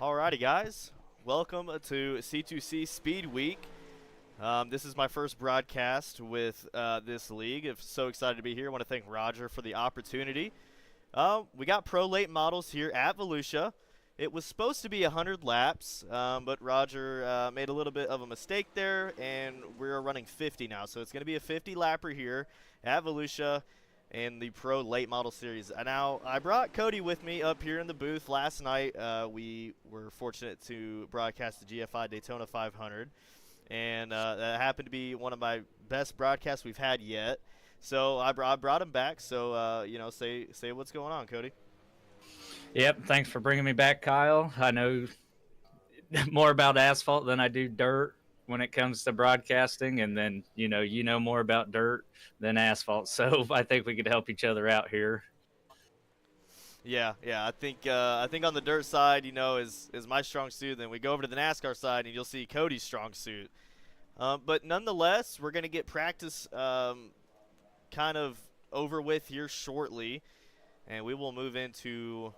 Alrighty, guys. Welcome to C2C Speedweek. This is my first broadcast with this league. I'm so excited to be here. I want to thank Roger for the opportunity. We got pro late models here at Volusia. It was supposed to be 100 laps, but Roger made a little bit of a mistake there, and we're running 50 now. So it's going to be a 50 lapper here at Volusia in the Pro Late Model Series. Now, I brought Cody with me up here in the booth last night. We were fortunate to broadcast the GFI Daytona 500, and that happened to be one of my best broadcasts we've had yet. So I brought him back. So say what's going on, Cody. Yep, thanks for bringing me back, Kyle. I know more about asphalt than I do dirt when it comes to broadcasting, and then you know more about dirt than asphalt. So I think we could help each other out here. Yeah. I think on the dirt side, is my strong suit. Then we go over to the NASCAR side, and you'll see Cody's strong suit. But nonetheless, we're gonna get practice kind of over with here shortly, and we will move into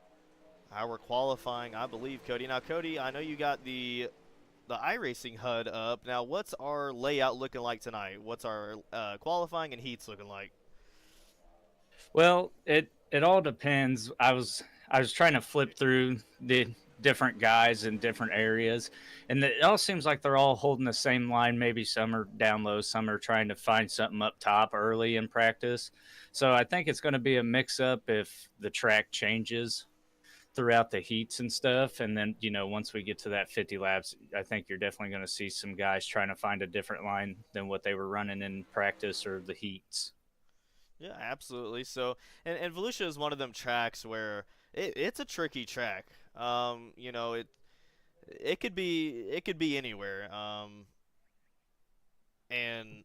our qualifying, I believe, Cody. Now, Cody, I know you got the iRacing HUD up. Now, what's our layout looking like tonight? What's our qualifying and heats looking like? Well, it all depends. I was trying to flip through the different guys in different areas, and it all seems like they're all holding the same line. Maybe some are down low, some are trying to find something up top early in practice. So I think it's going to be a mix-up if the track changes throughout the heats and stuff. And then, once we get to that 50 laps, I think you're definitely going to see some guys trying to find a different line than what they were running in practice or the heats. Yeah, absolutely. So, and Volusia is one of them tracks where it's a tricky track. It could be anywhere. And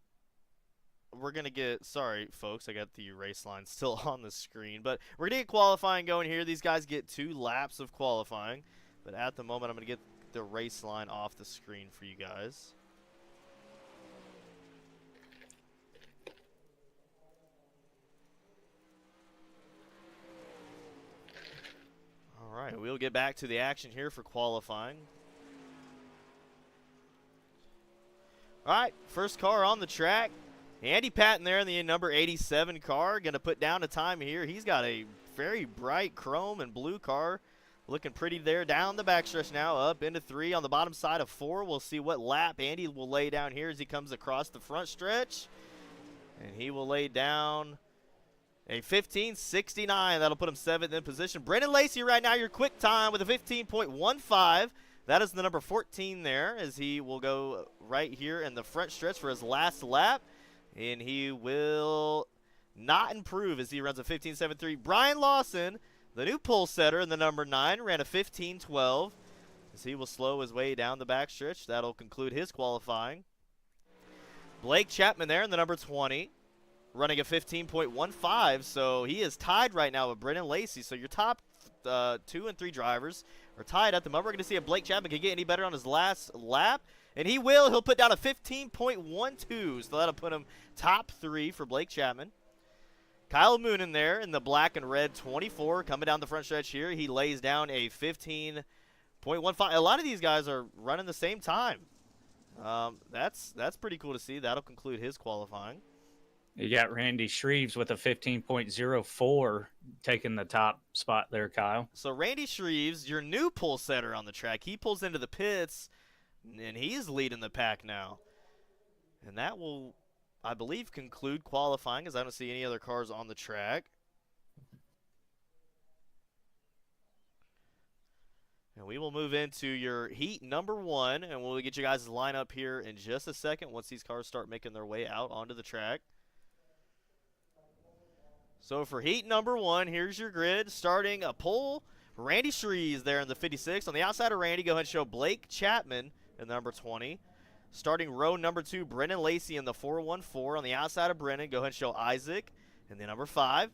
we're going to get, sorry, folks, I got the race line still on the screen, but we're going to get qualifying going here. These guys get 2 laps of qualifying, but at the moment, I'm going to get the race line off the screen for you guys. All right, we'll get back to the action here for qualifying. All right, first car on the track. Andy Patton there in the number 87 car, going to put down a time here. He's got a very bright chrome and blue car, looking pretty there down the backstretch now, up into 3 on the bottom side of 4. We'll see what lap Andy will lay down here as he comes across the front stretch. And he will lay down a 15.69. That'll put him 7th in position. Brendan Lacey right now, your quick time with a 15.15. That is the number 14 there, as he will go right here in the front stretch for his last lap. And he will not improve as he runs a 15.73. Brian Lawson, the new pole setter in the number 9, ran a 15.12 as he will slow his way down the backstretch. That'll conclude his qualifying. Blake Chapman there in the number 20, running a 15.15. So he is tied right now with Brendan Lacey. So your top 2 and 3 drivers are tied at the moment. We're going to see if Blake Chapman can get any better on his last lap. And he will. He'll put down a 15.12. So that'll put him top 3 for Blake Chapman. Kyle Moonen there in the black and red 24 coming down the front stretch here. He lays down a 15.15. A lot of these guys are running the same time. That's pretty cool to see. That'll conclude his qualifying. You got Randy Shreves with a 15.04 taking the top spot there, Kyle. So Randy Shreves, your new pole setter on the track, he pulls into the pits, and he's leading the pack now. And that will, I believe, conclude qualifying, as I don't see any other cars on the track. And we will move into your heat number 1, and we'll get you guys line up here in just a second once these cars start making their way out onto the track. So for heat number 1, here's your grid. Starting a pole, Randy Shreves there in the 56. On the outside of Randy, go ahead and show Blake Chapman in the number 20. Starting row number 2, Brendan Lacey in the 414. On the outside of Brendan, go ahead and show Isaac in the number 5.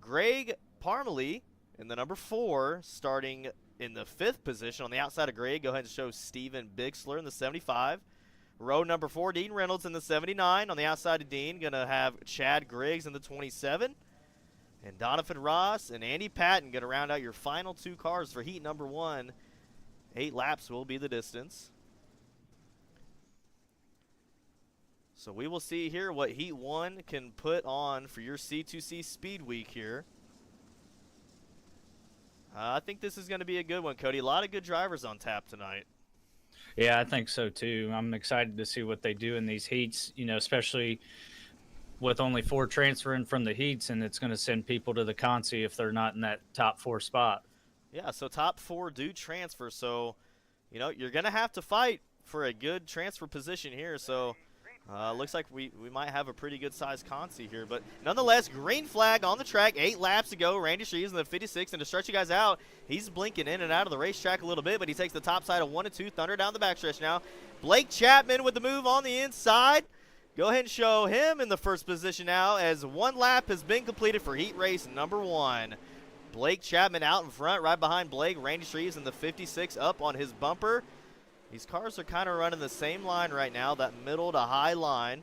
Greg Parmalee in the number 4. Starting in the 5th position. On the outside of Greg, go ahead and show Steven Bixler in the 75. Row number 4, Dean Reynolds in the 79. On the outside of Dean, going to have Chad Griggs in the 27. And Donovan Ross and Andy Patton going to round out your final 2 cars for heat number 1. 8 laps will be the distance. So we will see here what Heat 1 can put on for your C2C Speedweek here. I think this is going to be a good one, Cody. A lot of good drivers on tap tonight. Yeah, I think so too. I'm excited to see what they do in these heats, especially with only 4 transferring from the heats, and it's going to send people to the Consi if they're not in that top 4 spot. Yeah, so top 4 do transfer. So, you're going to have to fight for a good transfer position here. So, looks like we might have a pretty good sized Consi here. But nonetheless, green flag on the track. 8 laps to go. Randy Shreves in the 56. And to stretch you guys out, he's blinking in and out of the racetrack a little bit, but he takes the top side of 1 and 2. Thunder down the backstretch now. Blake Chapman with the move on the inside. Go ahead and show him in the first position now as 1 lap has been completed for heat race number 1. Blake Chapman out in front, right behind Blake. Randy Shreves in the 56 up on his bumper. These cars are kind of running the same line right now, that middle to high line.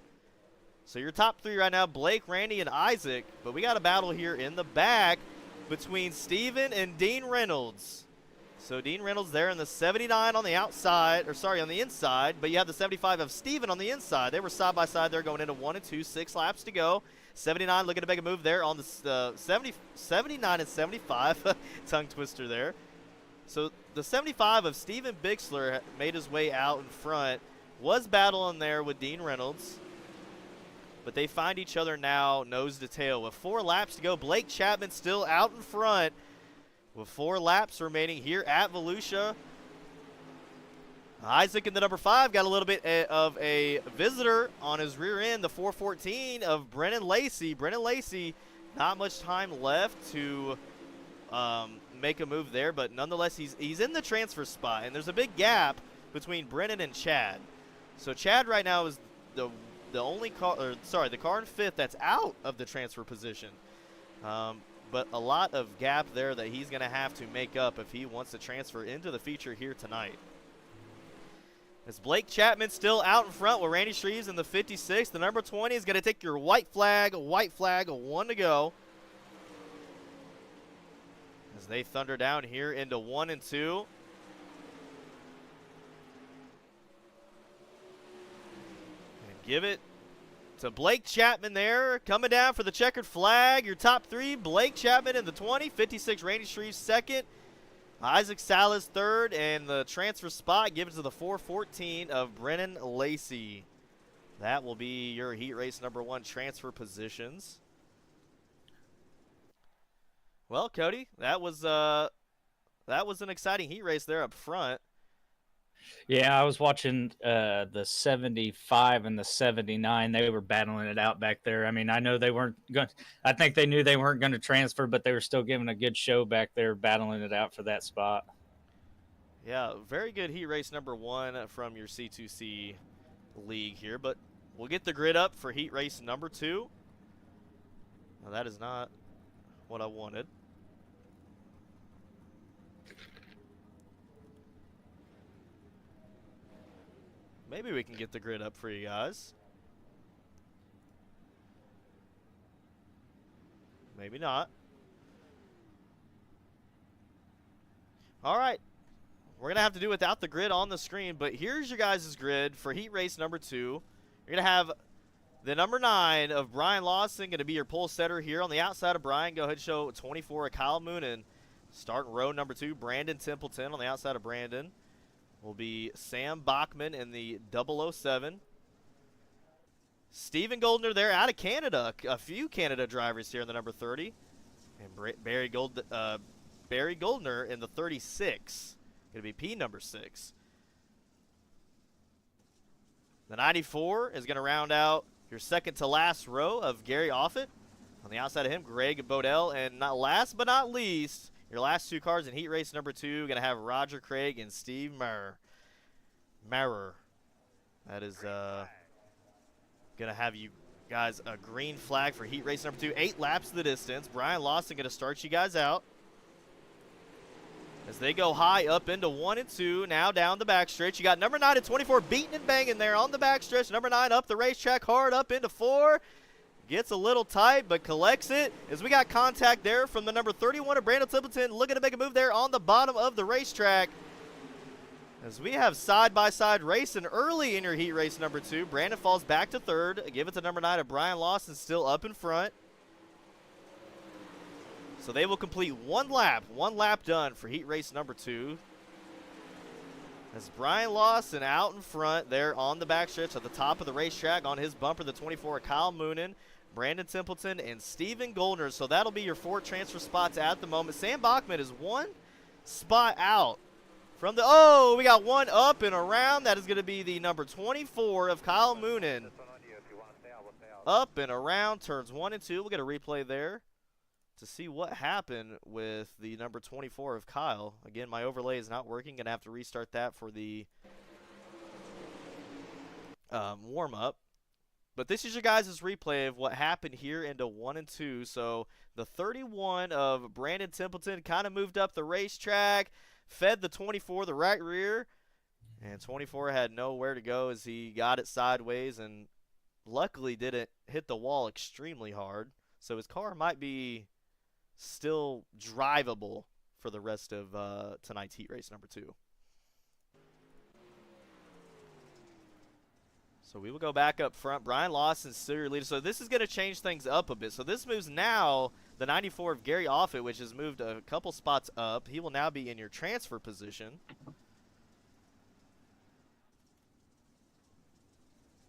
So your top 3 right now, Blake, Randy, and Isaac. But we got a battle here in the back between Steven and Dean Reynolds. So Dean Reynolds there in the 79 on the outside, on the inside. But you have the 75 of Steven on the inside. They were side by side there going into 1 and 2, 6 laps to go. 79 looking to make a move there on the 79 and 75. Tongue twister there. So the 75 of Steven Bixler made his way out in front. Was battling there with Dean Reynolds. But they find each other now nose to tail. With 4 laps to go, Blake Chapman still out in front. With 4 laps remaining here at Volusia. Isaac in the number 5 got a little bit of a visitor on his rear end. The 414 of Brennan Lacey. Brennan Lacey, not much time left to make a move there, but nonetheless he's in the transfer spot, and there's a big gap between Brennan and Chad. So Chad right now is the only car, the car in 5th that's out of the transfer position. But a lot of gap there that he's going to have to make up if he wants to transfer into the feature here tonight. As Blake Chapman still out in front with Randy Shreves in the 56. The number 20 is going to take your white flag, 1 to go. As they thunder down here into 1 and 2. And give it to Blake Chapman there, coming down for the checkered flag. Your top 3, Blake Chapman in the 20, 56 Randy Shreves 2nd, Isaac Salas 3rd, and the transfer spot given to the 414 of Brennan Lacey. That will be your heat race number 1 transfer positions. Well, Cody, that was an exciting heat race there up front. Yeah, I was watching the 75 and the 79. They were battling it out back there. I mean, I know they weren't going. I think they knew they weren't going to transfer, but they were still giving a good show back there, battling it out for that spot. Yeah, very good heat race number 1 from your C2C league here, but we'll get the grid up for heat race number 2. Now, that is not what I wanted. Maybe we can get the grid up for you guys. Maybe not. All right. We're going to have to do without the grid on the screen, but here's your guys' grid for heat race number 2. You're going to have the number 9 of Brian Lawson going to be your pole setter here. On the outside of Brian, go ahead and show 24 of Kyle Moonen. Starting row number 2, Brandon Templeton on the outside of Brandon. Will be Sam Bachman in the 007. Stephen Goldner there out of Canada. A few Canada drivers here in the number 30. And Barry Goldner in the 36. Going to be P number 6. The 94 is going to round out your second to last row of Gary Offit. On the outside of him, Greg Bodell. And not last but not least, your last 2 cars in heat race number 2, going to have Roger Craig and Steve Marer. That is going to have you guys a green flag for heat race number 2. 8 laps the distance. Brian Lawson going to start you guys out. As they go high up into 1 and 2, now down the backstretch. You got number 9 and 24 beating and banging there on the backstretch. Number 9 up the racetrack hard up into 4. Gets a little tight, but collects it. As we got contact there from the number 31 of Brandon Templeton, looking to make a move there on the bottom of the racetrack. As we have side-by-side racing early in your heat race number 2. Brandon falls back to 3rd. Give it to number 9 of Brian Lawson, still up in front. So they will complete one lap done for heat race number 2. As Brian Lawson out in front there on the backstretch at the top of the racetrack on his bumper, the 24, Kyle Moonen, Brandon Templeton, and Steven Goldner. So that'll be your 4 transfer spots at the moment. Sam Bachman is 1 spot out from the, oh, we got 1 up and around. That is going to be the number 24 of Kyle Moonen. Up and around turns 1 and 2. We'll get a replay there to see what happened with the number 24 of Kyle. Again, my overlay is not working. Going to have to restart that for the warm-up. But this is your guys' replay of what happened here into 1 and 2. So the 31 of Brandon Templeton kind of moved up the racetrack, fed the 24 the right rear, and 24 had nowhere to go as he got it sideways and luckily didn't hit the wall extremely hard. So his car might be still drivable for the rest of tonight's heat race number 2. So we will go back up front. Brian Lawson's still your leader. So this is going to change things up a bit. So this moves now the 94 of Gary Offit, which has moved a couple spots up. He will now be in your transfer position.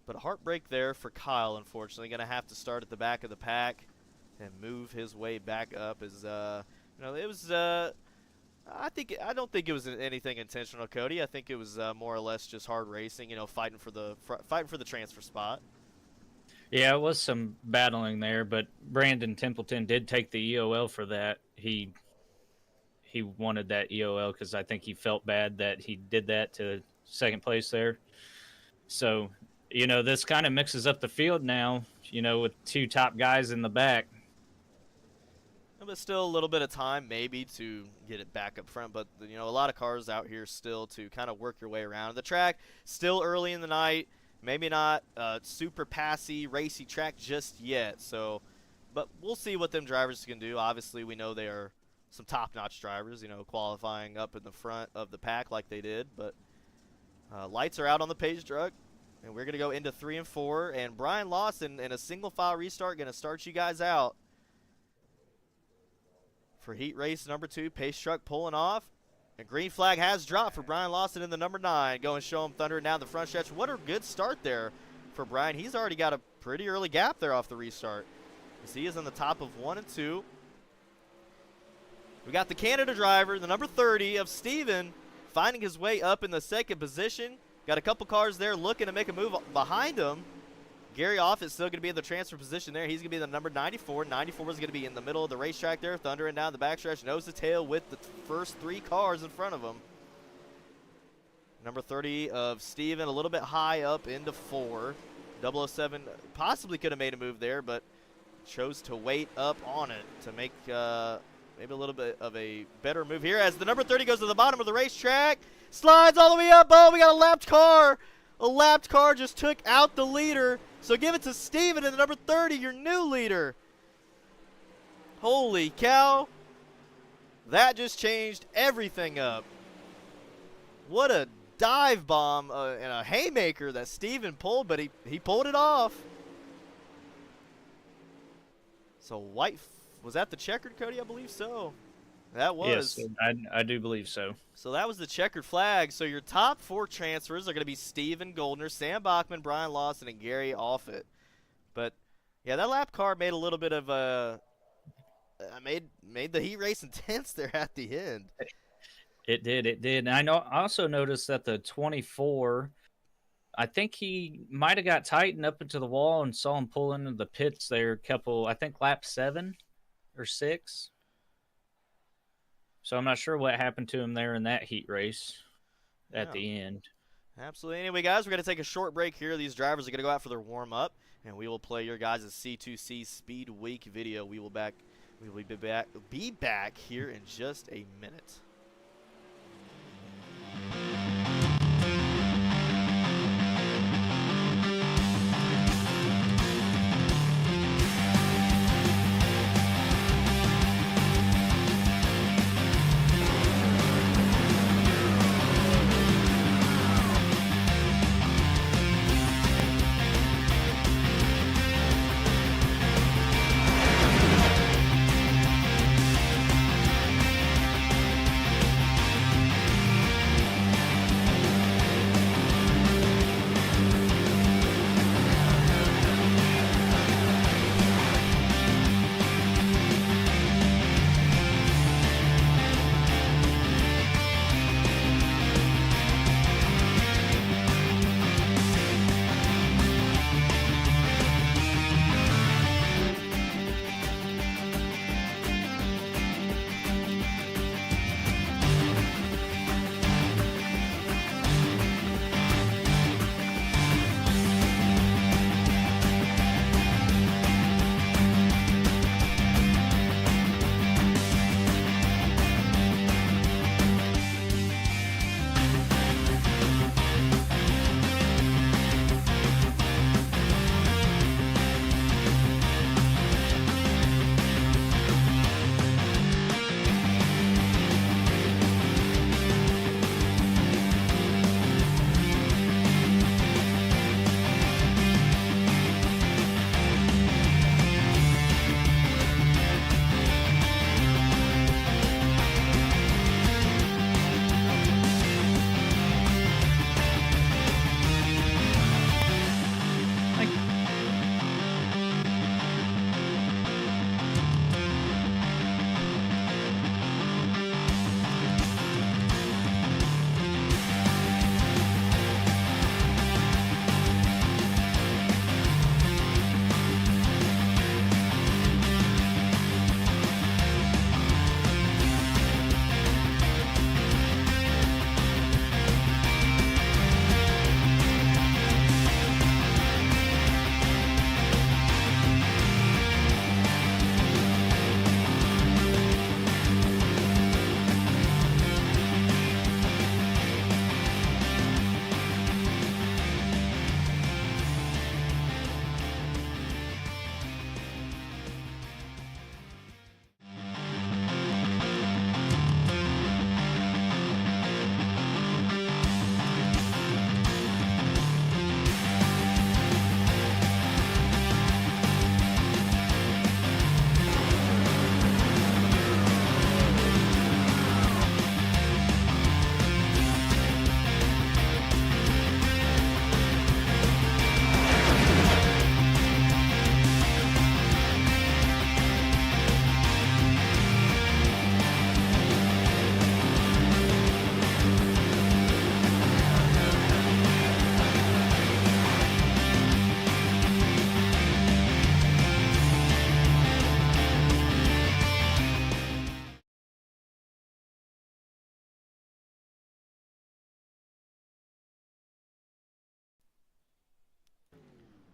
But a heartbreak there for Kyle, unfortunately. Going to have to start at the back of the pack and move his way back up. As it was I don't think it was anything intentional, Cody. I think it was more or less just hard racing, fighting for the transfer spot. Yeah, it was some battling there, but Brandon Templeton did take the EOL for that. He wanted that EOL because I think he felt bad that he did that to second place there. So, this kind of mixes up the field now, with 2 top guys in the back. But still a little bit of time maybe to get it back up front. But, a lot of cars out here still to kind of work your way around. The track still early in the night. Maybe not a super passy, racy track just yet. So, but we'll see what them drivers can do. Obviously, we know they are some top-notch drivers, qualifying up in the front of the pack like they did. But lights are out on the Page truck. And we're going to go into 3 and 4. And Brian Lawson in a single-file restart going to start you guys out for heat race number 2. Pace truck pulling off. And green flag has dropped for Brian Lawson in the number 9. Going show him thunder down the front stretch. What a good start there for Brian. He's already got a pretty early gap there off the restart, as he is on the top of 1 and 2. We got the Canada driver, the number 30 of Steven, finding his way up in the 2nd position. Got a couple cars there looking to make a move behind him. Gary Offit still going to be in the transfer position there. He's going to be the number 94. 94 is going to be in the middle of the racetrack there, thundering down the backstretch, nose to tail with the first 3 cars in front of him. Number 30 of Steven, a little bit high up into 4. 007 possibly could have made a move there, but chose to wait up on it to make maybe a little bit of a better move here. As the number 30 goes to the bottom of the racetrack, slides all the way up. Oh, we got a lapped car. A lapped car just took out the leader. So give it to Steven in the number 30, your new leader. Holy cow. That just changed everything up. What a dive bomb and a haymaker that Steven pulled, but he pulled it off. So white, was that the checkered, Cody? I believe so. That was. Yes, I do believe so. So that was the checkered flag. So your top 4 transfers are going to be Steven Goldner, Sam Bachman, Brian Lawson, and Gary Offit. But, yeah, that lap car made a little bit of a made the heat race intense there at the end. It did. And I also noticed that the 24, I think he might have got tightened up into the wall and saw him pull into the pits there I think lap 7 or 6. So I'm not sure what happened to him there in that heat race at the end. Absolutely. Anyway, guys, we're going to take a short break here. These drivers are going to go out for their warm-up, and we will play your guys' C2C Speedweek video. We will be back here in just a minute.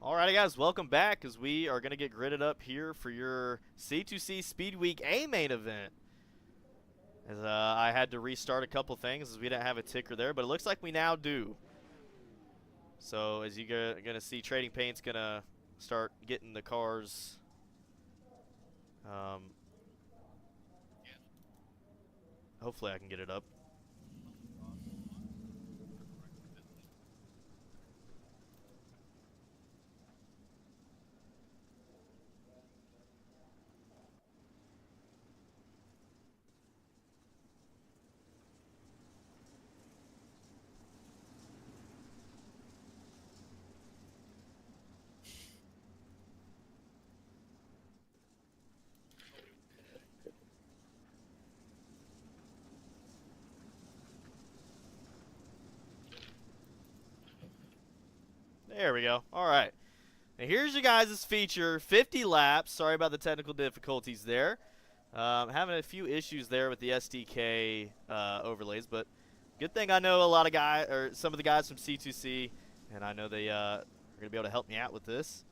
Alrighty, guys, welcome back as we are going to get gridded up here for your C2C Speedweek A main event. As I had to restart a couple things as we didn't have a ticker there, but it looks like we now do. So as you're going to see, Trading Paint's going to start getting the cars. Hopefully I can get it up. There we go. All right. Now here's your guys' feature, 50 laps. Sorry about the technical difficulties there. Having a few issues there with the SDK overlays, but good thing I know a lot of guys, or some of the guys from C2C, and I know they are going to be able to help me out with this.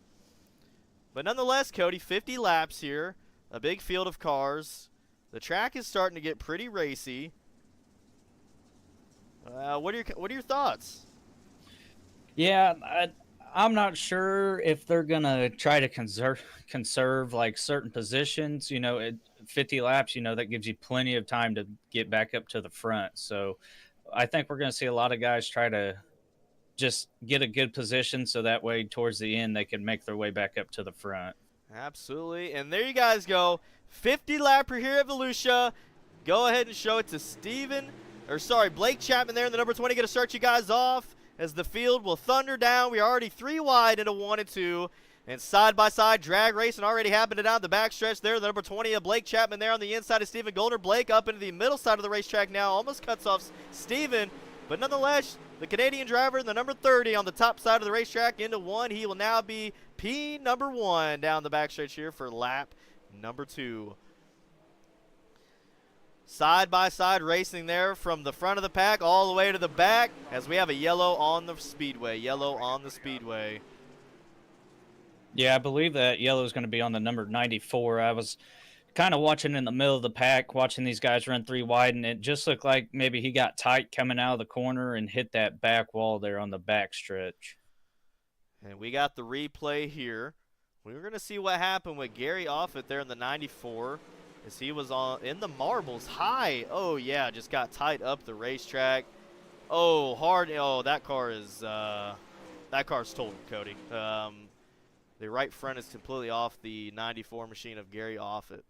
But nonetheless, Cody, 50 laps here, a big field of cars. The track is starting to get pretty racy. What are your thoughts? Yeah, I'm not sure if they're gonna try to conserve like certain positions. You know, 50 laps. You know, that gives you plenty of time to get back up to the front. So, I think we're gonna see a lot of guys try to just get a good position, so that way towards the end they can make their way back up to the front. Absolutely, and there you guys go. 50 lapper here at Volusia. Go ahead and show it to Blake Chapman there in the number 20. Going to start you guys off as the field will thunder down. We are already 3 wide into 1 and 2. And side-by-side drag racing already happening down the backstretch there. The number 20 of Blake Chapman there on the inside of Stephen Goldner. Blake up into the middle side of the racetrack now. Almost cuts off Stephen. But nonetheless, the Canadian driver in the number 30 on the top side of the racetrack into 1. He will now be P number 1 down the backstretch here for lap number 2. Side-by-side racing there from the front of the pack all the way to the back as we have a yellow on the speedway. Yellow on the speedway. Yeah, I believe that yellow is going to be on the number 94. I was kind of watching in the middle of the pack, watching these guys run 3 wide, and it just looked like maybe he got tight coming out of the corner and hit that back wall there on the back stretch. And we got the replay here. We were going to see what happened with Gary Offit there in the 94 as he was in the marbles high. Oh, yeah, just got tight up the racetrack. Oh, hard. Oh, that car's totaled, Cody. The right front is completely off the 94 machine of Gary Offit.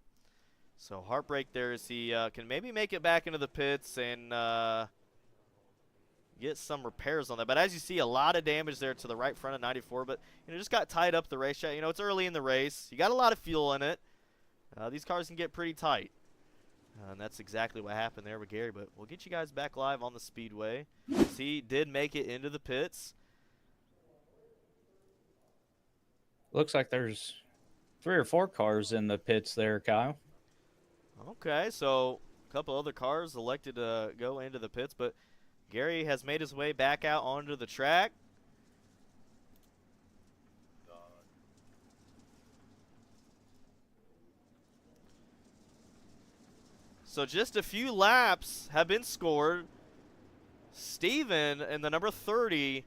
So heartbreak there as he can maybe make it back into the pits and get some repairs on that. But as you see, a lot of damage there to the right front of 94. But, just got tied up the racetrack. It's early in the race. You got a lot of fuel in it. These cars can get pretty tight. And that's exactly what happened there with Gary. But we'll get you guys back live on the speedway. He did make it into the pits. Looks like there's 3 or 4 cars in the pits there, Kyle. Okay, so a couple other cars elected to go into the pits, but Gary has made his way back out onto the track. So just a few laps have been scored. Steven in the number 30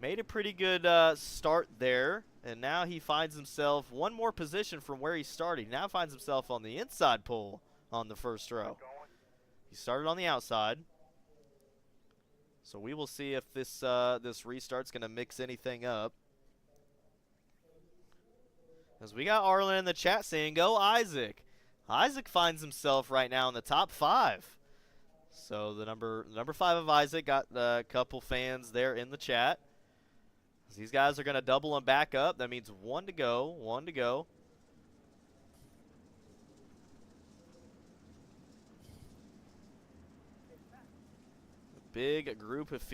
made a pretty good start there. And now he finds himself one more position from where he started. He now finds himself on the inside pole on the first row. He started on the outside. So we will see if this restart's going to mix anything up. As we got Arlen in the chat saying, go Isaac. Isaac finds himself right now in the top 5. So the number 5 of Isaac got a couple fans there in the chat. These guys are going to double him back up. That means 1 to go. 1 to go. A big group of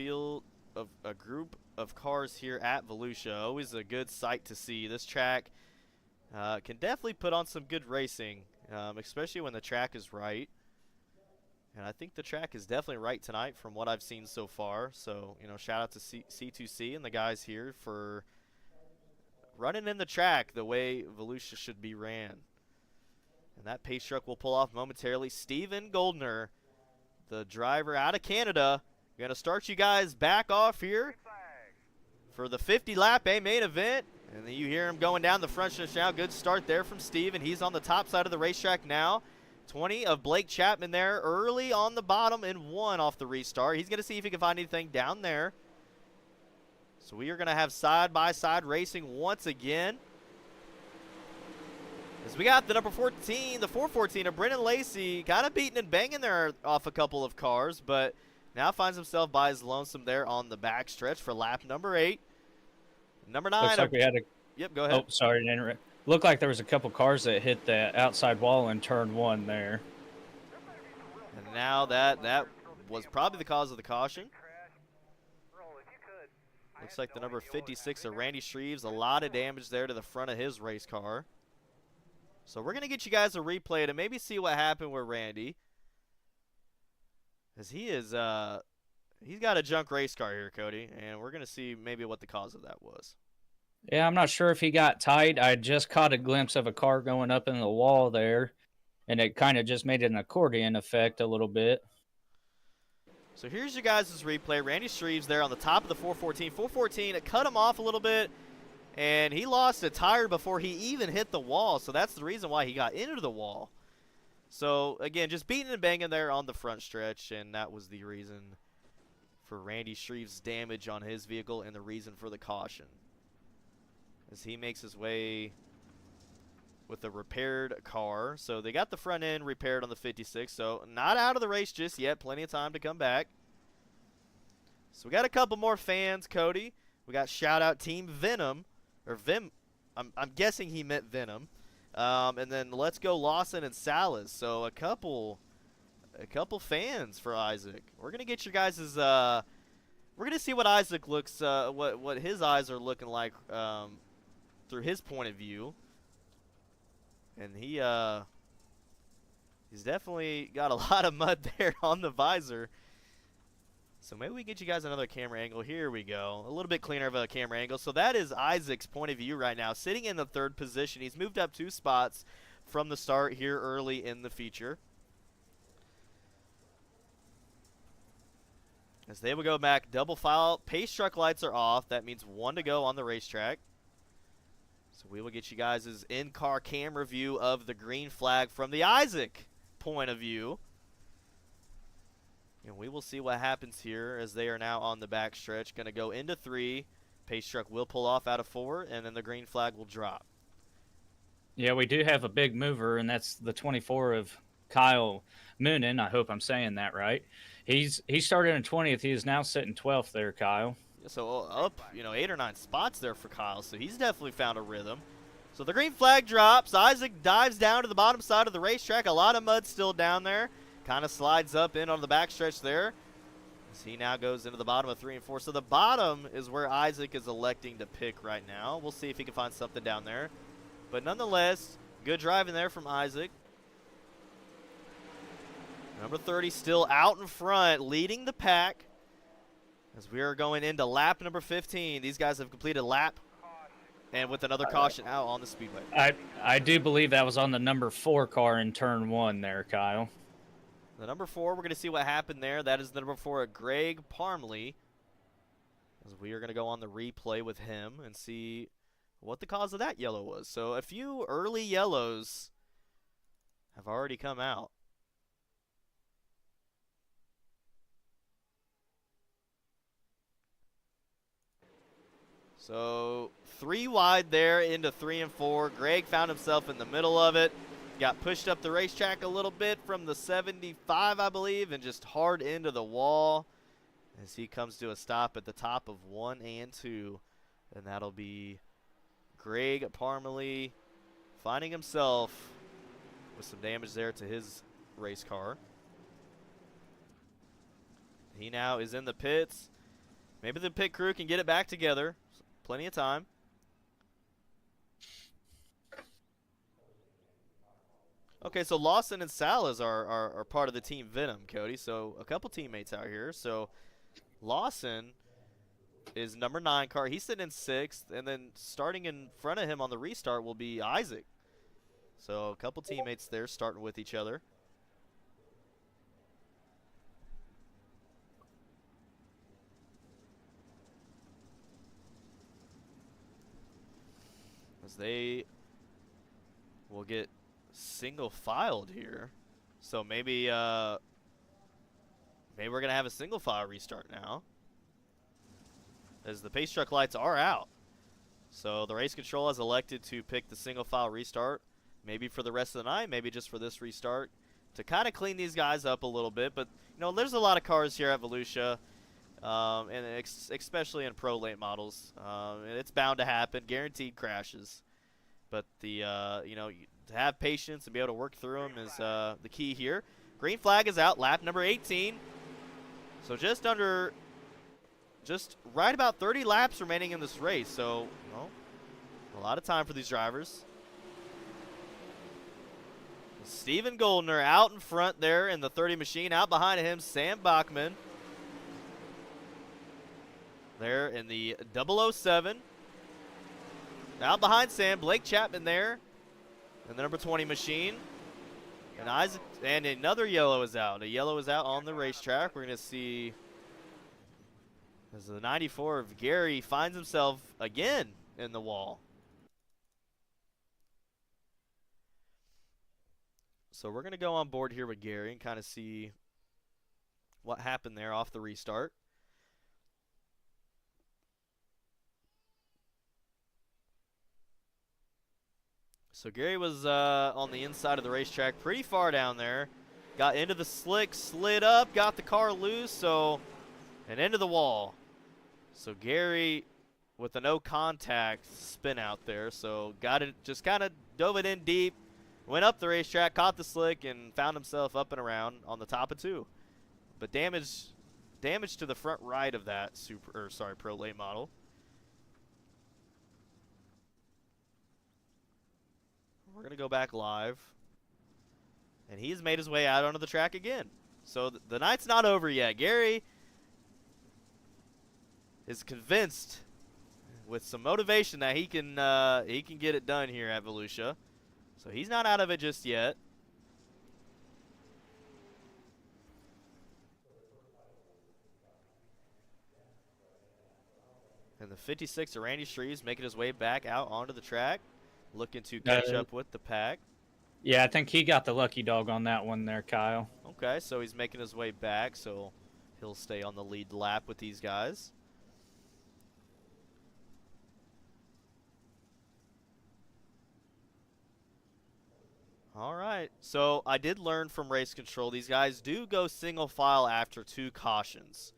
cars here at Volusia. Always a good sight to see. This track can definitely put on some good racing, especially when the track is right. And I think the track is definitely right tonight from what I've seen so far. So, shout out to C2C and the guys here for running in the track the way Volusia should be ran. And that pace truck will pull off momentarily. Steven Goldner, the driver out of Canada, going to start you guys back off here for the 50-lap A main event. And then you hear him going down the front stretch now. Good start there from Steven. He's on the top side of the racetrack now. 20 of Blake Chapman there early on the bottom and 1 off the restart. He's going to see if he can find anything down there. So we are going to have side-by-side racing once again. As we got the number 14, the 414 of Brennan Lacey, kind of beating and banging there off a couple of cars, but now finds himself by his lonesome there on the back stretch for lap number 8. Number 9. Looks like we had a. Yep, go ahead. Oh, sorry to interrupt. Looked like there was a couple cars that hit the outside wall in turn 1 there. And now that was probably the cause of the caution. Looks like the number 56 of Randy Shreves, a lot of damage there to the front of his race car. So we're going to get you guys a replay to maybe see what happened with Randy. As he is, he's got a junk race car here, Cody, and we're going to see maybe what the cause of that was. Yeah, I'm not sure if he got tight. I just caught a glimpse of a car going up in the wall there, and it kind of just made an accordion effect a little bit. So here's your guys' replay. Randy Shreves there on the top of the 414. 414, it cut him off a little bit, and he lost a tire before he even hit the wall, so that's the reason why he got into the wall. So, again, just beating and banging there on the front stretch, and that was the reason for Randy Shreves' damage on his vehicle and the reason for the caution. As he makes his way with a repaired car. So they got the front end repaired on the 56, so not out of the race just yet. Plenty of time to come back. So we got a couple more fans, Cody. We got shout-out Team Venom, or Vim. I'm guessing he meant Venom. And then Let's Go Lawson and Salas. So a couple fans for Isaac. We're gonna get your guys' we're gonna see what Isaac looks what his eyes are looking like through his point of view. And he's definitely got a lot of mud there on the visor. So maybe we get you guys another camera angle. Here we go. A little bit cleaner of a camera angle. So that is Isaac's point of view right now, sitting in the 3rd position. He's moved up 2 spots from the start here early in the feature. As they will go back, double file. Pace truck lights are off. That means 1 to go on the racetrack. So we will get you guys' in-car camera view of the green flag from the Isaac point of view. And we will see what happens here as they are now on the back stretch. Going to go into 3. Pace truck will pull off out of 4, and then the green flag will drop. Yeah, we do have a big mover, and that's the 24 of Kyle Moonen. I hope I'm saying that right. He started in 20th. He is now sitting 12th there, Kyle. So up, 8 or 9 spots there for Kyle. So he's definitely found a rhythm. So the green flag drops. Isaac dives down to the bottom side of the racetrack. A lot of mud still down there. Kind of slides up in on the backstretch there. As he now goes into the bottom of 3 and 4. So the bottom is where Isaac is electing to pick right now. We'll see if he can find something down there. But nonetheless, good driving there from Isaac. Number 30 still out in front, leading the pack. As we are going into lap number 15. These guys have completed lap and with another caution out on the speedway. I do believe that was on the number 4 car in turn 1 there, Kyle. The number 4, we're going to see what happened there. That is the number 4, Greg Parmley. As we are going to go on the replay with him and see what the cause of that yellow was. So a few early yellows have already come out. So 3 wide there into 3 and 4. Greg found himself in the middle of it. Got pushed up the racetrack a little bit from the 75, I believe, and just hard into the wall as he comes to a stop at the top of 1 and 2. And that'll be Greg Parmley finding himself with some damage there to his race car. He now is in the pits. Maybe the pit crew can get it back together. Plenty of time. Okay, so Lawson and Salas are part of the Team Venom, Cody. So a couple teammates out here. So Lawson is number 9 car. He's sitting in 6th, and then starting in front of him on the restart will be Isaac. So a couple teammates there starting with each other. As they will get single filed here. So maybe maybe we're gonna have a single file restart now, as the pace truck lights are out. So the race control has elected to pick the single file restart, maybe for the rest of the night, maybe just for this restart, to kind of clean these guys up a little bit. But you know, there's a lot of cars here at Volusia, and especially in pro late models, and it's bound to happen, guaranteed crashes. But the you know, to have patience and be able to work through them is the key here. Green flag is out, lap number 18. So just right about 30 laps remaining in this race. So, well, a lot of time for these drivers. Steven Goldner out in front there in the 30 machine. Out behind him, Sam Bachman. There in the 007. Out behind Sam, Blake Chapman there in the number 20 machine. And Isaac, and another yellow is out. A yellow is out on the racetrack. We're going to see as the 94 of Gary finds himself again in the wall. So we're going to go on board here with Gary and kind of see what happened there off the restart. So Gary was on the inside of the racetrack, pretty far down there. Got into the slick, slid up, got the car loose, and into the wall. So Gary with a no contact spin out there. So got it, just kind of dove it in deep, went up the racetrack, caught the slick, and found himself up and around on the top of 2. But damage to the front right of that pro late model. We're going to go back live. And he's made his way out onto the track again. So the night's not over yet. Gary is convinced with some motivation that he can get it done here at Volusia. So he's not out of it just yet. And the 56 of Randy Shreves making his way back out onto the track, looking to catch up with the pack. Yeah, I think he got the lucky dog on that one there, Kyle. Okay, so he's making his way back, so he'll stay on the lead lap with these guys. All right, so I did learn from race control, these guys do go single file after 2 cautions.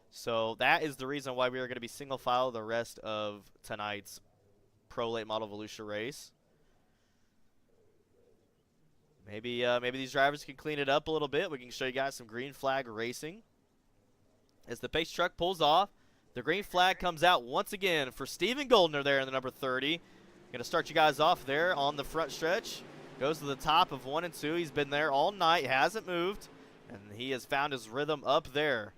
So that is the reason why we are going to be single file the rest of tonight's Pro Late Model Volusia race. Maybe these drivers can clean it up a little bit. We can show you guys some green flag racing. As the pace truck pulls off, the green flag comes out once again for Steven Goldner there in the number 30. Going to start you guys off there on the front stretch. Goes to the top of 1 and 2. He's been there all night, hasn't moved, and he has found his rhythm up there.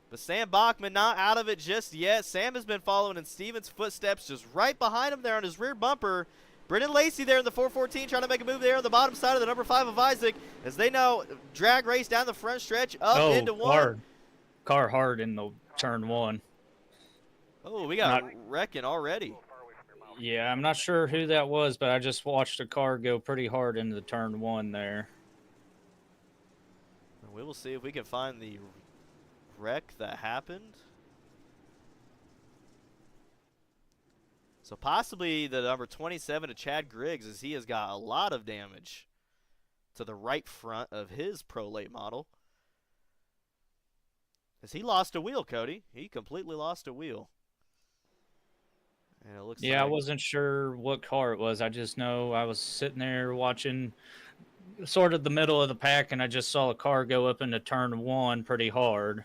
But Sam Bachman not out of it just yet. Sam has been following in Steven's footsteps, just right behind him there on his rear bumper. Brennan Lacey there in the 414 trying to make a move there on the bottom side of the number 5 of Isaac, as they now drag race down the front stretch up into 1. Car hard in the turn 1. Oh, we got wrecking already. Yeah, I'm not sure who that was, but I just watched a car go pretty hard into the turn 1 there. We will see if we can find the wreck that happened. So possibly the number 27 of Chad Griggs, as he has got a lot of damage to the right front of his Pro Late model. As he lost a wheel, Cody. He completely lost a wheel. And it looks I wasn't sure what car it was. I just know I was sitting there watching sort of the middle of the pack, and I just saw a car go up into turn 1 pretty hard.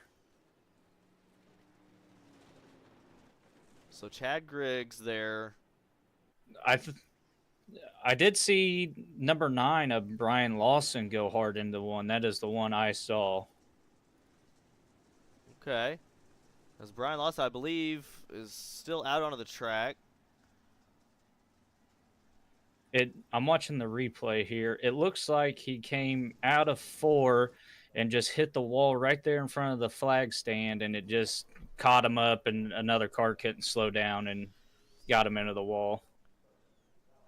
So Chad Griggs there. I did see number 9 of Brian Lawson go hard into 1. That is the one I saw. Okay. As Brian Loss, I believe, is still out onto the track. I'm watching the replay here. It looks like he came out of 4 and just hit the wall right there in front of the flag stand, and it just caught him up, and another car couldn't slow down and got him into the wall.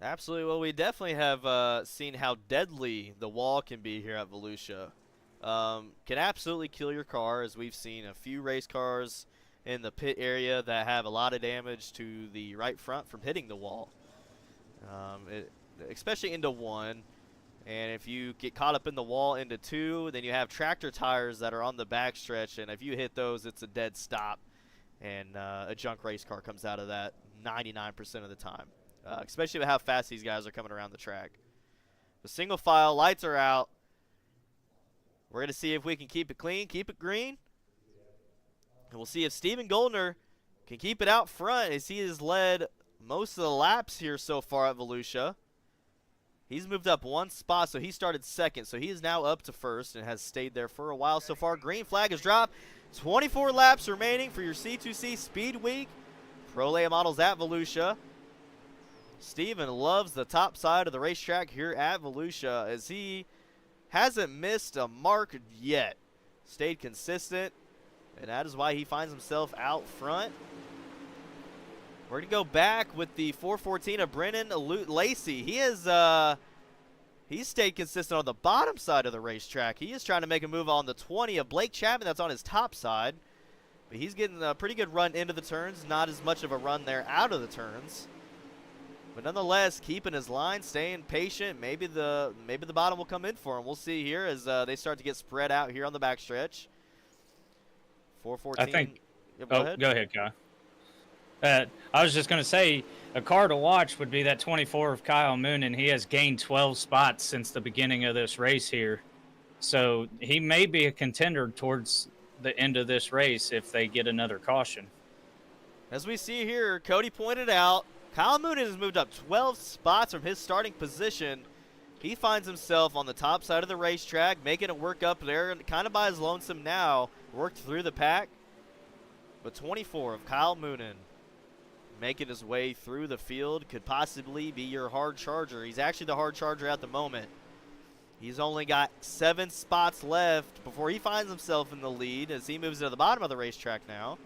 Absolutely. Well, we definitely have seen how deadly the wall can be here at Volusia. Can absolutely kill your car, as we've seen a few race cars in the pit area that have a lot of damage to the right front from hitting the wall. Especially into 1. And if you get caught up in the wall into 2, then you have tractor tires that are on the backstretch, and if you hit those, it's a dead stop. And a junk race car comes out of that 99% of the time. Especially with how fast these guys are coming around the track. The single file, lights are out. We're going to see if we can keep it clean, keep it green. And we'll see if Steven Goldner can keep it out front, as he has led most of the laps here so far at Volusia. He's moved up 1 spot, so he started second. So he is now up to first and has stayed there for a while so far. Green flag is dropped. 24 laps remaining for your C2C Speedweek Pro-Lay models at Volusia. Steven loves the top side of the racetrack here at Volusia, as he hasn't missed a mark yet. Stayed consistent, and that is why he finds himself out front. We're going to go back with the 414 of Brennan Lacey. He's stayed consistent on the bottom side of the racetrack. He is trying to make a move on the 20 of Blake Chapman. That's on his top side. But he's getting a pretty good run into the turns. Not as much of a run there out of the turns. But nonetheless, keeping his line, staying patient. Maybe the bottom will come in for him. We'll see here as they start to get spread out here on the backstretch. 414. I think. Yeah, Go ahead, Kai. I was just going to say, a car to watch would be that 24 of Kyle Moonen. He has gained 12 spots since the beginning of this race here. So he may be a contender towards the end of this race if they get another caution. As we see here, Cody pointed out, Kyle Moonen has moved up 12 spots from his starting position. He finds himself on the top side of the racetrack, making it work up there, kind of by his lonesome now. Worked through the pack. But 24 of Kyle Moonen, making his way through the field, could possibly be your hard charger. He's actually the hard charger at the moment. He's only got 7 spots left before he finds himself in the lead as he moves to the bottom of the racetrack now.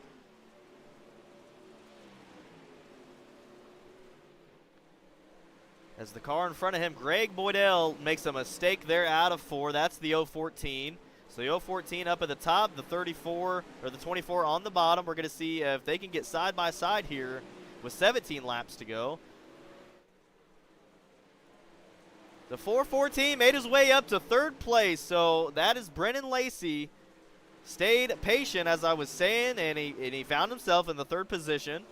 As the car in front of him, Greg Boydell, makes a mistake there out of 4. That's the 014. So the 014 up at the top, the 34 or the 24 on the bottom. We're going to see if they can get side by side here with 17 laps to go. The 414 made his way up to 3rd place. So that is Brennan Lacey. Stayed patient, as I was saying, and he found himself in the 3rd position.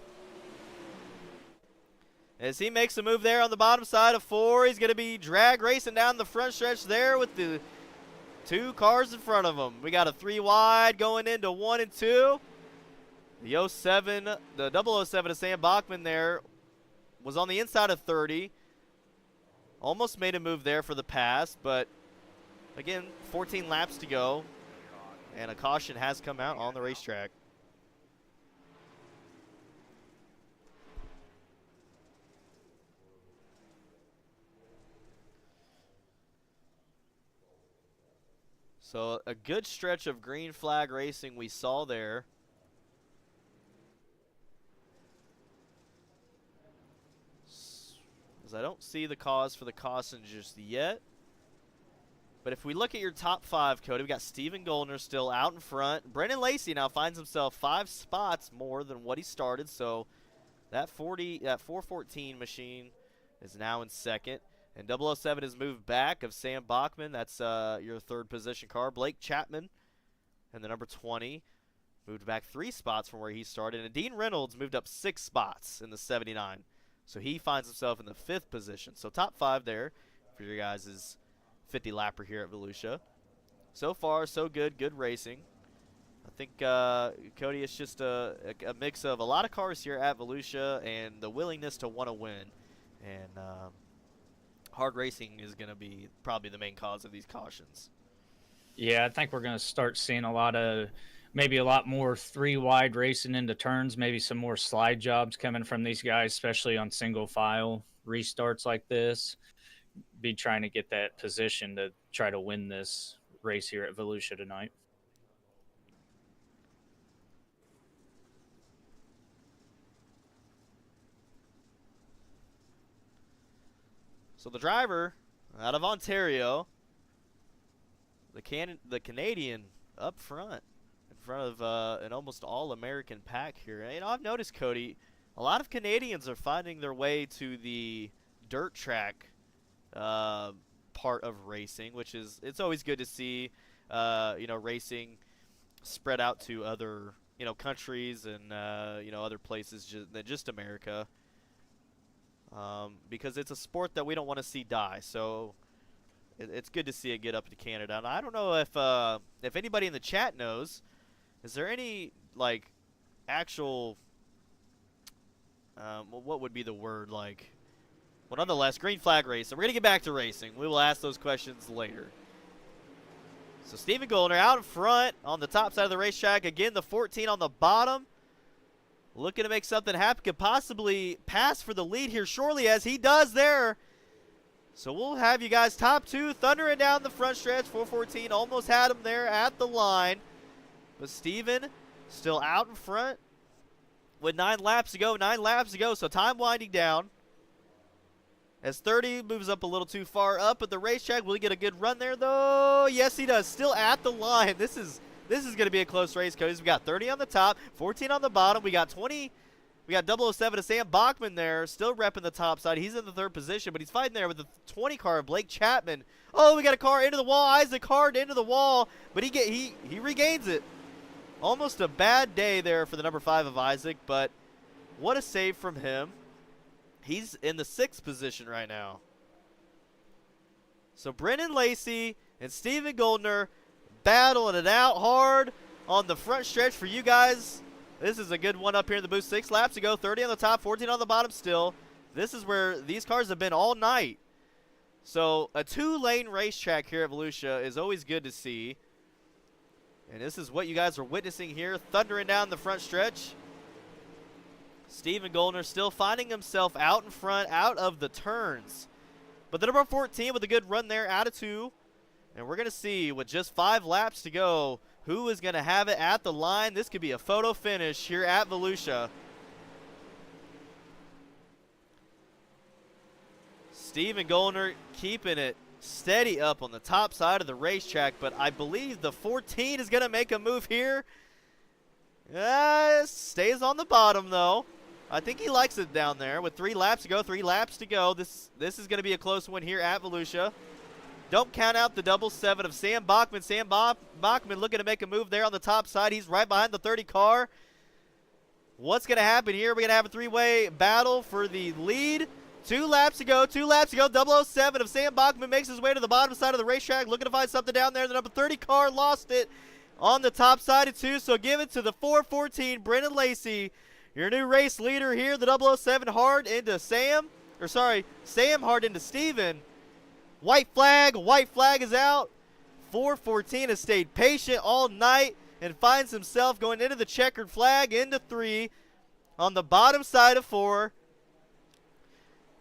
As he makes a move there on the bottom side of 4, he's going to be drag racing down the front stretch there with the 2 cars in front of him. We got a 3 wide going into 1 and 2. The 07, the 007 of Sam Bachman there was on the inside of 30. Almost made a move there for the pass, but again, 14 laps to go, and a caution has come out on the racetrack. So a good stretch of green flag racing we saw there. As I don't see the cause for the caution just yet. But if we look at your top 5, Cody, we got Steven Goldner still out in front. Brennan Lacey now finds himself 5 spots more than what he started. So that 414 machine is now in 2nd. And 007 has moved back of Sam Bachman. That's your 3rd position car. Blake Chapman and the number 20 moved back 3 spots from where he started. And Dean Reynolds moved up 6 spots in the 79. So he finds himself in the 5th position. So top 5 there for your guys' 50 lapper here at Volusia. So far, so good. Good racing. I think, Cody, it's just a mix of a lot of cars here at Volusia and the willingness to want to win. And hard racing is going to be probably the main cause of these cautions. Yeah, I think we're going to start seeing a lot of maybe a lot more three wide racing into turns, maybe some more slide jobs coming from these guys, especially on single file restarts like this. Be trying to get that position to try to win this race here at Volusia tonight. So the driver out of Ontario, the Canadian up front, in front of an almost all-American pack here. And, I've noticed, Cody, a lot of Canadians are finding their way to the dirt track part of racing, which is, it's always good to see, racing spread out to other, countries and, other places than just America. Because it's a sport that we don't want to see die. So it's good to see it get up to Canada. And I don't know if anybody in the chat knows, is there any actual what would be the word well, nonetheless, green flag race. So we're gonna get back to racing. We will ask those questions later. So Stephen Goldner out in front on the top side of the racetrack. Again, the 14 on the bottom. Looking to make something happen. Could possibly pass for the lead here shortly, as he does there. So we'll have you guys top two thundering down the front stretch. 414 almost had him there at the line. But Steven still out in front with 9 laps to go. 9 laps to go, so time winding down. As 30 moves up a little too far up at the racetrack. Will he get a good run there, though? Yes, he does. Still at the line. This is going to be a close race, Cody. We got 30 on the top, 14 on the bottom. We got 20. We got 007 to Sam Bachman there, still repping the top side. He's in the 3rd position, but he's fighting there with the 20 car, Blake Chapman. Oh, we got a car into the wall. Isaac Hard into the wall, but he regains it. Almost a bad day there for the number 5 of Isaac, but what a save from him. He's in the 6th position right now. So Brennan Lacey and Stephen Goldner battling it out hard on the front stretch for you guys. This is a good one up here in the booth. 6 laps to go, 30 on the top, 14 on the bottom still. This is where these cars have been all night. So a 2-lane racetrack here at Volusia is always good to see. And this is what you guys are witnessing here, thundering down the front stretch. Stephen Goldner still finding himself out in front, out of the turns. But the number 14 with a good run there, out of 2. And we're going to see, with just 5 laps to go, who is going to have it at the line. This could be a photo finish here at Volusia. Stephen Goldner keeping it steady up on the top side of the racetrack, but I believe the 14 is going to make a move here. Stays on the bottom, though. I think he likes it down there with 3 laps to go, 3 laps to go. This is going to be a close one here at Volusia. Don't count out the 7 of Sam Bachman. Sam Bachman looking to make a move there on the top side. He's right behind the 30 car. What's going to happen here? We're going to have a 3-way battle for the lead. 2 laps to go. 2 laps to go. 007 of Sam Bachman makes his way to the bottom side of the racetrack, looking to find something down there. The number 30 car lost it on the top side of 2, so give it to the 414, Brennan Lacey. Your new race leader here, the 007 hard into Sam. Sam hard into Steven. White flag is out. 414 has stayed patient all night and finds himself going into the checkered flag into 3 on the bottom side of 4.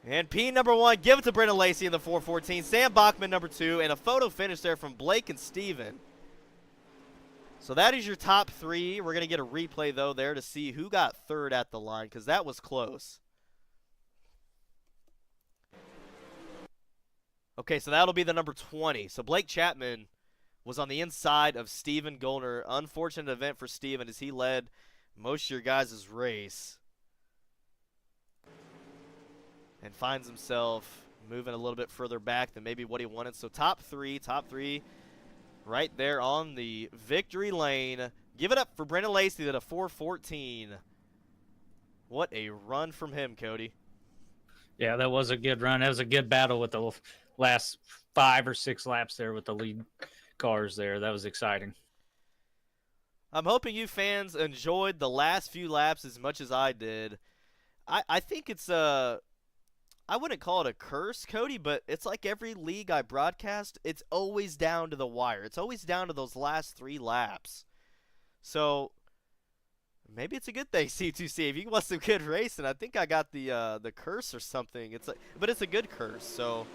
And P number 1, give it to Brennan Lacey in the 414. Sam Bachman number 2, and a photo finish there from Blake and Steven. So that is your top 3. We're going to get a replay, though, there to see who got 3rd at the line, because that was close. Okay, so that'll be the number 20. So Blake Chapman was on the inside of Stephen Goldner. Unfortunate event for Stephen as he led most of your guys' race. And finds himself moving a little bit further back than maybe what he wanted. So top 3 right there on the victory lane. Give it up for Brennan Lacey at a 414. What a run from him, Cody. Yeah, that was a good run. That was a good battle with the last 5 or 6 laps there with the lead cars there. That was exciting. I'm hoping you fans enjoyed the last few laps as much as I did. I think it's I wouldn't call it a curse, Cody, but it's like every league I broadcast, it's always down to the wire. It's always down to those last 3 laps. So maybe it's a good thing, C2C. If you want some good racing, I think I got the curse or something. But it's a good curse. So,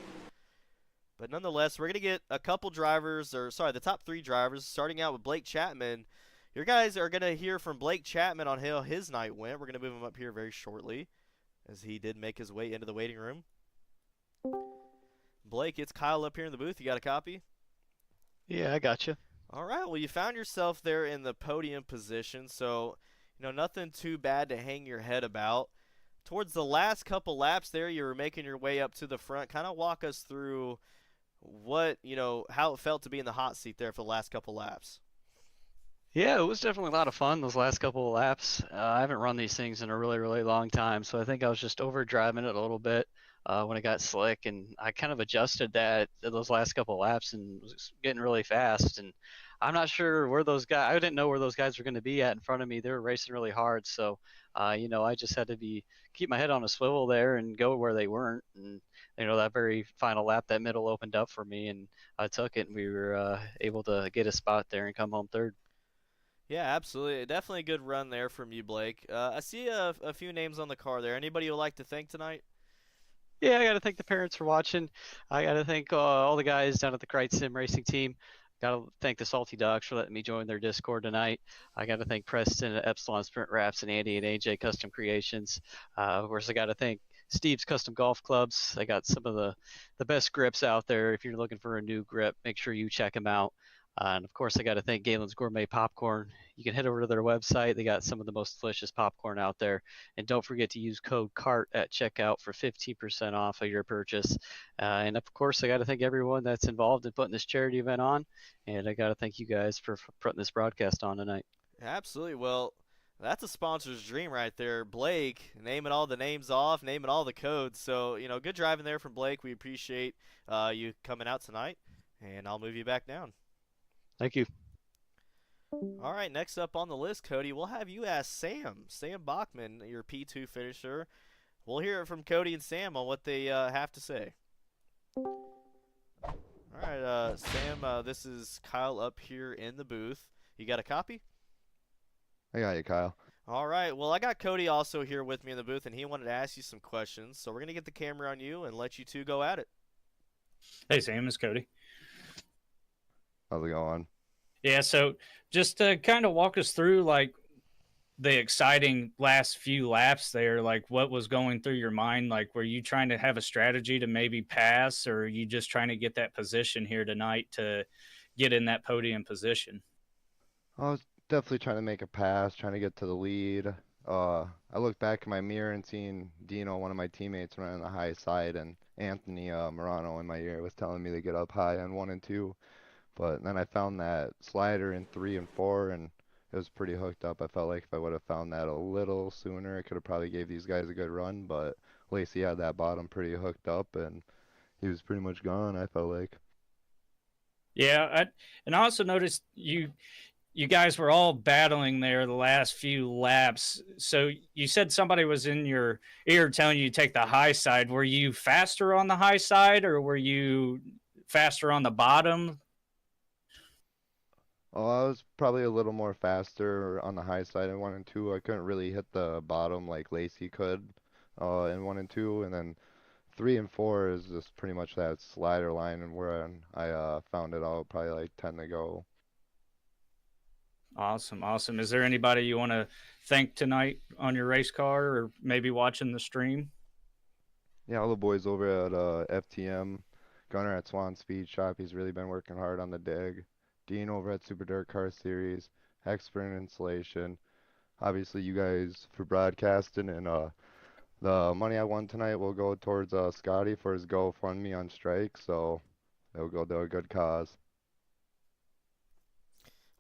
but nonetheless, we're gonna get a couple drivers, or sorry, the top 3 drivers, starting out with Blake Chapman. Your guys are gonna hear from Blake Chapman on how his night went. We're gonna move him up here very shortly, as he did make his way into the waiting room. Blake, it's Kyle up here in the booth. You got a copy? Yeah, I got you. All right. Well, you found yourself there in the podium position, so nothing too bad to hang your head about. Towards the last couple laps there, you were making your way up to the front. Kind of walk us through how it felt to be in the hot seat there for the last couple laps. Yeah, it was definitely a lot of fun those last couple of laps. I haven't run these things in a really, really long time, so I think I was just overdriving it a little bit when it got slick, and I kind of adjusted that those last couple of laps and was getting really fast. And I'm not sure where those guys. I didn't know where those guys were going to be at in front of me. They were racing really hard, so I just had to keep my head on a swivel there and go where they weren't. And that very final lap, that middle opened up for me, and I took it, and we were able to get a spot there and come home third. Yeah, absolutely. Definitely a good run there from you, Blake. I see a few names on the car there. Anybody you'd like to thank tonight? Yeah, I got to thank the parents for watching. I got to thank all the guys down at the Krite Sim Racing team. Got to thank the Salty Dogs for letting me join their Discord tonight. I got to thank Preston at Epsilon Sprint Wraps and Andy and AJ Custom Creations. Of course, I got to thank Steve's Custom Golf Clubs. They got some of the best grips out there. If you're looking for a new grip, make sure you check them out. And of course, I got to thank Galen's Gourmet Popcorn. You can head over to their website. They got some of the most delicious popcorn out there. And don't forget to use code CART at checkout for 15% off of your purchase. And of course, I got to thank everyone that's involved in putting this charity event on. And I got to thank you guys for putting this broadcast on tonight. Absolutely. Well, that's a sponsor's dream right there. Blake, naming all the names off, naming all the codes. So, good driving there from Blake. We appreciate you coming out tonight. And I'll move you back down. Thank you. All right, next up on the list, Cody, we'll have you ask Sam Bachman, your P2 finisher. We'll hear it from Cody and Sam on what they have to say. All right, Sam, this is Kyle up here in the booth. You got a copy? I got you, Kyle. All right, well, I got Cody also here with me in the booth, and he wanted to ask you some questions. So we're going to get the camera on you and let you two go at it. Hey, Sam, it's Cody. How's it going? Yeah, so just to kind of walk us through like the exciting last few laps there, like what was going through your mind? Like, were you trying to have a strategy to maybe pass, or are you just trying to get that position here tonight to get in that podium position? I was definitely trying to make a pass, trying to get to the lead. I looked back in my mirror and seen Dino, one of my teammates, running the high side, and Anthony Morano in my ear was telling me to get up high on 1 and 2. But then I found that slider in 3 and 4, and it was pretty hooked up. I felt like if I would have found that a little sooner, it could have probably gave these guys a good run. But Lacey had that bottom pretty hooked up, and he was pretty much gone, I felt like. Yeah, and I also noticed you guys were all battling there the last few laps. So you said somebody was in your ear telling you to take the high side. Were you faster on the high side, or were you faster on the bottom? Oh, I was probably a little more faster on the high side in 1 and 2. I couldn't really hit the bottom like Lacey could in 1 and 2. And then 3 and 4 is just pretty much that slider line, and where I found it out probably like 10 to go. Awesome. Is there anybody you want to thank tonight on your race car, or maybe watching the stream? Yeah, all the boys over at FTM, Gunner at Swan Speed Shop, he's really been working hard on the dig. Dean over at Super Dirt Car Series, Expert in Installation. Obviously, you guys for broadcasting, and the money I won tonight will go towards Scotty for his GoFundMe on strike, so it'll go to a good cause.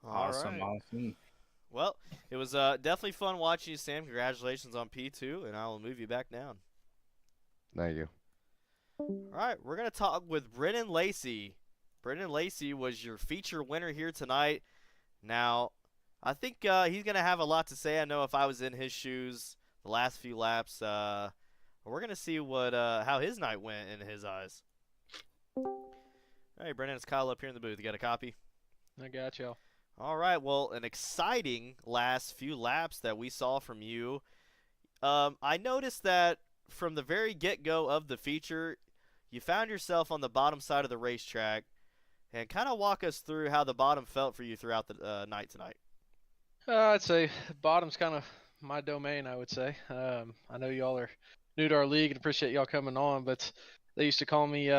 Awesome. Well, it was definitely fun watching you, Sam. Congratulations on P2, and I will move you back down. Thank you. All right, we're going to talk with Brennan Lacey. Brennan Lacey was your feature winner here tonight. Now, I think he's going to have a lot to say. I know if I was in his shoes the last few laps, we're going to see how his night went in his eyes. All right, Brennan, it's Kyle up here in the booth. You got a copy? I got you. All right, well, an exciting last few laps that we saw from you. I noticed that from the very get-go of the feature, you found yourself on the bottom side of the racetrack, and kind of walk us through how the bottom felt for you throughout the night tonight. I'd say bottom's kind of my domain, I would say. I know y'all are new to our league and appreciate y'all coming on, but they used to call me,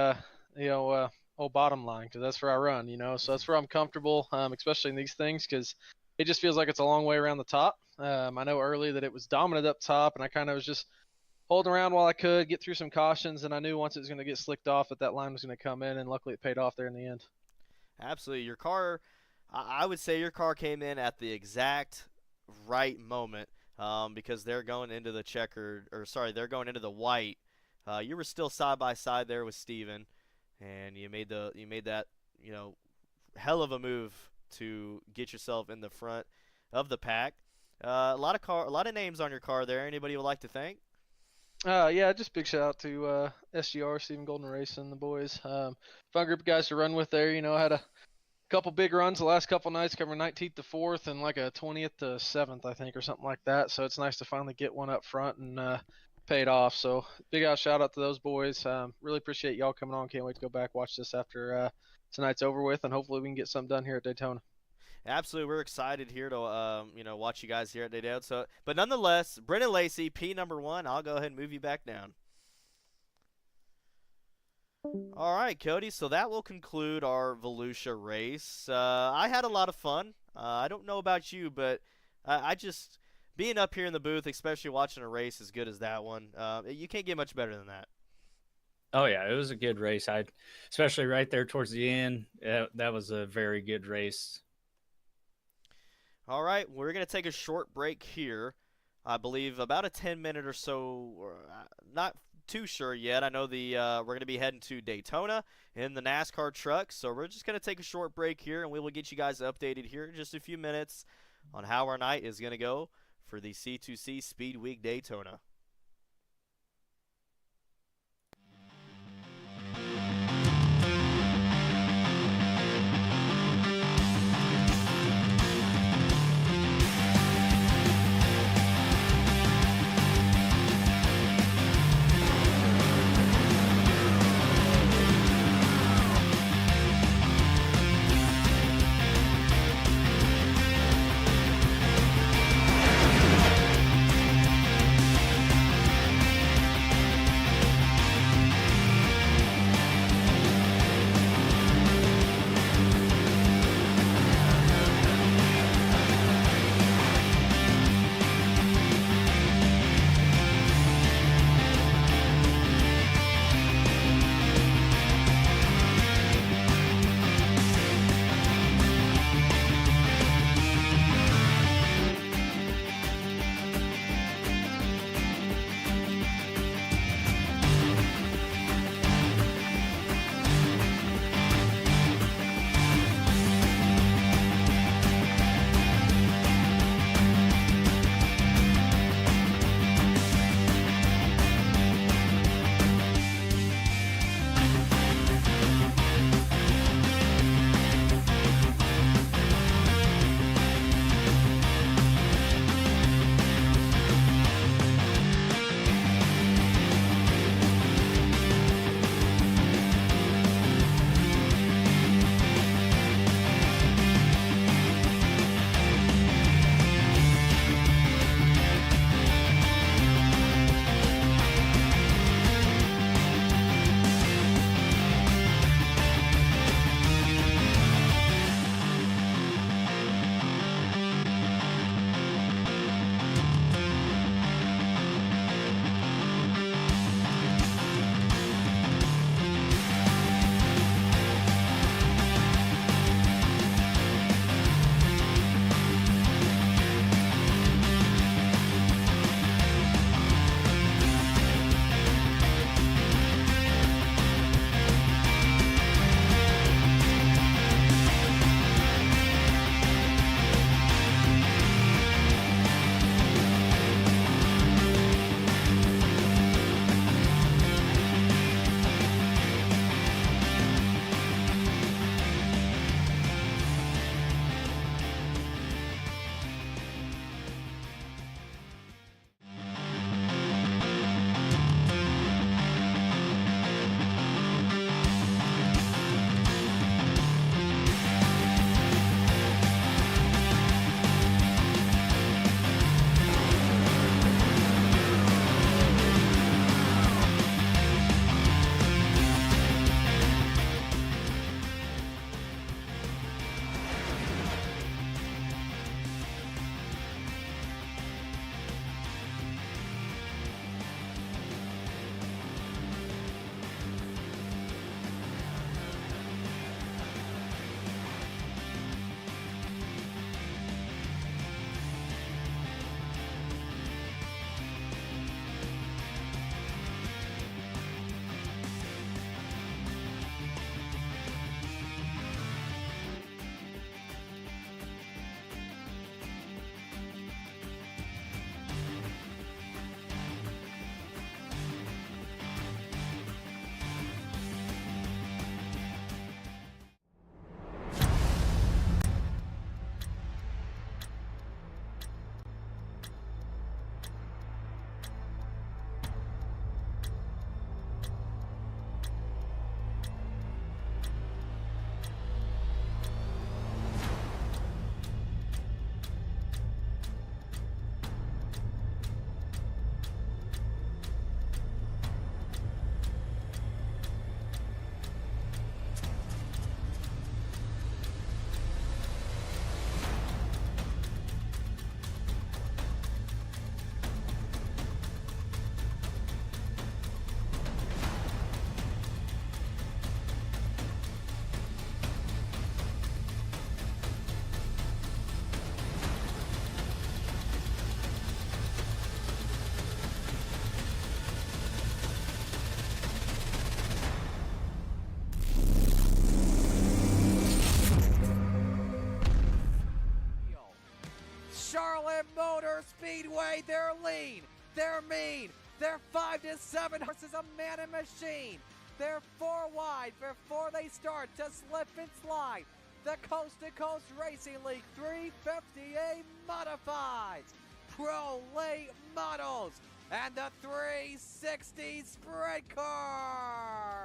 old bottom line because that's where I run, So that's where I'm comfortable, especially in these things because it just feels like it's a long way around the top. I know early that it was dominant up top, and I kind of was just holding around while I could, get through some cautions, and I knew once it was going to get slicked off that line was going to come in, and luckily it paid off there in the end. Absolutely. Your car, I would say your car came in at the exact right moment because they're going into the checkered, or sorry, they're going into the white. You were still side by side there with Steven, and you made that, hell of a move to get yourself in the front of the pack. A lot of names on your car there. Anybody you would like to thank? Yeah, just big shout out to SGR, Stephen Golden Racing, the boys. Fun group of guys to run with there. I had a couple big runs the last couple nights, covering 19th to 4th and like a 20th to 7th, I think, or something like that. So it's nice to finally get one up front and paid off. So big shout out to those boys. Really appreciate y'all coming on. Can't wait to go back watch this after tonight's over with, and hopefully we can get something done here at Daytona. Absolutely, we're excited here to watch you guys here at Daytona. So, but nonetheless, Brendan Lacey, P number 1. I'll go ahead and move you back down. All right, Cody. So that will conclude our Volusia race. I had a lot of fun. I don't know about you, but I just being up here in the booth, especially watching a race as good as that one, you can't get much better than that. Oh yeah, it was a good race. Especially right there towards the end. That was a very good race. All right, we're going to take a short break here. I believe about a 10-minute or so. Not too sure yet. I know we're going to be heading to Daytona in the NASCAR truck, so we're just going to take a short break here, and we will get you guys updated here in just a few minutes on how our night is going to go for the C2C Speedweek Daytona. They're mean. They're 5 to 7 horses, a man and machine. They're 4 wide before they start to slip and slide. The Coast to Coast Racing League 350A Modifieds, Pro Late Models, and the 360 Sprint Cars.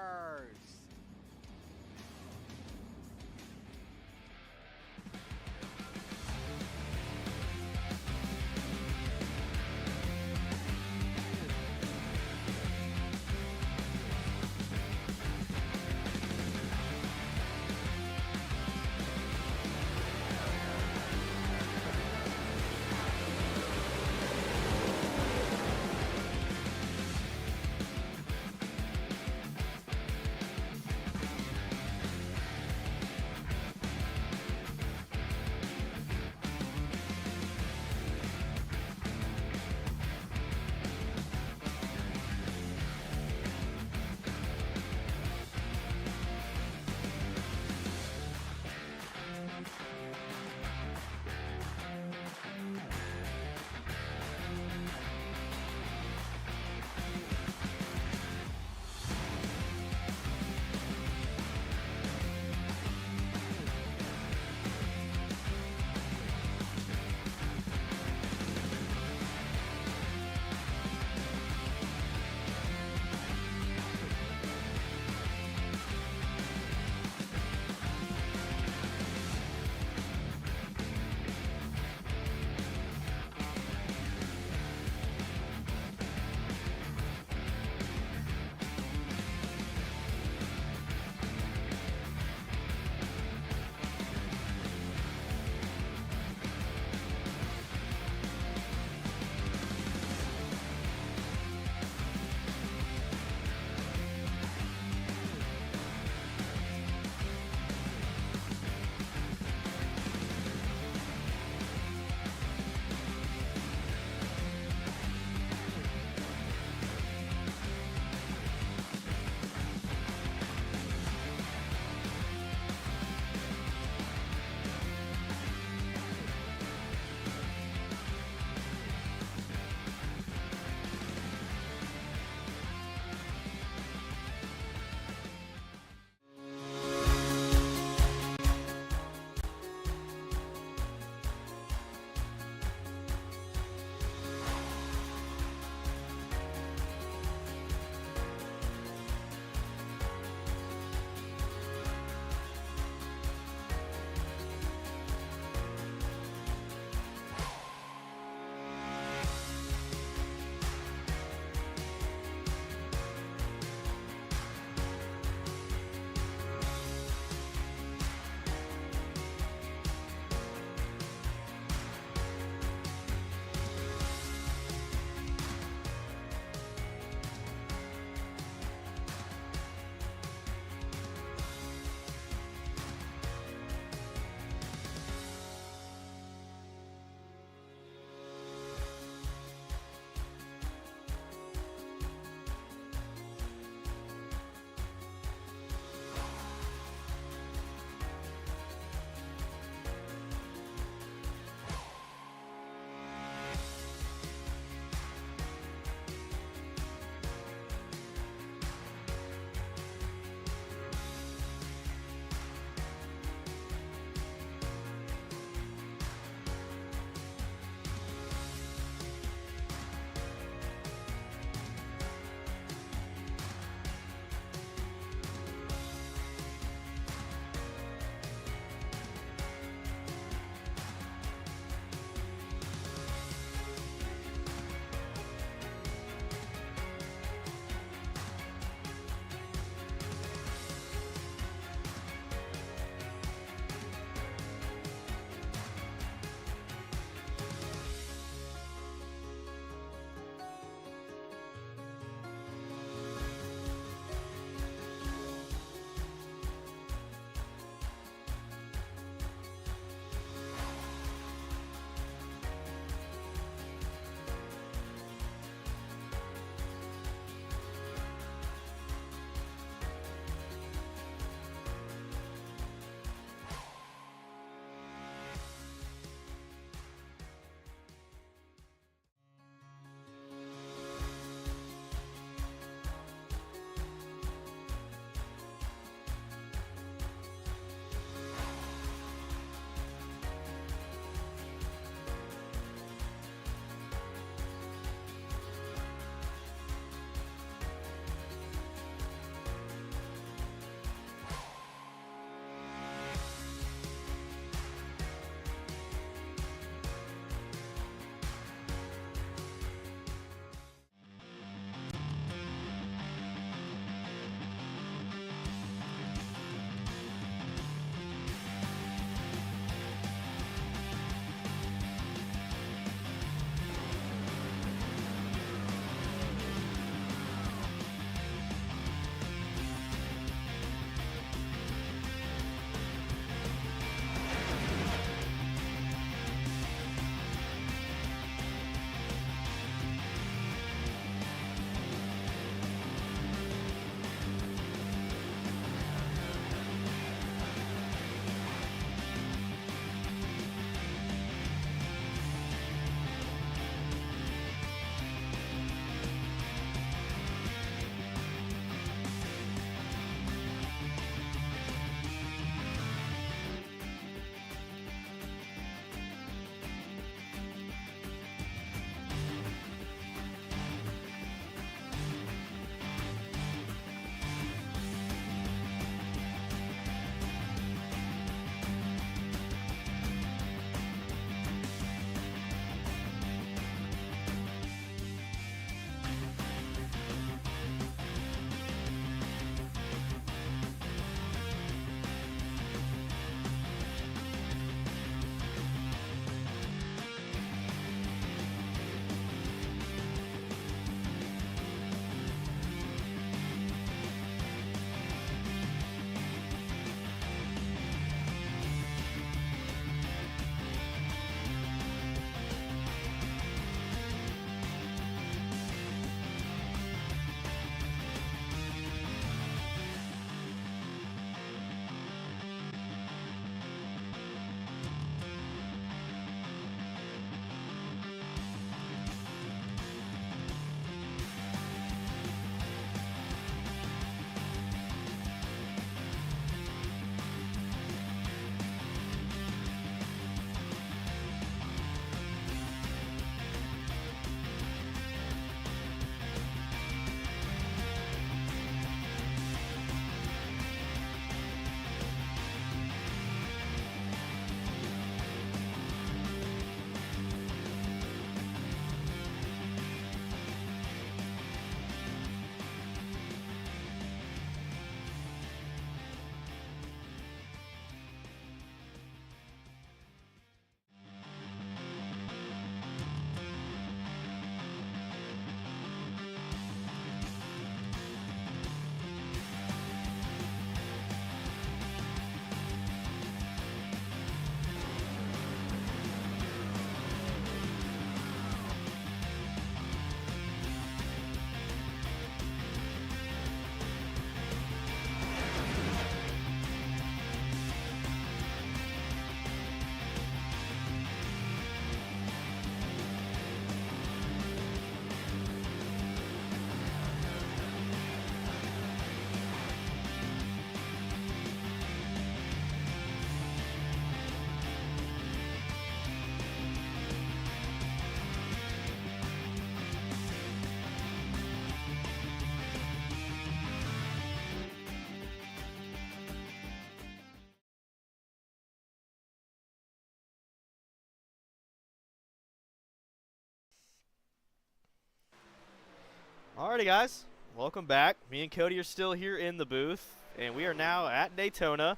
Alrighty, guys. Welcome back. Me and Cody are still here in the booth, and we are now at Daytona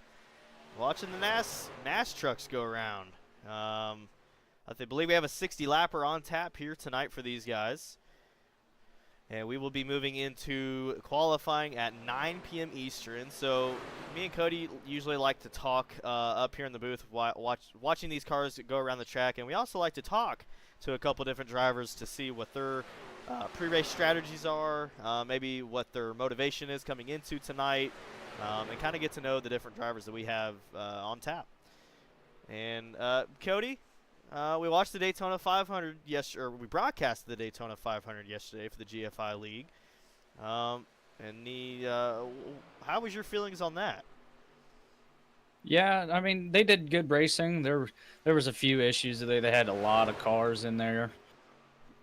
watching the NAS trucks go around. I believe we have a 60-lapper on tap here tonight for these guys. And we will be moving into qualifying at 9 p.m. Eastern. So me and Cody usually like to talk up here in the booth watching these cars go around the track. And we also like to talk to a couple different drivers to see what their pre-race strategies are, maybe what their motivation is coming into tonight, and kind of get to know the different drivers that we have on tap. And Cody, we watched the Daytona 500 yesterday, or we broadcasted the Daytona 500 yesterday for the GFI League. How was your feelings on that? Yeah, I mean, they did good racing. There was a few issues. They had a lot of cars in there.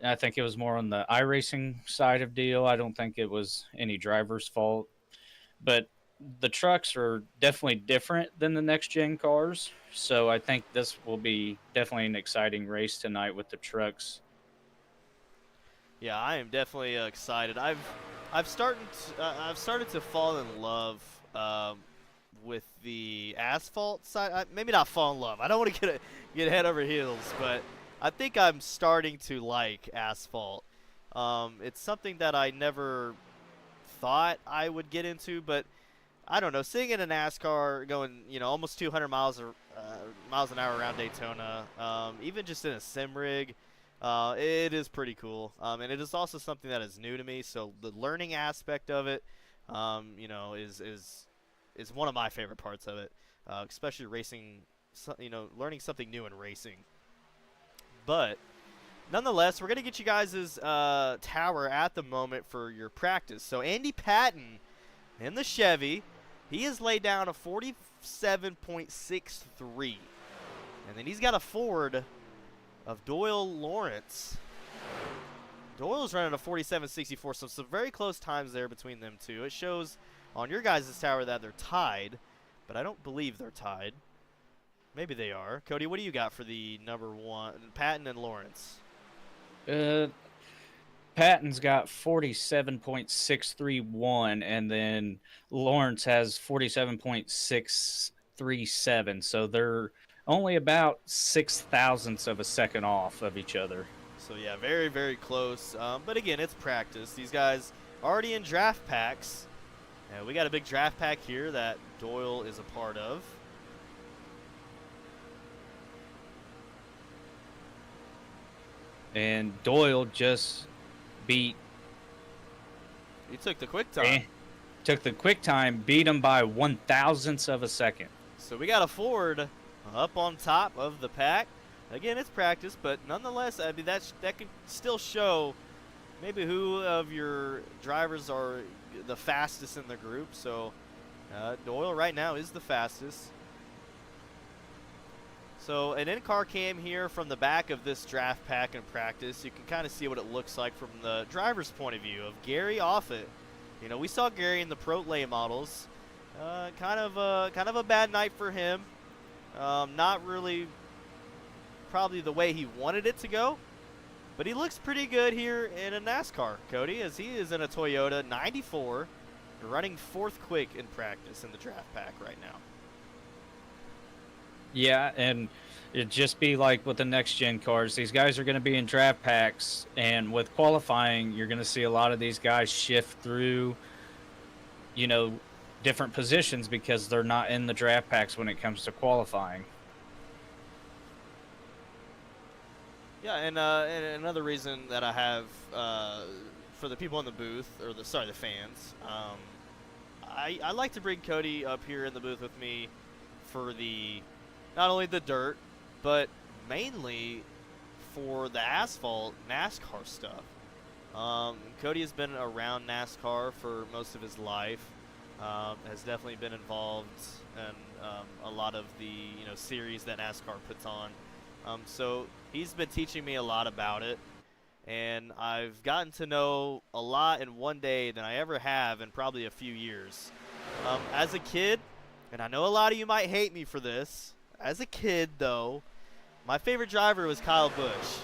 I think it was more on the iRacing side of deal. I don't think it was any driver's fault. But the trucks are definitely different than the next-gen cars. So I think this will be definitely an exciting race tonight with the trucks. Yeah, I am definitely excited. I've started to fall in love with the asphalt side. Maybe not fall in love. I don't want to get head over heels, but I think I'm starting to like asphalt. It's something that I never thought I would get into, but I don't know. Seeing in a NASCAR going, almost 200 miles an hour around Daytona, even just in a sim rig, it is pretty cool. And it is also something that is new to me. So the learning aspect of it, is one of my favorite parts of it, especially racing. Learning something new in racing. But nonetheless, we're gonna get you guys' tower at the moment for your practice. So Andy Patton in the Chevy, he has laid down a 47.63, and then he's got a Ford of Doyle Lawrence. Doyle's running a 47.64, so some very close times there between them two. It shows on your guys' tower that they're tied, but I don't believe they're tied. Maybe they are. Cody, what do you got for the number one, Patton and Lawrence? Patton's got 47.631, and then Lawrence has 47.637. So they're only about 0.006 of a second off of each other. So yeah, very, very close. But again, it's practice. These guys already in draft packs. And we got a big draft pack here that Doyle is a part of. And Doyle just beat. He took the quick time. Took the quick time, beat him by 1,000th of a second. So we got a Ford up on top of the pack. Again, it's practice, but nonetheless, I mean that can still show maybe who of your drivers are the fastest in the group. So Doyle right now is the fastest. So an in-car cam here from the back of this draft pack in practice. You can kind of see what it looks like from the driver's point of view of Gary Offit. We saw Gary in the Pro Lay models. Kind of a bad night for him. Not really probably the way he wanted it to go. But he looks pretty good here in a NASCAR, Cody, as he is in a Toyota 94, running 4th quick in practice in the draft pack right now. Yeah, and it'd just be like with the next-gen cars. These guys are going to be in draft packs, and with qualifying, you're going to see a lot of these guys shift through, different positions because they're not in the draft packs when it comes to qualifying. Yeah, and another reason that I have for the people in the booth, or the fans, I like to bring Cody up here in the booth with me for not only the dirt, but mainly for the asphalt NASCAR stuff. Cody has been around NASCAR for most of his life, has definitely been involved in a lot of the series that NASCAR puts on. So he's been teaching me a lot about it, and I've gotten to know a lot in one day than I ever have in probably a few years. As a kid, and I know a lot of you might hate me for this, as a kid, though, my favorite driver was Kyle Busch.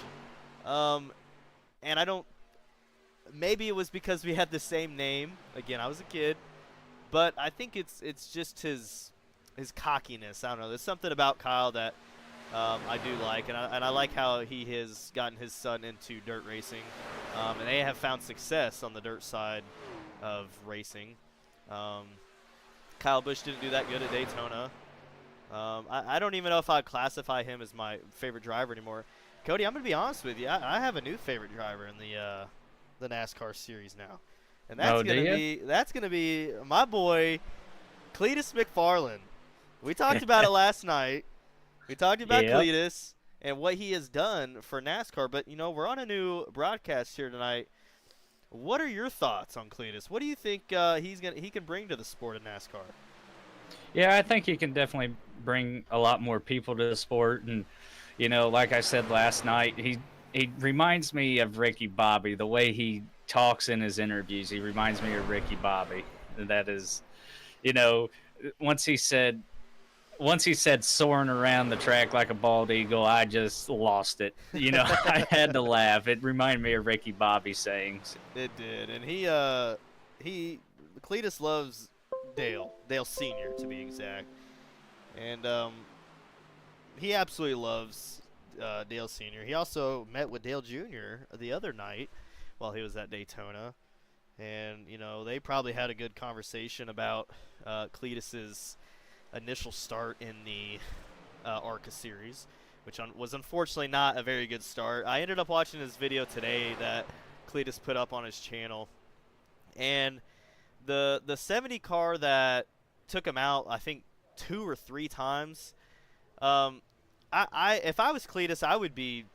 And maybe it was because we had the same name. Again, I was a kid, but I think it's just his cockiness. I don't know. There's something about Kyle that I do like, and I like how he has gotten his son into dirt racing, and they have found success on the dirt side of racing. Kyle Busch didn't do that good at Daytona. I don't even know if I'd classify him as my favorite driver anymore. Cody, I'm gonna be honest with you. I have a new favorite driver in the NASCAR series now, and that's gonna be my boy Cletus McFarland. We talked about it last night. We talked about Cletus and what he has done for NASCAR, but we're on a new broadcast here tonight. What are your thoughts on Cletus? What do you think he can bring to the sport of NASCAR? Yeah, I think he can definitely bring a lot more people to the sport, and like I said last night, he reminds me of Ricky Bobby. The way he talks in his interviews, he reminds me of Ricky Bobby. And that is, once he said soaring around the track like a bald eagle, I just lost it. I had to laugh. It reminded me of Ricky Bobby sayings. It did, and Cletus loves Dale Sr. to be exact, and he absolutely loves Dale Sr. He also met with Dale Jr. the other night while he was at Daytona, and they probably had a good conversation about Cletus's initial start in the ARCA series, which was unfortunately not a very good start. I ended up watching his video today that Cletus put up on his channel, and the 70 car that took him out, I think 2 or 3 times. If I was Cletus, I would be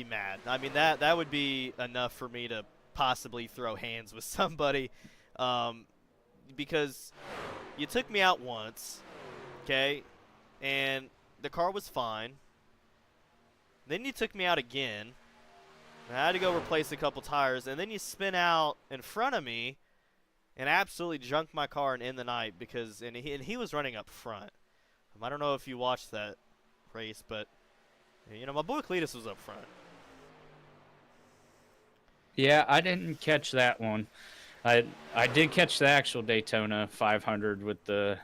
mad. I mean, that would be enough for me to possibly throw hands with somebody, because you took me out once, okay, and the car was fine. Then you took me out again. I had to go replace a couple tires, and then you spin out in front of me and absolutely junked my car and end the night because he was running up front. I don't know if you watched that race, but my boy Cletus was up front. Yeah, I didn't catch that one. I did catch the actual Daytona 500 with the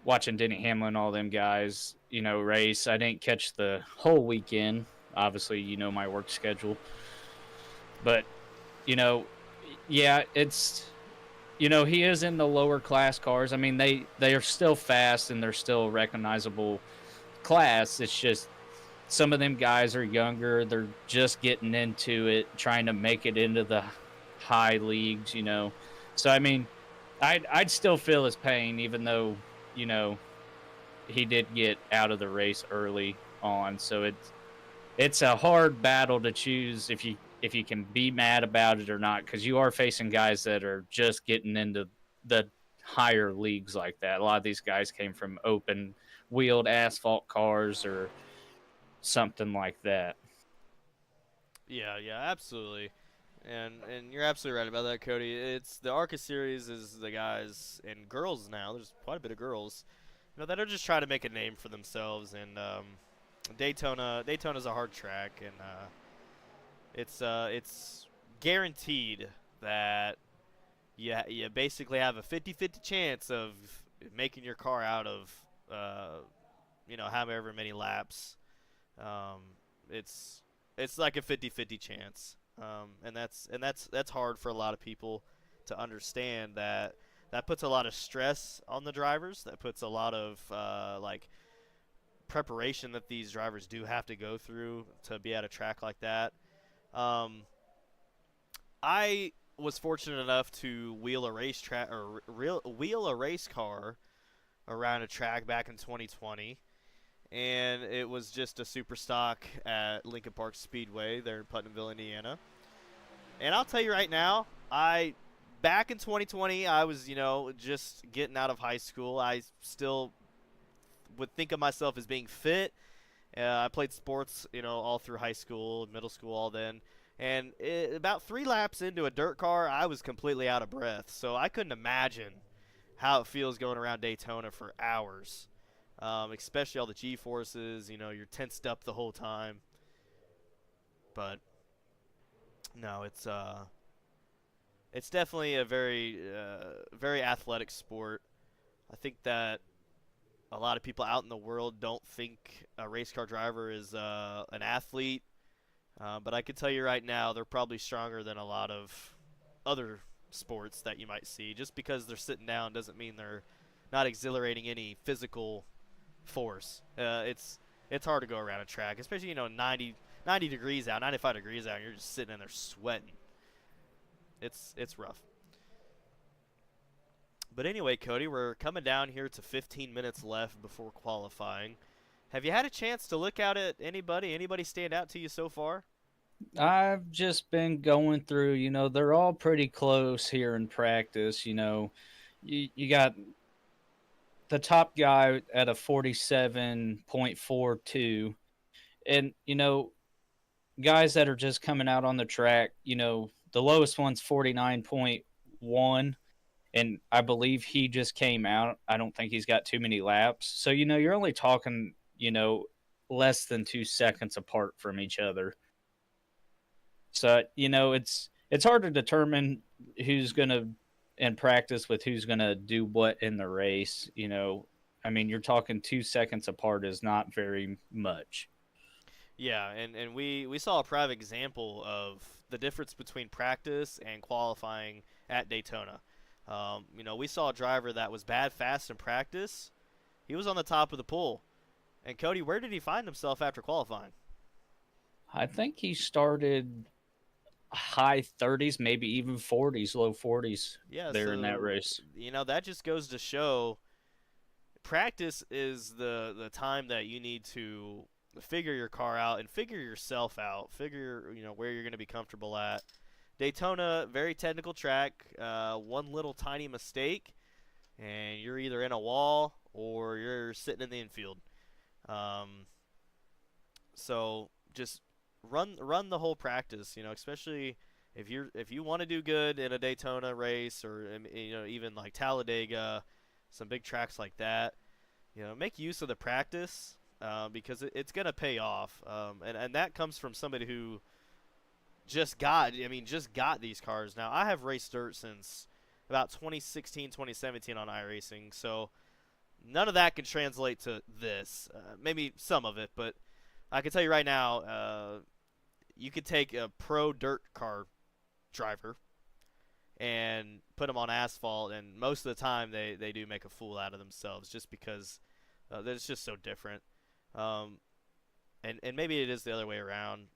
watching Denny Hamlin, all them guys, race. I didn't catch the whole weekend. Obviously, my work schedule. But, yeah, it's, he is in the lower class cars. I mean, they are still fast and they're still a recognizable class. It's just some of them guys are younger. They're just getting into it, trying to make it into the high leagues, So, I mean, I'd still feel his pain, even though, he did get out of the race early on. So it's a hard battle to choose if you can be mad about it or not, because you are facing guys that are just getting into the higher leagues like that. A lot of these guys came from open wheeled asphalt cars or something like that. Yeah, absolutely. And you're absolutely right about that, Cody. It's the ARCA series is the guys and girls now. There's quite a bit of girls, that are just trying to make a name for themselves. And Daytona's a hard track, and it's guaranteed that you basically have a 50-50 chance of making your car out of however many laps. It's like a 50-50 chance. And that's hard for a lot of people to understand. That puts a lot of stress on the drivers. That puts a lot of preparation that these drivers do have to go through to be at a track like that. I was fortunate enough to wheel a race car around a track back in 2020. And it was just a super stock at Lincoln Park Speedway there in Putnamville, Indiana. And I'll tell you right now, back in 2020, I was, just getting out of high school. I still would think of myself as being fit. I played sports, all through high school, middle school, all then. And about 3 laps into a dirt car, I was completely out of breath. So I couldn't imagine how it feels going around Daytona for hours. Especially all the G-forces, you're tensed up the whole time. but no, it's definitely a very athletic sport. I think that a lot of people out in the world don't think a race car driver is an athlete, but I can tell you right now they're probably stronger than a lot of other sports that you might see. Just because they're sitting down doesn't mean they're not exhilarating any physical force. It's hard to go around a track, especially 90 degrees out, 95 degrees out, and you're just sitting in there sweating. It's rough. But anyway, Cody, we're coming down here to 15 minutes left before qualifying. Have you had a chance to look out at anybody? Anybody stand out to you so far? I've just been going through, they're all pretty close here in practice. You got the top guy at a 47.42. And, guys that are just coming out on the track, the lowest one's 49.1. And I believe he just came out. I don't think he's got too many laps. So, you're only talking, less than 2 seconds apart from each other. So, it's hard to determine who's going to, in practice, with who's going to do what in the race. I mean, you're talking 2 seconds apart is not very much. Yeah, and we saw a prime example of the difference between practice and qualifying at Daytona. We saw a driver that was bad fast in practice. He was on the top of the pool. And Cody, where did he find himself after qualifying? I think he started high 30s, maybe even 40s, low 40s in that race. That just goes to show practice is the time that you need to figure your car out and figure yourself out. Figure, where you're going to be comfortable at. Daytona, very technical track. One little tiny mistake, and you're either in a wall or you're sitting in the infield. So just run the whole practice. Especially if you want to do good in a Daytona race or even like Talladega, some big tracks like that. Make use of the practice because it's gonna pay off. And that comes from somebody who just got these cars. Now, I have raced dirt since about 2016, 2017 on iRacing, so none of that can translate to this. Maybe some of it, but I can tell you right now, you could take a pro dirt car driver and put them on asphalt, and most of the time they do make a fool out of themselves just because it's just so different. And maybe it is the other way around.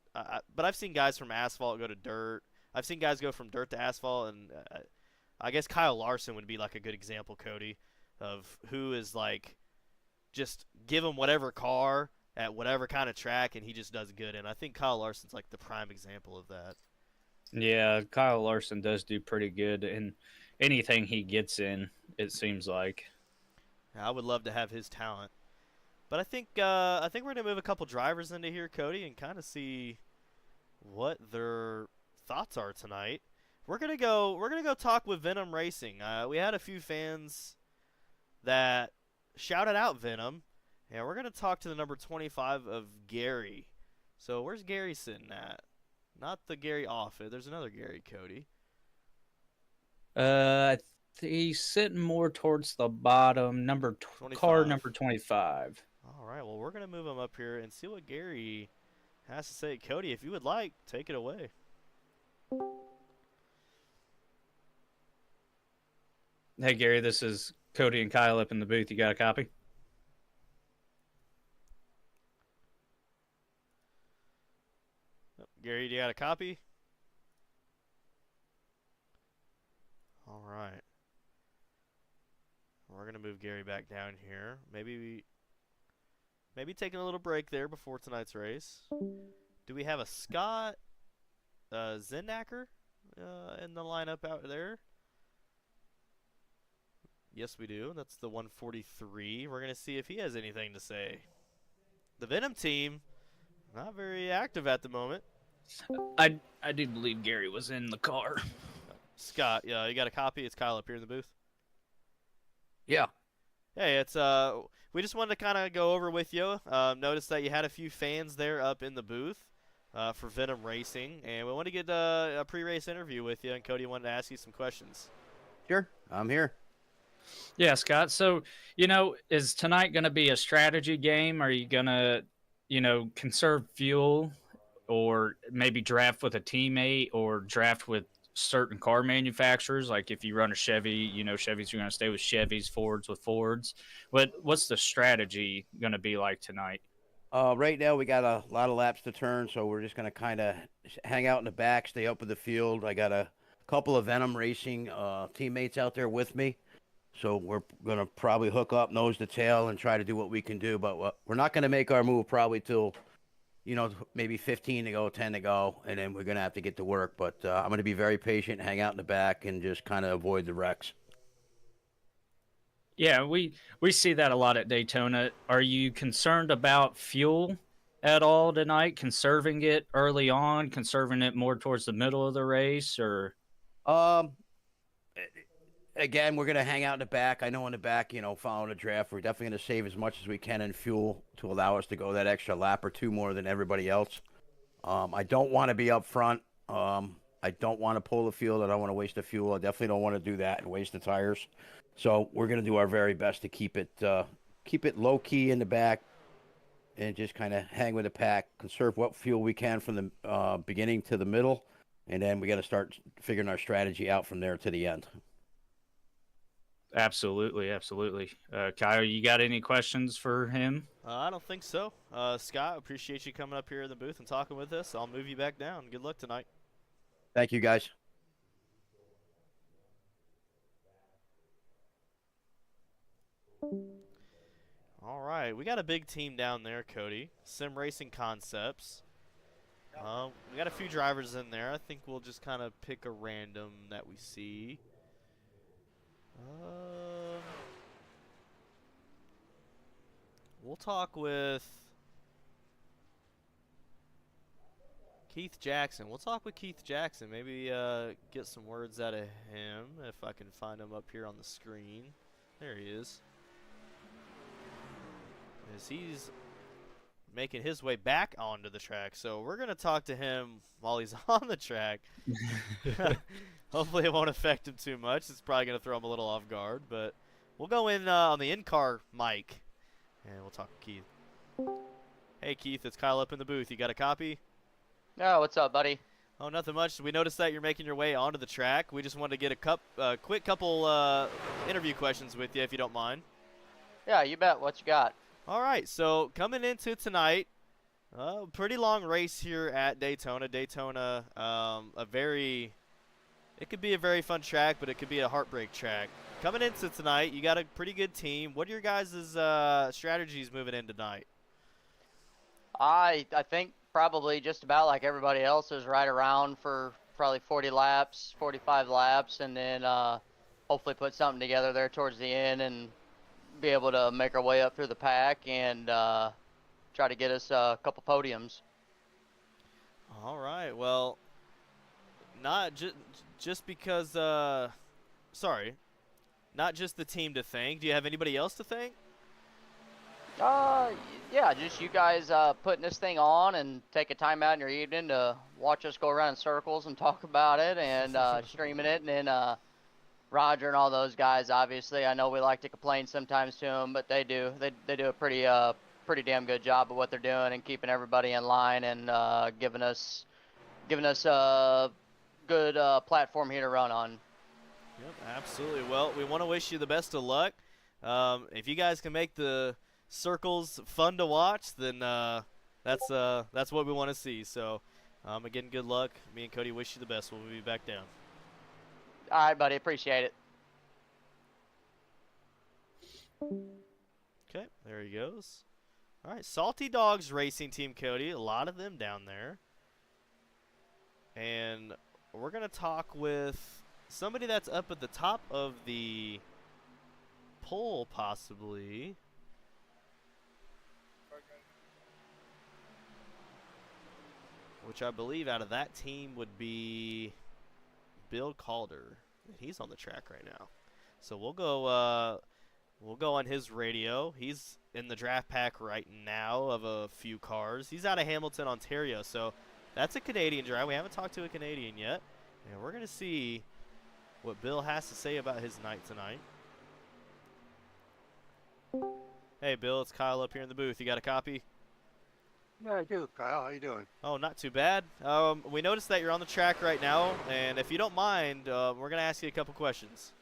But I've seen guys from asphalt go to dirt. I've seen guys go from dirt to asphalt, and I guess Kyle Larson would be like a good example, Cody, of who is like just give him whatever car at whatever kind of track, and he just does good. And I think Kyle Larson's like the prime example of that. Yeah, Kyle Larson does do pretty good in anything he gets in, it seems like. I would love to have his talent. But I think we're gonna move a couple drivers into here, Cody, and kind of see what their thoughts are tonight. We're gonna go talk with Venom Racing. We had a few fans that shouted out Venom, and we're gonna talk to the number 25 of Gary. So where's Gary sitting at? Not the Gary off it. There's another Gary, Cody. He's sitting more towards the bottom, car number 25. All right, well, we're going to move him up here and see what Gary has to say. Cody, if you would like, take it away. Hey, Gary, this is Cody and Kyle up in the booth. You got a copy? Oh, Gary, do you got a copy? All right. We're going to move Gary back down here. Maybe taking a little break there before tonight's race. Do we have a Scott Zennacker in the lineup out there? Yes, we do. That's the 143. We're going to see if he has anything to say. The Venom team, not very active at the moment. I do believe Gary was in the car. Scott, yeah, you got a copy? It's Kyle up here in the booth. Yeah. Hey, it's we just wanted to kind of go over with you. Notice that you had a few fans there up in the booth. for Venom Racing, and we want to get a pre-race interview with you. And Cody wanted to ask you some questions. Sure, I'm here. Yeah, Scott. So, is tonight going to be a strategy game? Are you going to, conserve fuel or maybe draft with a teammate or draft with certain car manufacturers? Like if you run a Chevy, Chevys are going to stay with Chevys, Fords with Fords. What's the strategy going to be like tonight? Right now we got a lot of laps to turn, so we're just gonna kind of hang out in the back, stay up with the field. I got a couple of Venom Racing teammates out there with me, so we're gonna probably hook up nose to tail and try to do what we can do. But we're not gonna make our move probably till, maybe 15 to go, 10 to go, and then we're gonna have to get to work. But I'm gonna be very patient, hang out in the back, and just kind of avoid the wrecks. Yeah, we see that a lot at Daytona. Are you concerned about fuel at all tonight? Conserving it early on, conserving it more towards the middle of the race, or? Um, Again, we're gonna hang out in the back. I know in the back, following the draft, we're definitely gonna save as much as we can in fuel to allow us to go that extra lap or two more than everybody else. I don't want to be up front. I don't want to pull the field. I don't want to waste the fuel. I definitely don't want to do that and waste the tires. So we're gonna do our very best to keep it low key in the back, and just kind of hang with the pack, conserve what fuel we can from the beginning to the middle, and then we got to start figuring our strategy out from there to the end. Absolutely. Kyle, you got any questions for him? I don't think so. Scott, appreciate you coming up here in the booth and talking with us. I'll move you back down. Good luck tonight. Thank you, guys. All right, we got a big team down there, Cody. Sim Racing Concepts. We got a few drivers in there. I think we'll just kind of pick a random that we see. We'll talk with Keith Jackson. We'll talk with Keith Jackson. Maybe get some words out of him if I can find him up here on the screen. There he is. As he's making his way back onto the track. So we're going to talk to him while he's on the track. Hopefully it won't affect him too much. It's probably going to throw him a little off guard. But we'll go in on the in-car mic, and we'll talk to Keith. Hey, Keith, it's Kyle up in the booth. You got a copy? Oh, what's up, buddy? Oh, nothing much. We noticed that you're making your way onto the track. We just wanted to get a quick couple interview questions with you, if you don't mind. Yeah, you bet. What you got? All right, so coming into tonight, pretty long race here at Daytona. Daytona, it could be a very fun track, but it could be a heartbreak track. Coming into tonight, you got a pretty good team. What are your guys' strategies moving in tonight? I think probably just about like everybody else is right around for probably 40 laps, 45 laps, and then hopefully put something together there towards the end and be able to make our way up through the pack and try to get us a couple podiums. All right. Well, not just because not just the team to thank. Do you have anybody else to thank? Yeah, just you guys putting this thing on and taking time out in your evening to watch us go around in circles and talk about it and streaming it, and then Roger and all those guys, obviously. I know we like to complain sometimes to them, but they do a pretty damn good job of what they're doing and keeping everybody in line and giving us a good platform here to run on. Yep, absolutely. Well, we want to wish you the best of luck. If you guys can make the circles fun to watch, then that's what we want to see. So, again, good luck. Me and Cody wish you the best. We'll be back down. All right, buddy. Appreciate it. Okay, there he goes. All right, Salty Dogs Racing Team, Cody. A lot of them down there. And we're going to talk with somebody that's up at the top of the poll, possibly. Which I believe out of that team would be Bill Calder. He's on the track right now. So we'll go on his radio. He's in the draft pack right now of a few cars. He's out of Hamilton, Ontario. So That's a Canadian driver. We haven't talked to a Canadian yet. And we're going to see what Bill has to say about his night tonight. Hey, Bill, it's Kyle up here in the booth. You got a copy? Yeah, I do, Kyle. How you doing? Oh, not too bad. We noticed that you're on the track right now, and if you don't mind, we're going to ask you a couple questions.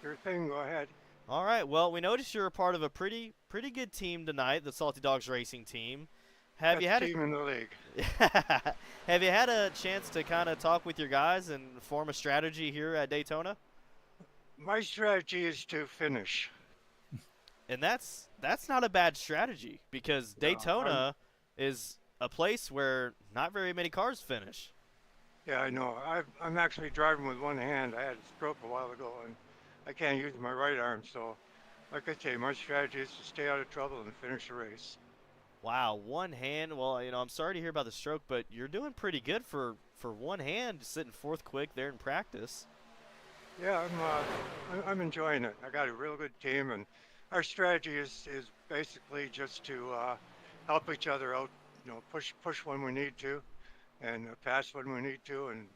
Sure thing. Go ahead. All right. Well, we noticed you're a part of a pretty good team tonight, the Salty Dogs Racing team. Have you had Best team in the league? Have you had a chance to kind of talk with your guys and form a strategy here at Daytona? My strategy is to finish. And that's not a bad strategy because Daytona is a place where not very many cars finish. Yeah, I know. I'm actually driving with one hand. I had a stroke a while ago, and I can't use my right arm. So, like I say, my strategy is to stay out of trouble and finish the race. Wow, one hand. Well, you know, I'm sorry to hear about the stroke, but you're doing pretty good for one hand, sitting fourth quick there in practice. Yeah, I'm enjoying it. I got a real good team, and our strategy is basically just to help each other out. You know, push when we need to, and pass when we need to, and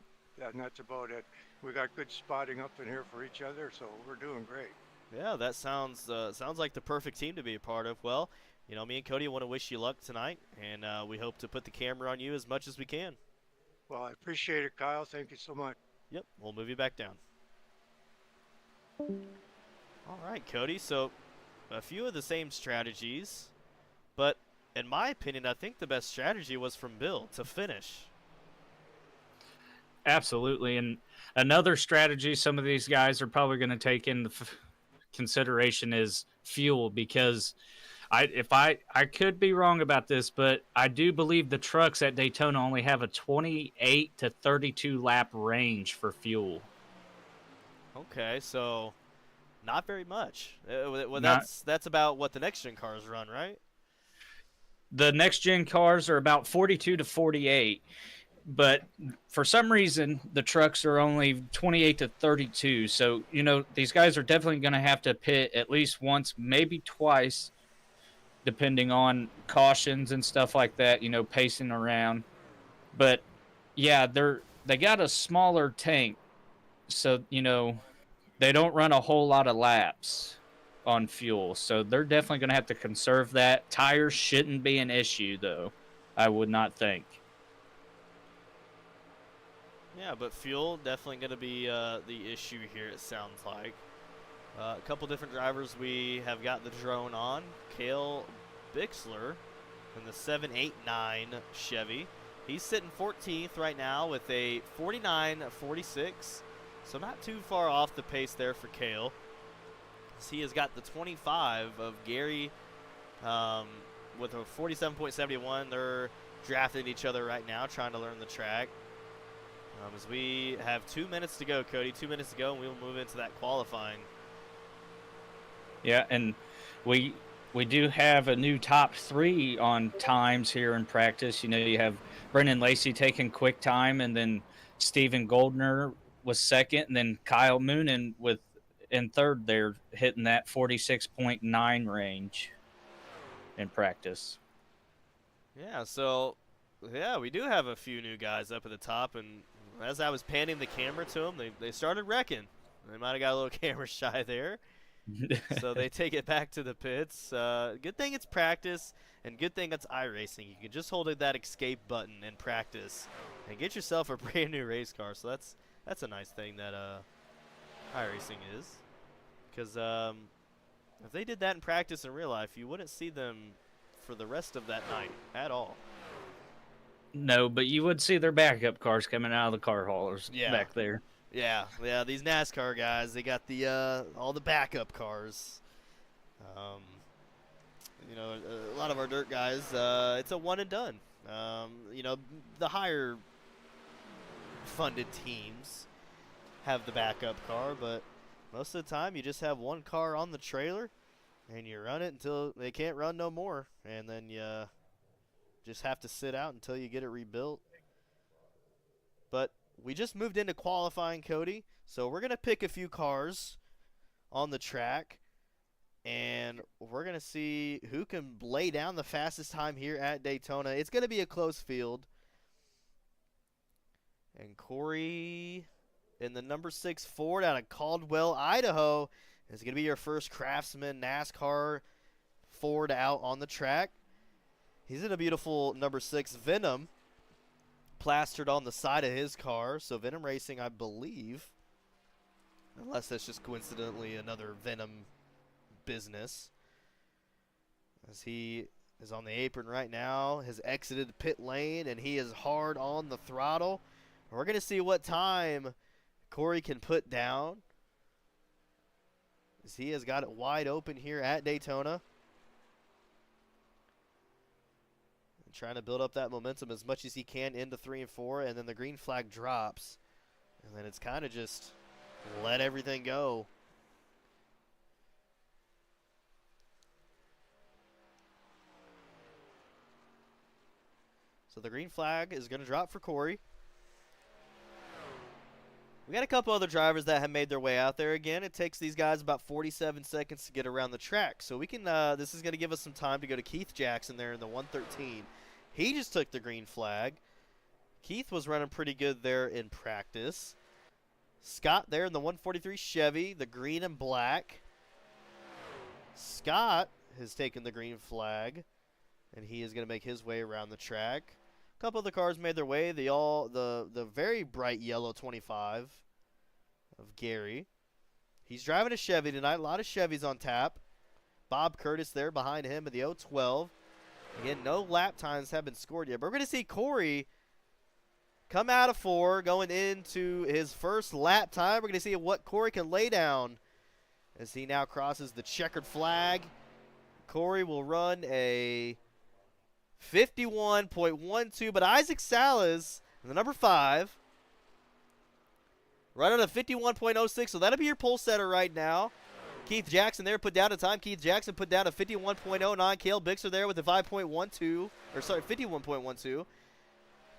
that's about it. We got good spotting up in here for each other, so we're doing great. Yeah, that sounds like the perfect team to be a part of. Well, you know, me and Cody want to wish you luck tonight, and we hope to put the camera on you as much as we can. Well, I appreciate it, Kyle. Thank you so much. Yep, we'll move you back down. All right, Cody. So a few of the same strategies, but in my opinion, I think the best strategy was from Bill to finish. Absolutely. And another strategy some of these guys are probably going to take into consideration is fuel, because I could be wrong about this, but I do believe the trucks at Daytona only have a 28 to 32 lap range for fuel. Okay, so not very much. Well, that's about what the next gen cars run, right? The next gen cars are about 42 to 48, but for some reason the trucks are only 28 to 32. So, you know, these guys are definitely going to have to pit at least once, maybe twice, depending on cautions and stuff like that, you know, pacing around. But yeah, they got a smaller tank, so, you know, they don't run a whole lot of laps on fuel, so they're definitely going to have to conserve that. Tires shouldn't be an issue, though, I would not think. Yeah, but fuel definitely going to be the issue here, it sounds like. A couple different drivers we have got the drone on. Cale Bixler in the 789 Chevy. He's sitting 14th right now with a 49.46, so not too far off the pace there for Cale. He has got the 25 of Gary with a 47.71. They're drafting each other right now, trying to learn the track. As we have 2 minutes to go, Cody, 2 minutes to go, and we'll move into that qualifying. Yeah, and we do have a new top three on times here in practice. You know, you have Brendan Lacey taking quick time, and then Steven Goldner was second, and then Kyle Moonen in third there, hitting that 46.9 range in practice. Yeah, so, yeah, we do have a few new guys up at the top, and as I was panning the camera to them, they started wrecking. They might have got a little camera shy there. So they take it back to the pits. Good thing it's practice, and good thing it's iRacing. You can just hold that escape button in practice and get yourself a brand new race car. So that's a nice thing that iRacing is. Because if they did that in practice in real life, you wouldn't see them for the rest of that night at all. No, but you would see their backup cars coming out of the car haulers back there. Yeah, these NASCAR guys, they got the all the backup cars. You know, a lot of our dirt guys, it's a one and done. You know, the higher funded teams have the backup car, but most of the time you just have one car on the trailer and you run it until they can't run no more, and then you just have to sit out until you get it rebuilt. But we just moved into qualifying, Cody, so we're going to pick a few cars on the track, and we're going to see who can lay down the fastest time here at Daytona. It's going to be a close field, And Corey in the number 6 Ford out of Caldwell, Idaho, is going to be your first Craftsman NASCAR Ford out on the track. He's in a beautiful number 6 Venom plastered on the side of his car. So Venom Racing, I believe, unless that's just coincidentally another Venom business, as he is on the apron right now, has exited the pit lane, and he is hard on the throttle. We're going to see what time Corey can put down, as he has got it wide open here at Daytona. And trying to build up that momentum as much as he can into 3 and 4, and then the green flag drops. And then it's kind of just let everything go. So the green flag is going to drop for Corey. We got a couple other drivers that have made their way out there. Again, it takes these guys about 47 seconds to get around the track. So we can, this is going to give us some time to go to Keith Jackson there in the 113. He just took the green flag. Keith was running pretty good there in practice. Scott there in the 143 Chevy, the green and black. Scott has taken the green flag, and he is going to make his way around the track. A couple of the cars made their way. The very bright yellow 25 of Gary. He's driving a Chevy tonight. A lot of Chevys on tap. Bob Curtis there behind him in the 012. Again, no lap times have been scored yet. But we're going to see Corey come out of 4, going into his first lap time. We're going to see what Corey can lay down as he now crosses the checkered flag. Corey will run a 51.12, but Isaac Salas, the number 5, right on a 51.06, so that'll be your pole setter right now. Keith Jackson there put down a time. Keith Jackson put down a 51.09. Cale Bixer there with a 51.12.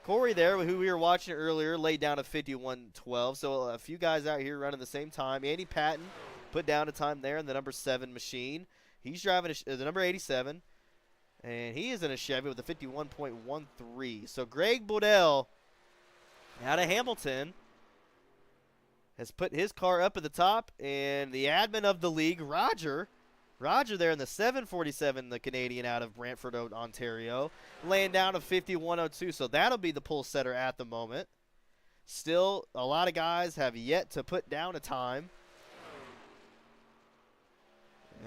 Corey there, who we were watching earlier, laid down a 51.12. So a few guys out here running the same time. Andy Patton put down a time there in the number 7 machine. He's driving the number 87. And he is in a Chevy with a 51.13. So Greg Bodell out of Hamilton has put his car up at the top. And the admin of the league, Roger there in the 747, the Canadian out of Brantford, Ontario, laying down a 51.02. So that'll be the pole setter at the moment. Still, a lot of guys have yet to put down a time.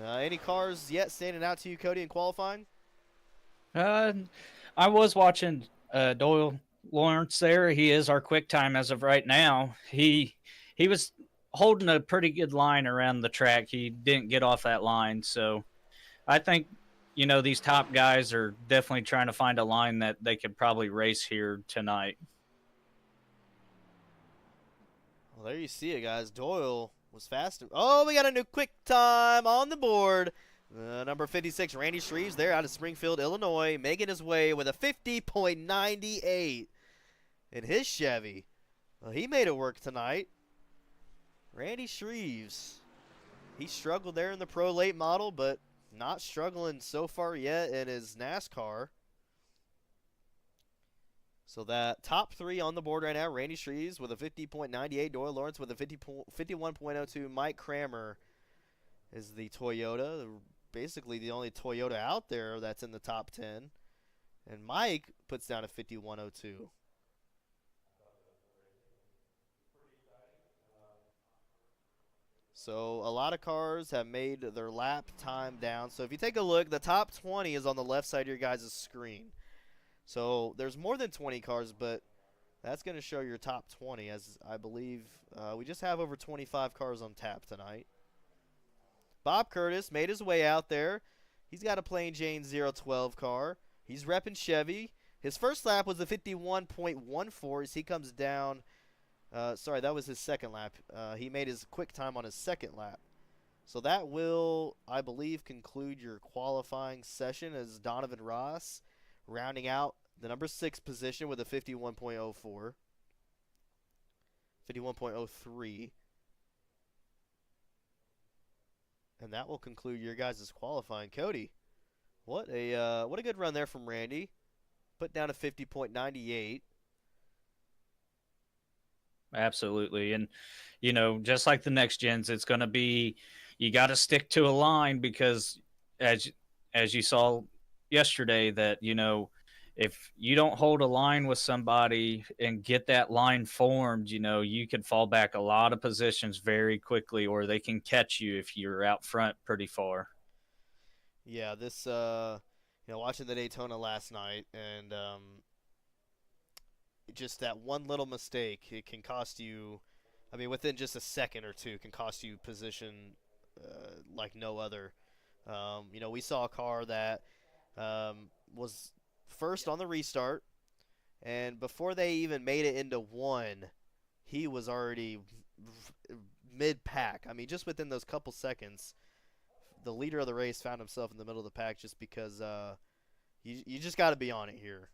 Any cars yet standing out to you, Cody, in qualifying? I was watching Doyle Lawrence there. He is our quick time as of right now. He was holding a pretty good line around the track. He didn't get off that line. So I think, these top guys are definitely trying to find a line that they could probably race here tonight. Well, there you see it, guys. Doyle was fast. Oh, we got a new quick time on the board. Number 56, Randy Shreves there out of Springfield, Illinois, making his way with a 50.98 in his Chevy. Well, he made it work tonight. Randy Shreves. He struggled there in the Pro Late model, but not struggling so far yet in his NASCAR. So that top 3 on the board right now, Randy Shreves with a 50.98, Doyle Lawrence with a 51.02, Mike Kramer is the Toyota, basically the only Toyota out there that's in the top 10. And Mike puts down a 51.02. So a lot of cars have made their lap time down. So if you take a look, the top 20 is on the left side of your guys' screen. So there's more than 20 cars, but that's going to show your top 20, as I believe we just have over 25 cars on tap tonight. Bob Curtis made his way out there. He's got a Plain Jane 012 car. He's repping Chevy. His first lap was a 51.14 as he comes down. Sorry, that was his second lap. He made his quick time on his second lap. So that will, I believe, conclude your qualifying session as Donovan Ross rounding out the number 6 position with a 51.04. 51.03. And that will conclude your guys' qualifying. Cody, what a good run there from Randy. Put down a 50.98. Absolutely. And, just like the next gens, it's going to be, you got to stick to a line because as, as you saw yesterday that, if you don't hold a line with somebody and get that line formed, you could fall back a lot of positions very quickly, or they can catch you if you're out front pretty far. Yeah, this watching the Daytona last night, and just that one little mistake, it can cost you. I mean, within just a second or two, can cost you position like no other. We saw a car that was first on the restart, and before they even made it into one, he was already mid-pack. I mean, just within those couple seconds, the leader of the race found himself in the middle of the pack just because you just got to be on it here.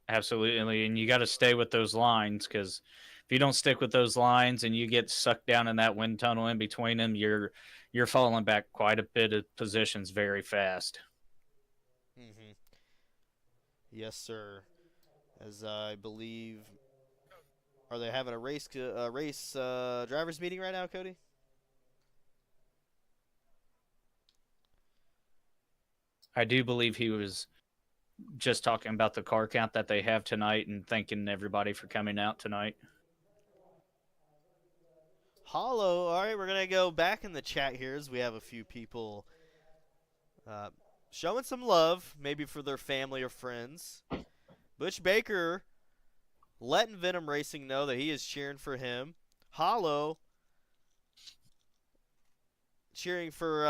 Absolutely, and you got to stay with those lines because if you don't stick with those lines and you get sucked down in that wind tunnel in between them, you're falling back quite a bit of positions very fast. Mm-hmm. Yes, sir. As I believe, are they having a race drivers meeting right now, Cody? I do believe he was just talking about the car count that they have tonight and thanking everybody for coming out tonight. Hollow. All right, we're going to go back in the chat here as we have a few people showing some love, maybe for their family or friends. Butch Baker letting Venom Racing know that he is cheering for him. Hollow cheering for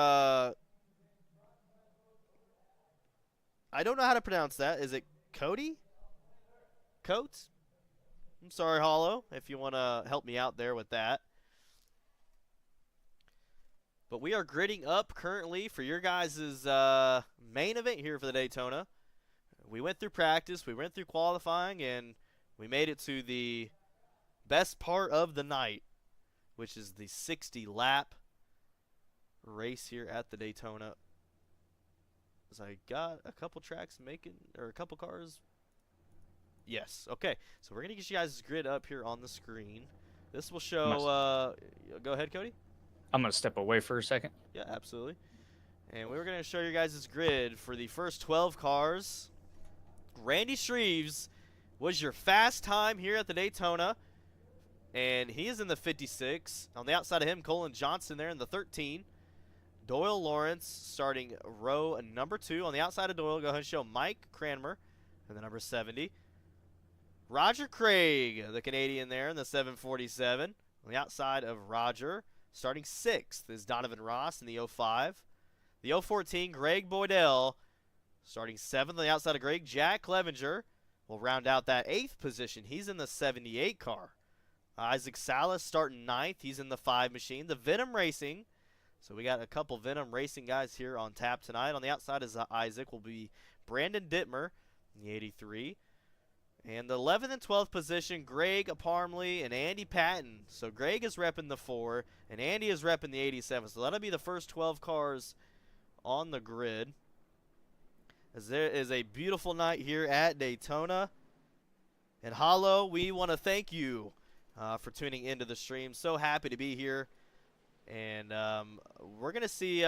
I don't know how to pronounce that. Is it Cody? Coates? I'm sorry, Hollow, if you want to help me out there with that. But we are gridding up currently for your guys' main event here for the Daytona. We went through practice, we went through qualifying, and we made it to the best part of the night, which is the 60-lap race here at the Daytona. So I got a couple tracks a couple cars. Yes, okay. So we're going to get you guys' grid up here on the screen. This will show, go ahead, Cody. I'm going to step away for a second. Yeah, absolutely. And we're going to show you guys' grid for the first 12 cars. Randy Shreves was your fast time here at the Daytona, and he is in the 56. On the outside of him, Colin Johnson there in the 13. Doyle Lawrence starting row number 2. On the outside of Doyle, go ahead and show Mike Cranmer in the number 70. Roger Craig, the Canadian there in the 747. On the outside of Roger, starting 6th is Donovan Ross in the 05. The 014, Greg Boydell, starting 7th on the outside of Greg. Jack Clevenger will round out that 8th position. He's in the 78 car. Isaac Salas starting 9th. He's in the 5 machine. The Venom Racing. So we got a couple Venom Racing guys here on tap tonight. On the outside is Isaac will be Brandon Dittmer in the 83. And the 11th and 12th position, Greg Parmley and Andy Patton. So Greg is repping the 4, and Andy is repping the 87. So that'll be the first 12 cars on the grid. As there is a beautiful night here at Daytona. And Hollow, we want to thank you for tuning into the stream. So happy to be here. And we're going to see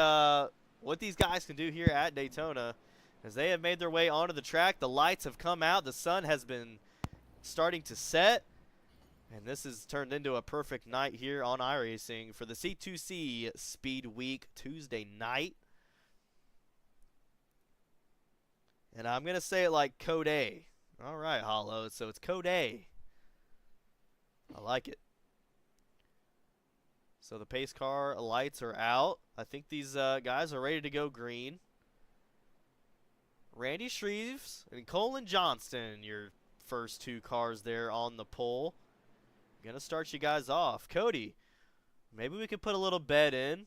what these guys can do here at Daytona as they have made their way onto the track. The lights have come out. The sun has been starting to set. And this has turned into a perfect night here on iRacing for the C2C Speedweek Tuesday night. And I'm going to say it like Code A. All right, Hollow. So it's Code A. I like it. So the pace car lights are out. I think these guys are ready to go green. Randy Shreves and Colin Johnston, your first 2 cars there on the pole. Gonna start you guys off. Cody, maybe we could put a little bet in.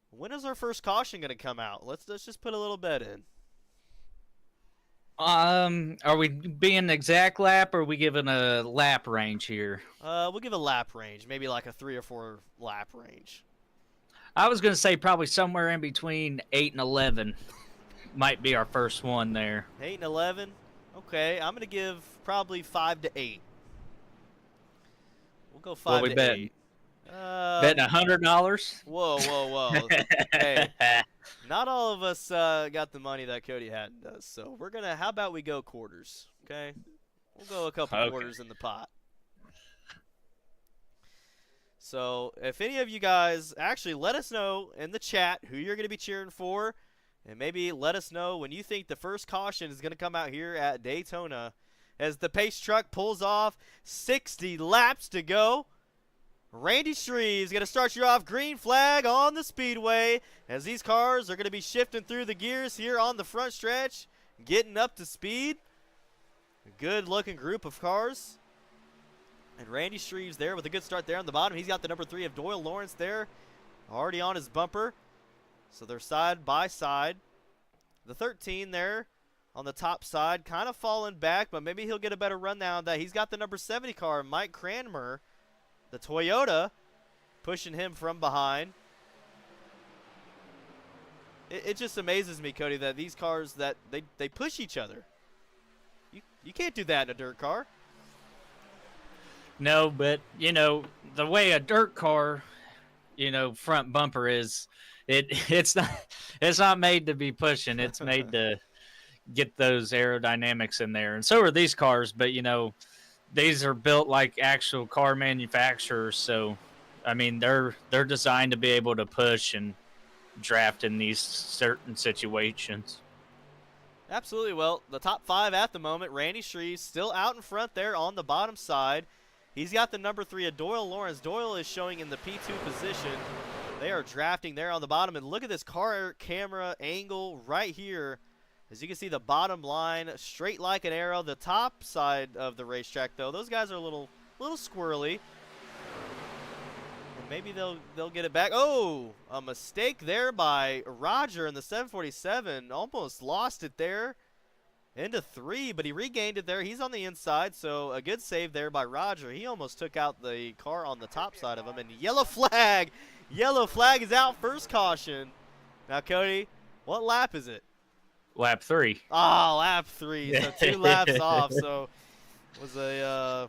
When is our first caution gonna come out? Let's just put a little bet in. Are we being exact lap, or are we giving a lap range here? We'll give a lap range, maybe like a 3 or 4 lap range. I was going to say probably somewhere in between 8 and 11 might be our first one there. 8 and 11? Okay, I'm going to give probably 5 to 8. go 5 What we to betting? 8. Betting $100. Whoa, whoa, whoa. Hey, not all of us got the money that Cody Hatton does, so we're gonna. How about we go quarters? Okay, we'll go a couple Okay. quarters in the pot. So if any of you guys actually let us know in the chat who you're gonna be cheering for, and maybe let us know when you think the first caution is gonna come out here at Daytona, as the pace truck pulls off. 60 laps to go. Randy Shreve's going to start you off. Green flag on the speedway as these cars are going to be shifting through the gears here on the front stretch, getting up to speed. A good looking group of cars. And Randy Shreve's there with a good start there on the bottom. He's got the number 3 of Doyle Lawrence there already on his bumper. So they're side by side. The 13 there on the top side kind of falling back, but maybe he'll get a better run now that he's got the number 70 car, Mike Cranmer. The Toyota pushing him from behind. It just amazes me, Cody, that these cars, that they push each other. You can't do that in a dirt car. No, but, you know, the way a dirt car, you know, front bumper is, it's not made to be pushing. It's made to get those aerodynamics in there. And so are these cars, but, you know, these are built like actual car manufacturers, so I mean they're designed to be able to push and draft in these certain situations. Absolutely. Well, the top 5 at the moment, Randy Shreve still out in front there on the bottom side. He's got the number 3 of Doyle Lawrence. Doyle is showing in the P2 position. They are drafting there on the bottom, and look at this car camera angle right here. As you can see, the bottom line straight like an arrow. The top side of the racetrack, though, those guys are a little squirrely. And maybe they'll get it back. Oh, a mistake there by Roger in the 747. Almost lost it there into 3, but he regained it there. He's on the inside, so a good save there by Roger. He almost took out the car on the top side of him. And yellow flag. Yellow flag is out. First caution. Now, Cody, what lap is it? Lap 3. Oh, lap 3. So 2 laps off. So it was a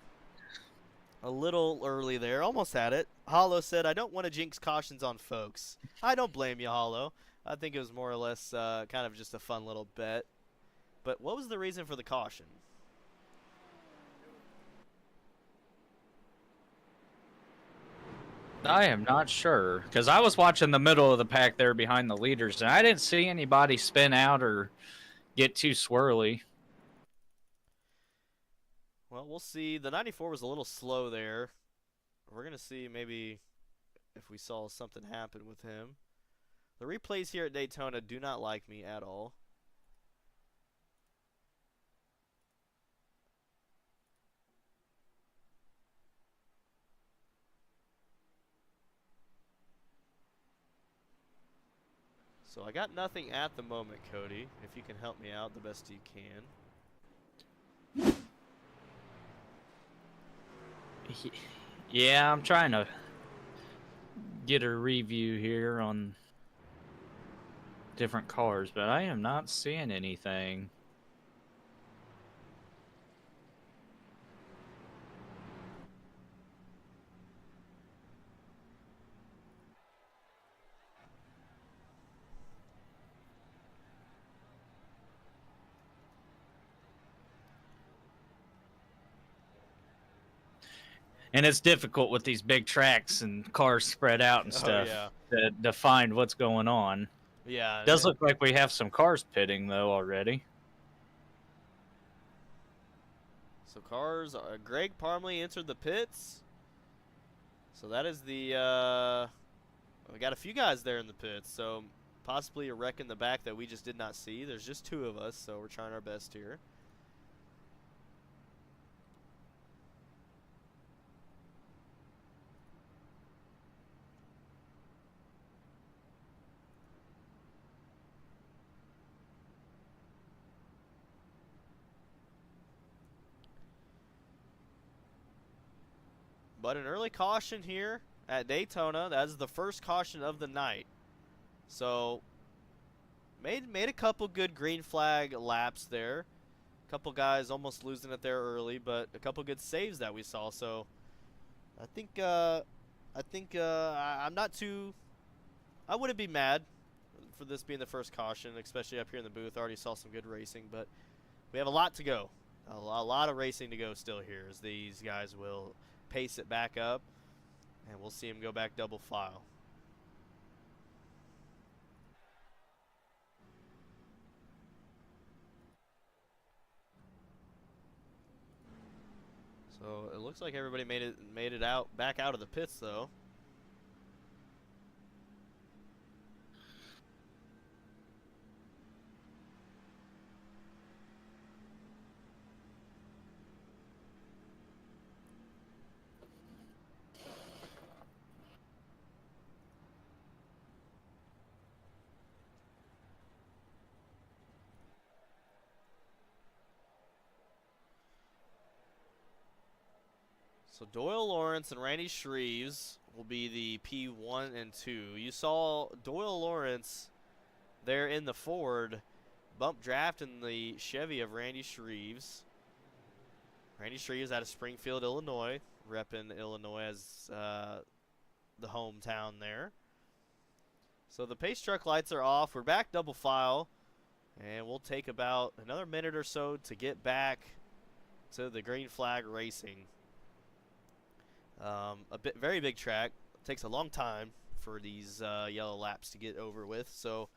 little early there. Almost had it. Hollow said, I don't want to jinx cautions on folks. I don't blame you, Hollow. I think it was more or less kind of just a fun little bet. But what was the reason for the caution? I am not sure, because I was watching the middle of the pack there behind the leaders, and I didn't see anybody spin out or get too swirly. Well, we'll see. The 94 was a little slow there. We're going to see maybe if we saw something happen with him. The replays here at Daytona do not like me at all. So I got nothing at the moment, Cody. If you can help me out the best you can. Yeah, I'm trying to get a review here on different cars, but I am not seeing anything. And it's difficult with these big tracks and cars spread out and stuff to find what's going on. Yeah. It does look like we have some cars pitting, though, already. So cars, Greg Parmley entered the pits. So that is the, we got a few guys there in the pits. So possibly a wreck in the back that we just did not see. There's just 2 of us, so we're trying our best here. But an early caution here at Daytona. That is the first caution of the night. So made a couple good green flag laps there. A couple guys almost losing it there early, but a couple good saves that we saw. So I'm not too. I wouldn't be mad for this being the first caution, especially up here in the booth. Already saw some good racing, but we have a lot to go. A lot of racing to go still here as these guys will pace it back up, and we'll see them go back double file. So it looks like everybody made it out back out of the pits though. So Doyle Lawrence and Randy Shreves will be the P1 and 2. You saw Doyle Lawrence there in the Ford bump draft in the Chevy of Randy Shreves. Randy Shreves out of Springfield, Illinois, repping Illinois as the hometown there. So the pace truck lights are off. We're back double file, and we'll take about another minute or so to get back to the green flag racing. Very big track. It takes a long time for these yellow laps to get over with. So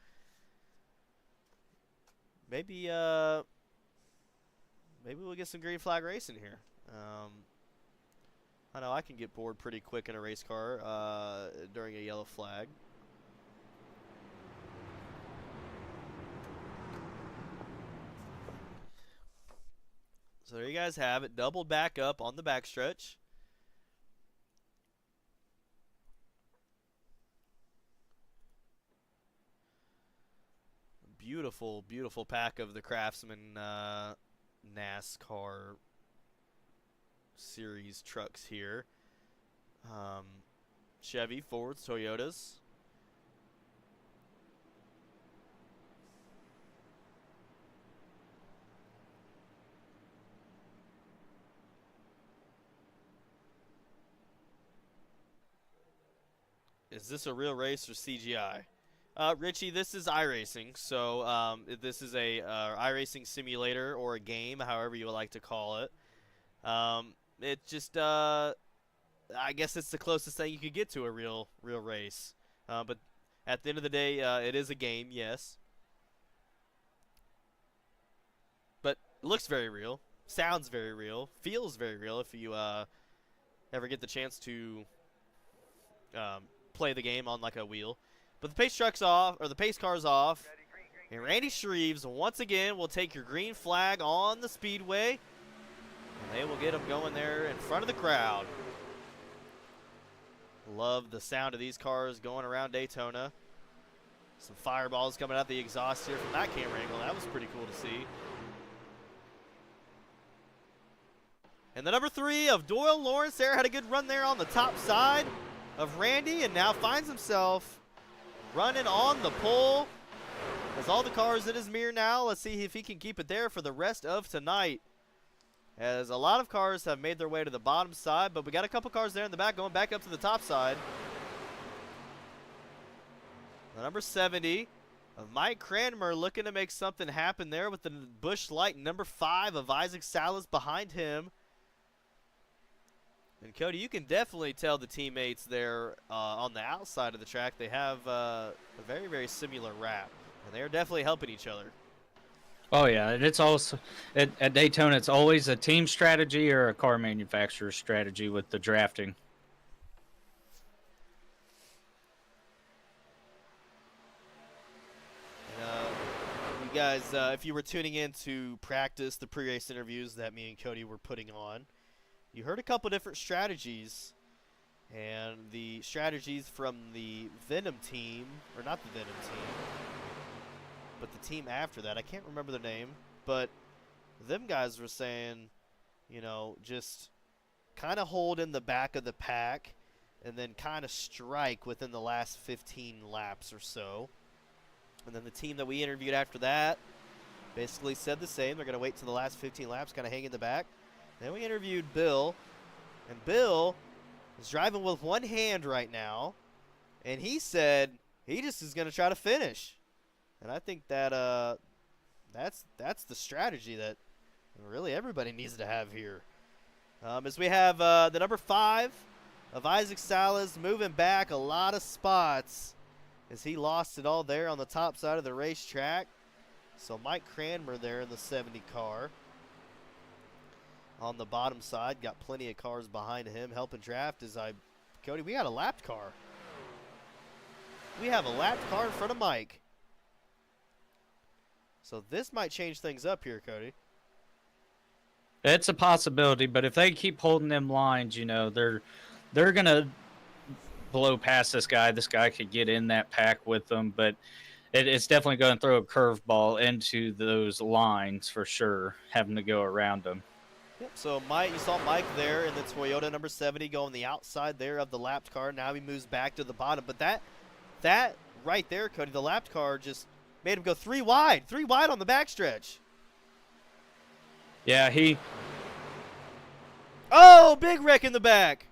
maybe we'll get some green flag racing here. I know I can get bored pretty quick in a race car during a yellow flag. So there you guys have it. Doubled back up on the backstretch. Beautiful, beautiful pack of the Craftsman NASCAR series trucks here. Chevy, Fords, Toyotas. Is this a real race or CGI? Richie, this is iRacing, so this is a iRacing simulator or a game, however you would like to call it. It just, I guess it's the closest thing you could get to a real race. But at the end of the day, it is a game, yes. But it looks very real, sounds very real, feels very real if you ever get the chance to play the game on like a wheel. But the pace truck's off, or the pace car's off. And Randy Shreves, once again, will take your green flag on the speedway. And they will get him going there in front of the crowd. Love the sound of these cars going around Daytona. Some fireballs coming out the exhaust here from that camera angle. That was pretty cool to see. And the number 3 of Doyle Lawrence there had a good run there on the top side of Randy, and now finds himself running on the pole. Has all the cars in his mirror now. Let's see if he can keep it there for the rest of tonight. As a lot of cars have made their way to the bottom side, but we got a couple cars there in the back going back up to the top side. The number 70 of Mike Cranmer looking to make something happen there with the Busch Light number 5 of Isaac Salas behind him. And Cody, you can definitely tell the teammates there on the outside of the track, they have a very, very similar wrap. And they're definitely helping each other. Oh, yeah. And it's also, at Daytona, it's always a team strategy or a car manufacturer strategy with the drafting. You guys, if you were tuning in to practice the pre-race interviews that me and Cody were putting on, you heard a couple different strategies, and the strategies from the Venom team, or not the Venom team, but the team after that, I can't remember the name, but them guys were saying, you know, just kind of hold in the back of the pack and then kind of strike within the last 15 laps or so. And then the team that we interviewed after that basically said the same. They're going to wait till the last 15 laps, kind of hang in the back. Then we interviewed Bill, and Bill He's driving with one hand right now, and he said he just is going to try to finish. And I think that that's the strategy that really everybody needs to have here. As we have the number 5 of Isaac Salas moving back a lot of spots as he lost it all there on the top side of the racetrack. So Mike Cranmer there in the 70 car. On the bottom side, got plenty of cars behind him helping draft Cody, we got a lapped car. We have a lapped car in front of Mike. So this might change things up here, Cody. It's a possibility, but if they keep holding them lines, you know, they're gonna blow past this guy. This guy could get in that pack with them, but it's definitely going to throw a curveball into those lines for sure, having to go around them. Yep, so Mike, you saw Mike there in the Toyota number 70 going the outside there of the lapped car. Now he moves back to the bottom. But that right there, Cody, the lapped car just made him go 3 wide on the backstretch. Yeah, Oh, big wreck in the back.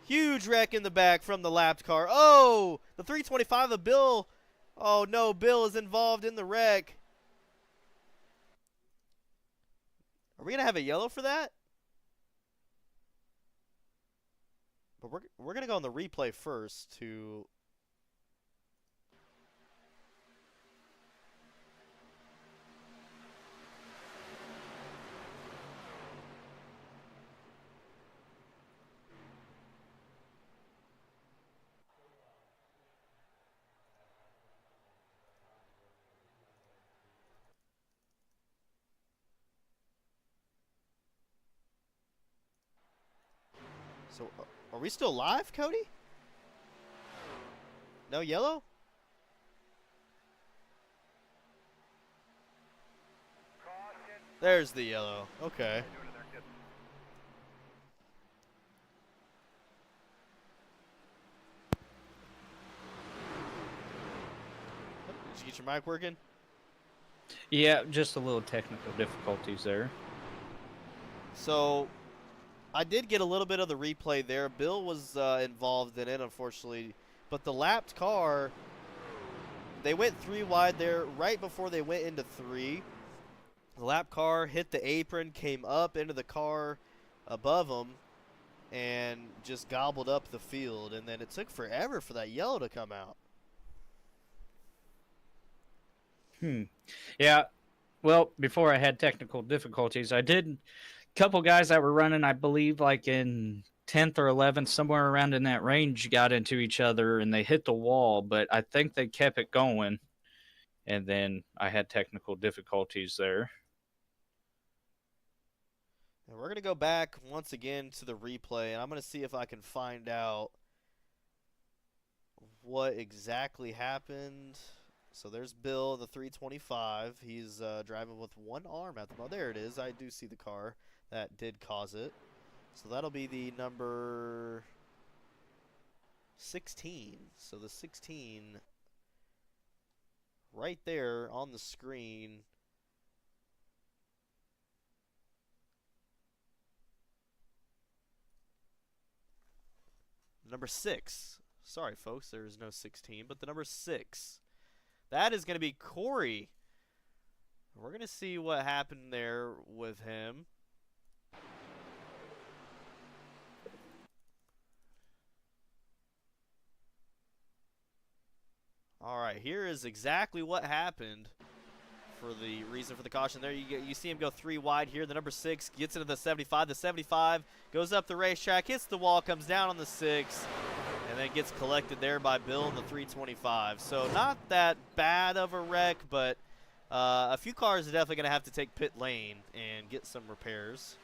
Huge wreck in the back from the lapped car. Oh, the 325 of Bill. Oh, no, Bill is involved in the wreck. Are we going to have a yellow for that? But we're going to go on the replay first to... So, are we still live, Cody? No yellow? There's the yellow. Okay. Did you get your mic working? yeah, just a little technical difficulties there. So, I did get a little bit of the replay there. Bill was involved in it, unfortunately. But the lapped car, they went 3 wide there right before they went into 3. The lap car hit the apron, came up into the car above them, and just gobbled up the field. And then it took forever for that yellow to come out. Yeah, well, before I had technical difficulties, I did a couple guys that were running, I believe, like in 10th or 11th, somewhere around in that range, got into each other and they hit the wall, but I think they kept it going. And then I had technical difficulties there. And we're going to go back once again to the replay, and I'm going to see if I can find out what exactly happened. So there's Bill, the 325. He's driving with one arm at the moment. There it is. I do see the car that did cause it. So that'll be the number 16. So the 16 right there on the screen. Number 6. Sorry, folks, there is no 16, but the number 6. That is going to be Corey. We're going to see what happened there with him. All right, here is exactly what happened for the reason for the caution there. You see him go 3 wide here. The number 6 gets into the 75. The 75 goes up the racetrack, hits the wall, comes down on the 6, and then gets collected there by Bill in the 325. So not that bad of a wreck, but a few cars are definitely going to have to take pit lane and get some repairs.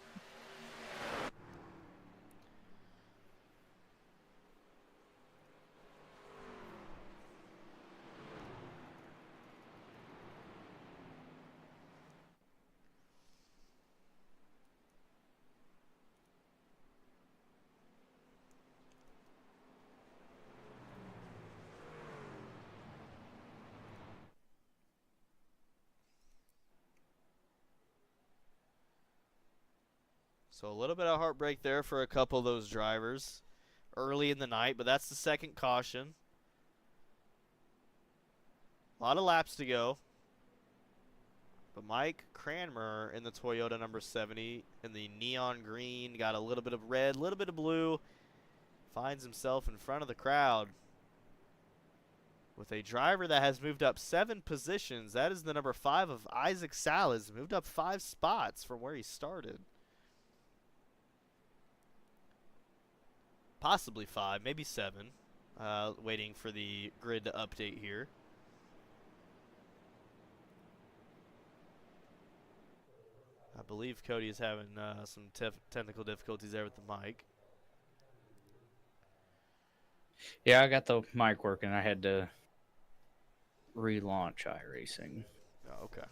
So a little bit of heartbreak there for a couple of those drivers early in the night, but that's the second caution. A lot of laps to go. But Mike Cranmer in the Toyota number 70 in the neon green, got a little bit of red, a little bit of blue, finds himself in front of the crowd with a driver that has moved up 7 positions. That is the number 5 of Isaac Salas, moved up 5 spots from where he started. Possibly 5, maybe 7. Waiting for the grid to update here. I believe Cody is having some technical difficulties there with the mic. Yeah, I got the mic working. I had to relaunch iRacing. Oh, okay.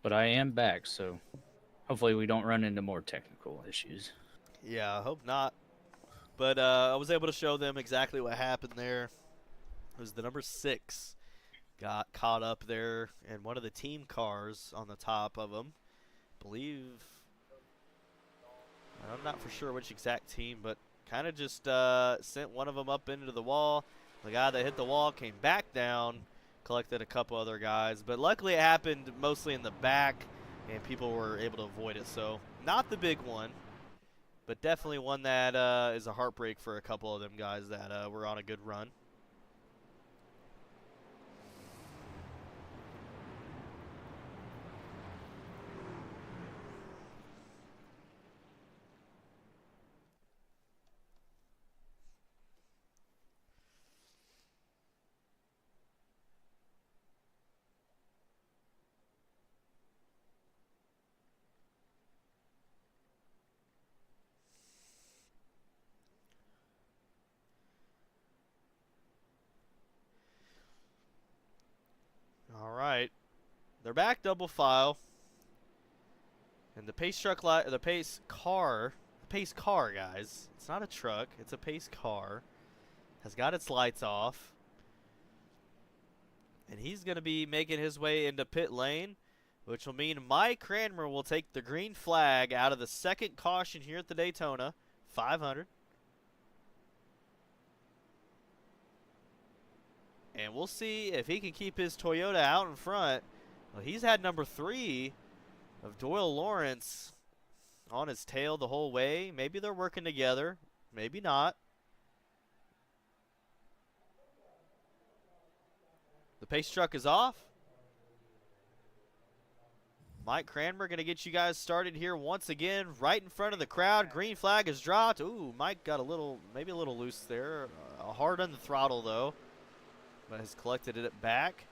But I am back, so hopefully we don't run into more technical issues. Yeah, I hope not. But I was able to show them exactly what happened there. It was the number 6 got caught up there in one of the team cars on the top of them. Believe, I'm not for sure which exact team, but kind of just sent one of them up into the wall. The guy that hit the wall came back down, collected a couple other guys, but luckily it happened mostly in the back and people were able to avoid it. So not the big one, but definitely one that is a heartbreak for a couple of them guys that were on a good run. All right, they're back double file, and the pace car, guys. It's not a truck; it's a pace car. Has got its lights off, and he's going to be making his way into pit lane, which will mean Mike Cranmer will take the green flag out of the second caution here at the Daytona 500. And we'll see if he can keep his Toyota out in front. Well, he's had number 3 of Doyle Lawrence on his tail the whole way. Maybe they're working together. Maybe not. The pace truck is off. Mike Cranmer going to get you guys started here once again, right in front of the crowd. Green flag is dropped. Ooh, Mike got maybe a little loose there. Hard on the throttle, though, but has collected it back.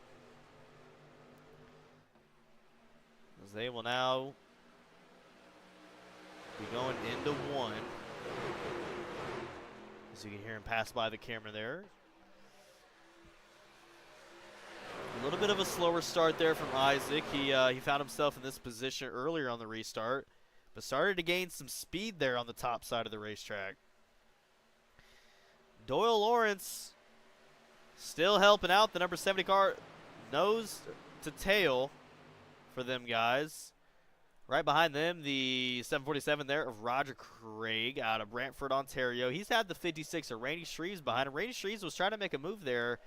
As they will now be going into 1. As you can hear him pass by the camera there. A little bit of a slower start there from Isaac. He found himself in this position earlier on the restart, but started to gain some speed there on the top side of the racetrack. Doyle Lawrence still helping out the number 70 car, nose to tail for them guys. Right behind them, the 747 there of Roger Craig out of Brantford, Ontario. He's had the 56 of Randy Shreves behind him. Randy Shreves was trying to make a move there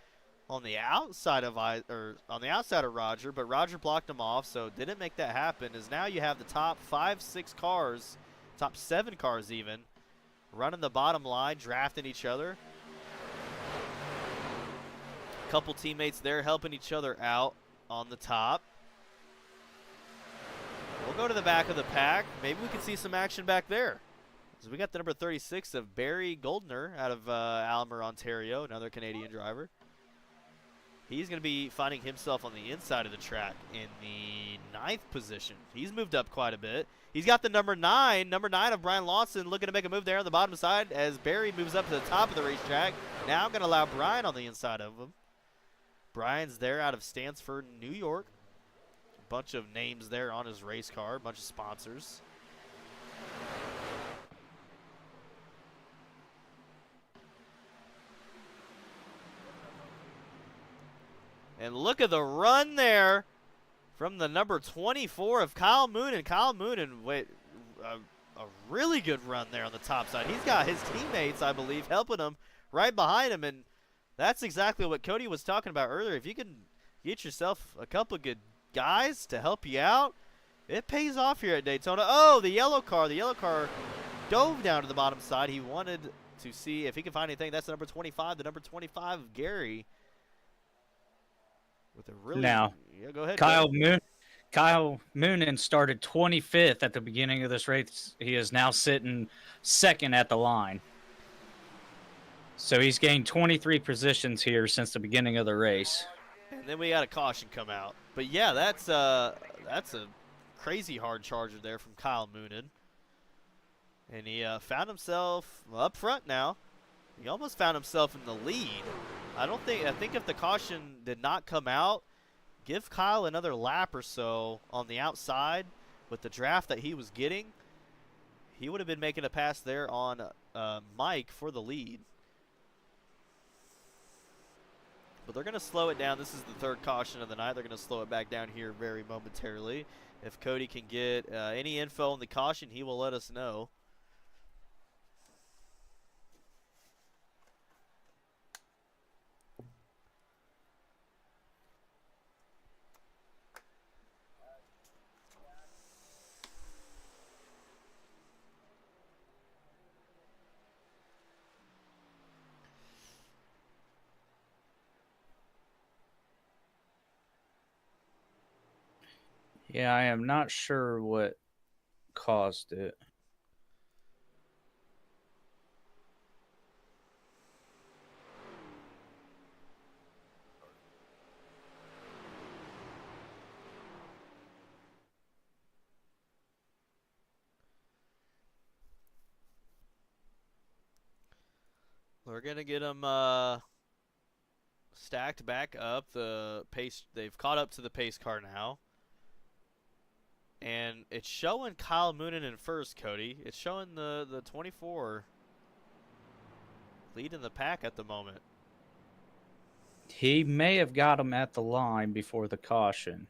on the outside of Roger, but Roger blocked him off, so didn't make that happen. As now you have the top 5-6 cars, top 7 cars even, running the bottom line, drafting each other. A couple teammates there helping each other out on the top. We'll go to the back of the pack. Maybe we can see some action back there. So we got the number 36 of Barry Goldner out of Aylmer, Ontario, another Canadian driver. He's going to be finding himself on the inside of the track in the 9th position. He's moved up quite a bit. He's got the number 9 of Brian Lawson looking to make a move there on the bottom side as Barry moves up to the top of the racetrack. Now I'm going to allow Brian on the inside of him. Brian's there out of Stansford, New York. A bunch of names there on his race car, a bunch of sponsors. And look at the run there from the number 24 of Kyle Moonen. Kyle Moonen, a really good run there on the top side. He's got his teammates, I believe, helping him right behind him. And that's exactly what Cody was talking about earlier. If you can get yourself a couple of good guys to help you out, it pays off here at Daytona. Oh, the yellow car. The yellow car dove down to the bottom side. He wanted to see if he could find anything. That's the number 25. The number 25 of Gary. With a really Now, yeah, go ahead. Kyle Gary. Moonen started 25th at the beginning of this race. He is now sitting second at the line. So he's gained 23 positions here since the beginning of the race. And then we got a caution come out. But yeah, that's a crazy hard charger there from Kyle Moonen. And he found himself up front now. He almost found himself in the lead. I think if the caution did not come out, give Kyle another lap or so on the outside with the draft that he was getting, he would have been making a pass there on Mike for the lead. But they're going to slow it down. This is the third caution of the night. They're going to slow it back down here very momentarily. If Cody can get any info on the caution, he will let us know. Yeah, I am not sure what caused it. We're going to get them stacked back up. They've caught up to the pace car now. And it's showing Kyle Moonen in first, Cody. It's showing the 24 leading the pack at the moment. He may have got him at the line before the caution.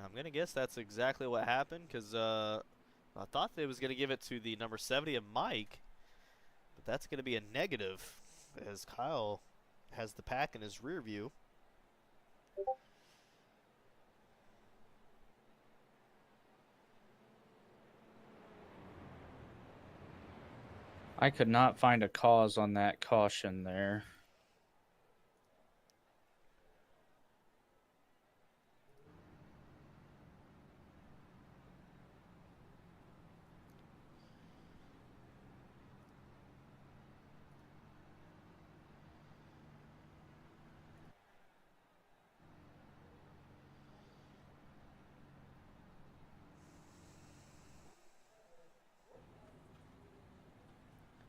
I'm going to guess that's exactly what happened because I thought they was going to give it to the number 70 of Mike. But that's going to be a negative as Kyle has the pack in his rear view. I could not find a cause on that caution there.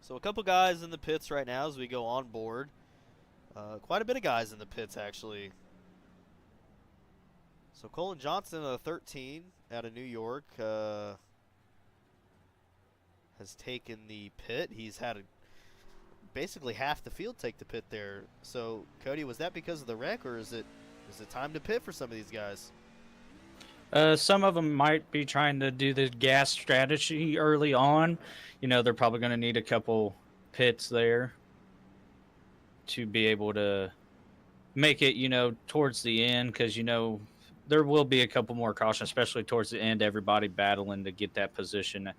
So a couple guys in the pits right now as we go on board. Quite a bit of guys in the pits, actually. So Colin Johnson, 13, out of New York, has taken the pit. He's had basically half the field take the pit there. So, Cody, was that because of the wreck, or is it time to pit for some of these guys? Some of them might be trying to do the gas strategy early on. You know, they're probably going to need a couple pits there to be able to make it, you know, towards the end, because, you know, there will be a couple more cautions, especially towards the end, everybody battling to get that position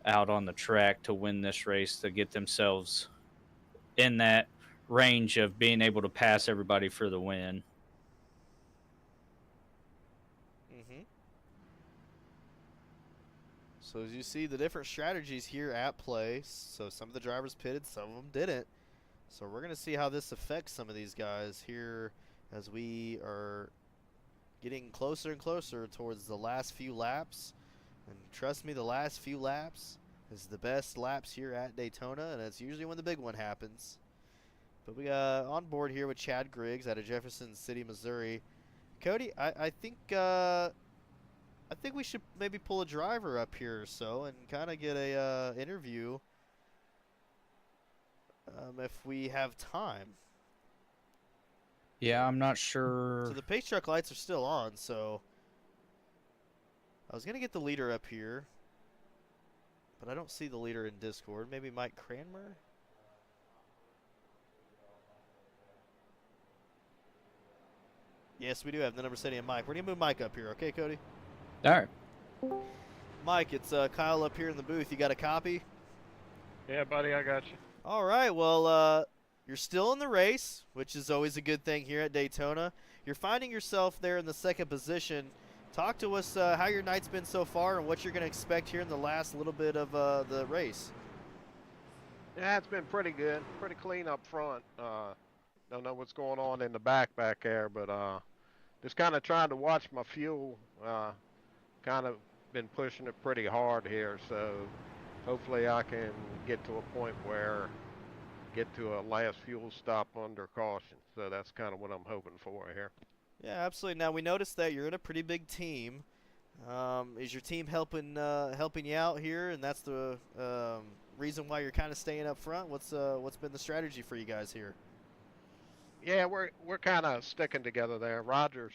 out on the track to win this race, to get themselves in that range of being able to pass everybody for the win. So as you see the different strategies here at play, so some of the drivers pitted, some of them didn't. So we're going to see how this affects some of these guys here as we are getting closer and closer towards the last few laps. And trust me, the last few laps is the best laps here at Daytona, and it's usually when the big one happens. But we got on board here with Chad Griggs out of Jefferson City, Missouri. Cody, I think we should maybe pull a driver up here or so and kind of get a interview if we have time. Yeah, I'm not sure. So the pace truck lights are still on, so I was going to get the leader up here, but I don't see the leader in Discord. Maybe Mike Cranmer? Yes, we do have the number 70 and Mike. We're going to move Mike up here, okay, Cody? All right. Mike, it's Kyle up here in the booth. You got a copy? Yeah, buddy, I got you. All right, well, you're still in the race, which is always a good thing here at Daytona. You're finding yourself there in the second position. Talk to us how your night's been so far and what you're going to expect here in the last little bit of the race. Yeah, it's been pretty good. Pretty clean up front. Don't know what's going on in the back there, but just kind of trying to watch my fuel. Kind of been pushing it pretty hard here, so hopefully I can get to a point where get to a last fuel stop under caution. So that's kind of what I'm hoping for here. Yeah, absolutely. Now, we noticed that you're in a pretty big team. Is your team helping you out here, and that's the reason why you're kind of staying up front? What's been the strategy for you guys here? Yeah, we're kind of sticking together there. Roger's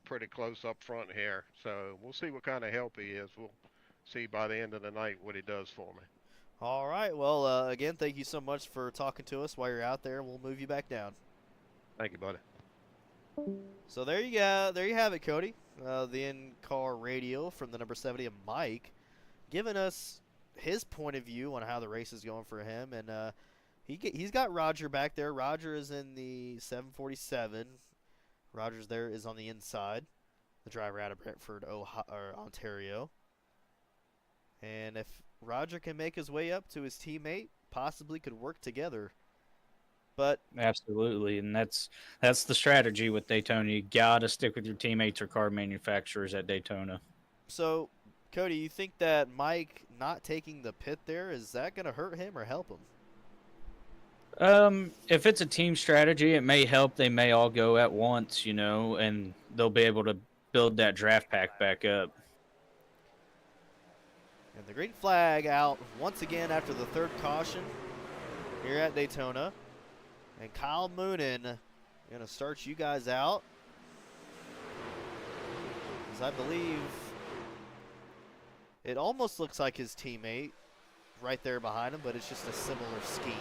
pretty close up front here, so we'll see what kind of help he is. We'll see by the end of the night what he does for me. All right. Well, again, thank you so much for talking to us while you're out there. We'll move you back down. Thank you, buddy. So there you go. There you have it, Cody. The in-car radio from the number 70 of Mike, giving us his point of view on how the race is going for him, and he's got Roger back there. Roger is in the 747. Rogers there is on the inside, the driver out of Brentford, Ontario. And if Roger can make his way up to his teammate, possibly could work together. But Absolutely, and that's the strategy with Daytona. You gotta stick with your teammates or car manufacturers at Daytona. so, Cody, you think that Mike not taking the pit there, is that going to hurt him or help him? If it's a team strategy, it may help. They may all go at once, and they'll be able to build that draft pack back up. And the green flag out once again after the third caution here at Daytona. And Kyle Moonen going to start you guys out. As I believe it almost looks like his teammate right there behind him, but it's just a similar scheme.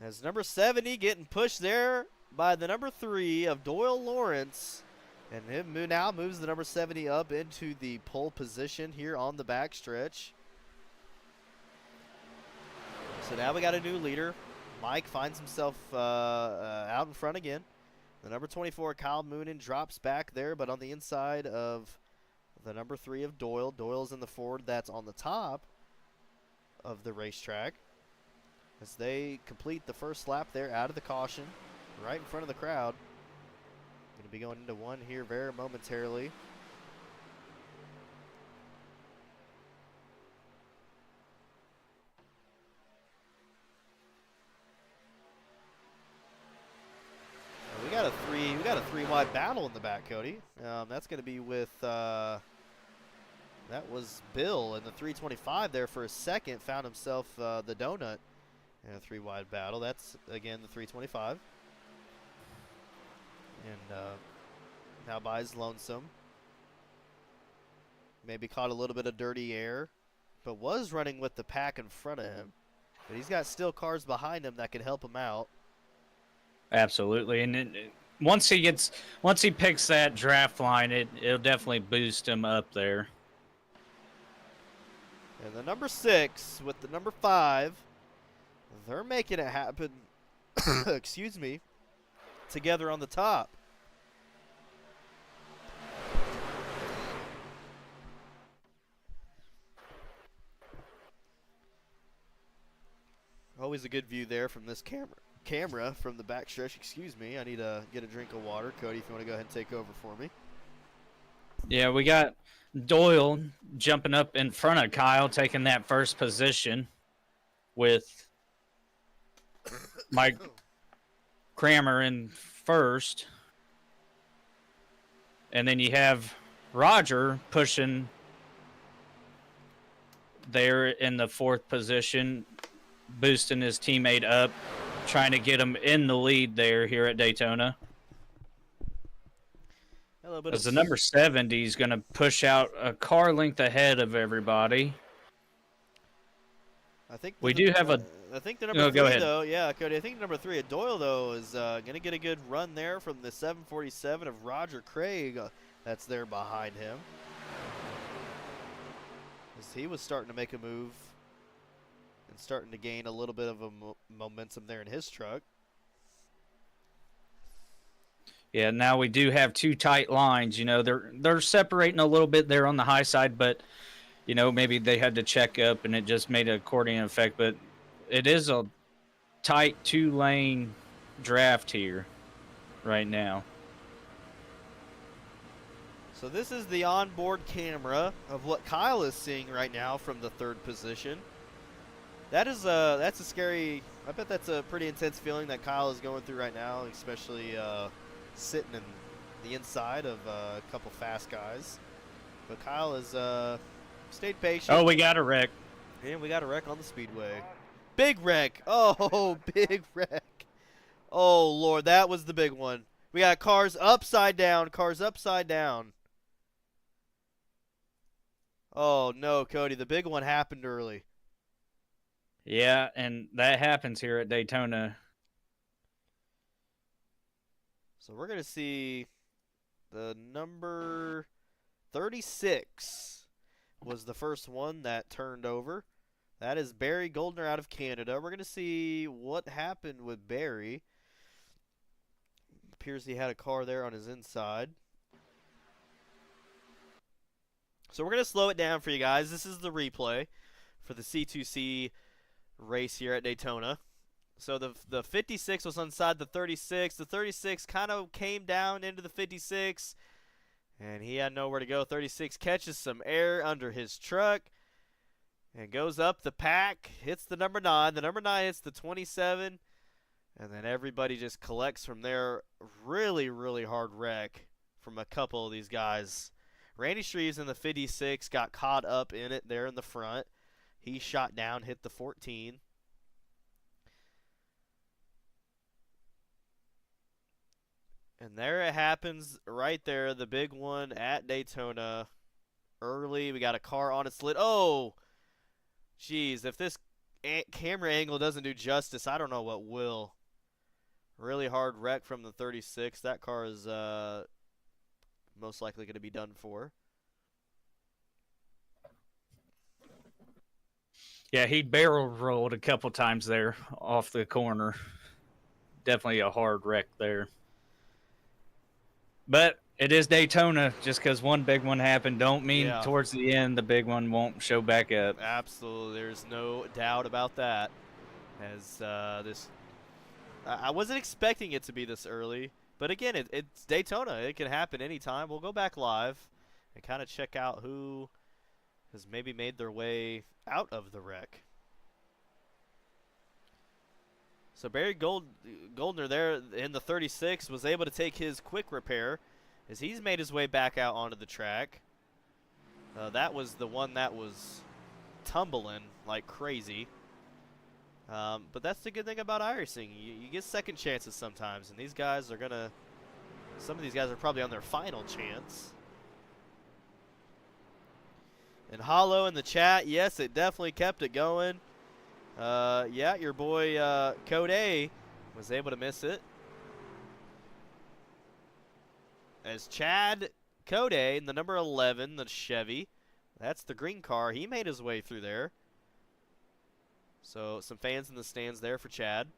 As number 70 getting pushed there by the number 3 of Doyle Lawrence. And him now moves the number 70 up into the pole position here on the backstretch. So now we got a new leader. Mike finds himself out in front again. The number 24, Kyle Moonen, drops back there, but on the inside of the number 3 of Doyle. Doyle's in the Ford that's on the top of the racetrack. As they complete the first lap there out of the caution, right in front of the crowd. Going to be going into one here very momentarily. We got a three wide battle in the back, Cody. That's going to be with that was Bill in the 325 there for a second. Found himself the donut in a 3 wide battle. That's again the 325. And now buys Lonesome. Maybe caught a little bit of dirty air, but was running with the pack in front of him. But he's got still cars behind him that can help him out. Absolutely, and once he picks that draft line, it'll definitely boost him up there. And the number 6 with the number 5, they're making it happen. Excuse me. Together on the top. Always a good view there from this camera from the backstretch. Excuse me. I need to get a drink of water. Cody, if you want to go ahead and take over for me. Yeah, we got Doyle jumping up in front of Kyle, taking that first position with Mike Cranmer in first. And then you have Roger pushing there in the 4th position. boosting his teammate up, trying to get him in the lead there here at Daytona. A little bit As the of number 70 is going to push out a car length ahead of everybody. I think We do have a. I think the No, number go 3 ahead. though, yeah, Cody. I think number 3, Doyle though, is going to get a good run there from the 747 of Roger Craig. That's there behind him. As he was starting to make a move and starting to gain a little bit of a momentum there in his truck. Yeah, now we do have 2 tight lines. You know, they're separating a little bit there on the high side, but you know, maybe they had to check up and it just made an accordion effect. But it is a tight 2-lane draft here right now. So this is the onboard camera of what Kyle is seeing right now from the 3rd position. That's a scary. I bet that's a pretty intense feeling that Kyle is going through right now, especially sitting in the inside of a couple fast guys. But Kyle has stayed patient. Oh, we got a wreck. And we got a wreck on the speedway. Big wreck. Oh, big wreck. Oh, Lord, that was the big one. We got cars upside down. Oh, no, Cody. The big one happened early. Yeah, and that happens here at Daytona. So we're going to see the number 36 was the first one that turned over. That is Barry Goldner out of Canada. We're going to see what happened with Barry. Appears he had a car there on his inside. So we're going to slow it down for you guys. This is the replay for the C2C race here at Daytona. So the 56 was inside the 36. The 36 kind of came down into the 56, and he had nowhere to go. 36 catches some air under his truck and goes up the pack, hits the number 9. The number 9 hits the 27, and then everybody just collects from there. Really, really hard wreck from a couple of these guys. Randy Shreves in the 56 got caught up in it there in the front. He shot down, hit the 14. And there it happens right there, the big one at Daytona. Early, we got a car on its lid. Oh, jeez, if this camera angle doesn't do justice, I don't know what will. Really hard wreck from the 36. That car is most likely going to be done for. Yeah, he barrel rolled a couple times there off the corner. Definitely a hard wreck there. But it is Daytona. Just because one big one happened don't mean towards the end the big one won't show back up. Absolutely. There's no doubt about that. As I wasn't expecting it to be this early. But again, it's Daytona. It can happen anytime. We'll go back live and kind of check out who has maybe made their way out of the wreck. So Barry Goldner there in the 36 was able to take his quick repair as he's made his way back out onto the track. That was the one that was tumbling like crazy. But that's the good thing about iRacing. You get second chances sometimes, and these guys are going to – some of these guys are probably on their final chance. And Hollow in the chat, yes, it definitely kept it going. Yeah, your boy Code A was able to miss it. As Chad Code A in the number 11, the Chevy, that's the green car. He made his way through there. So some fans in the stands there for Chad.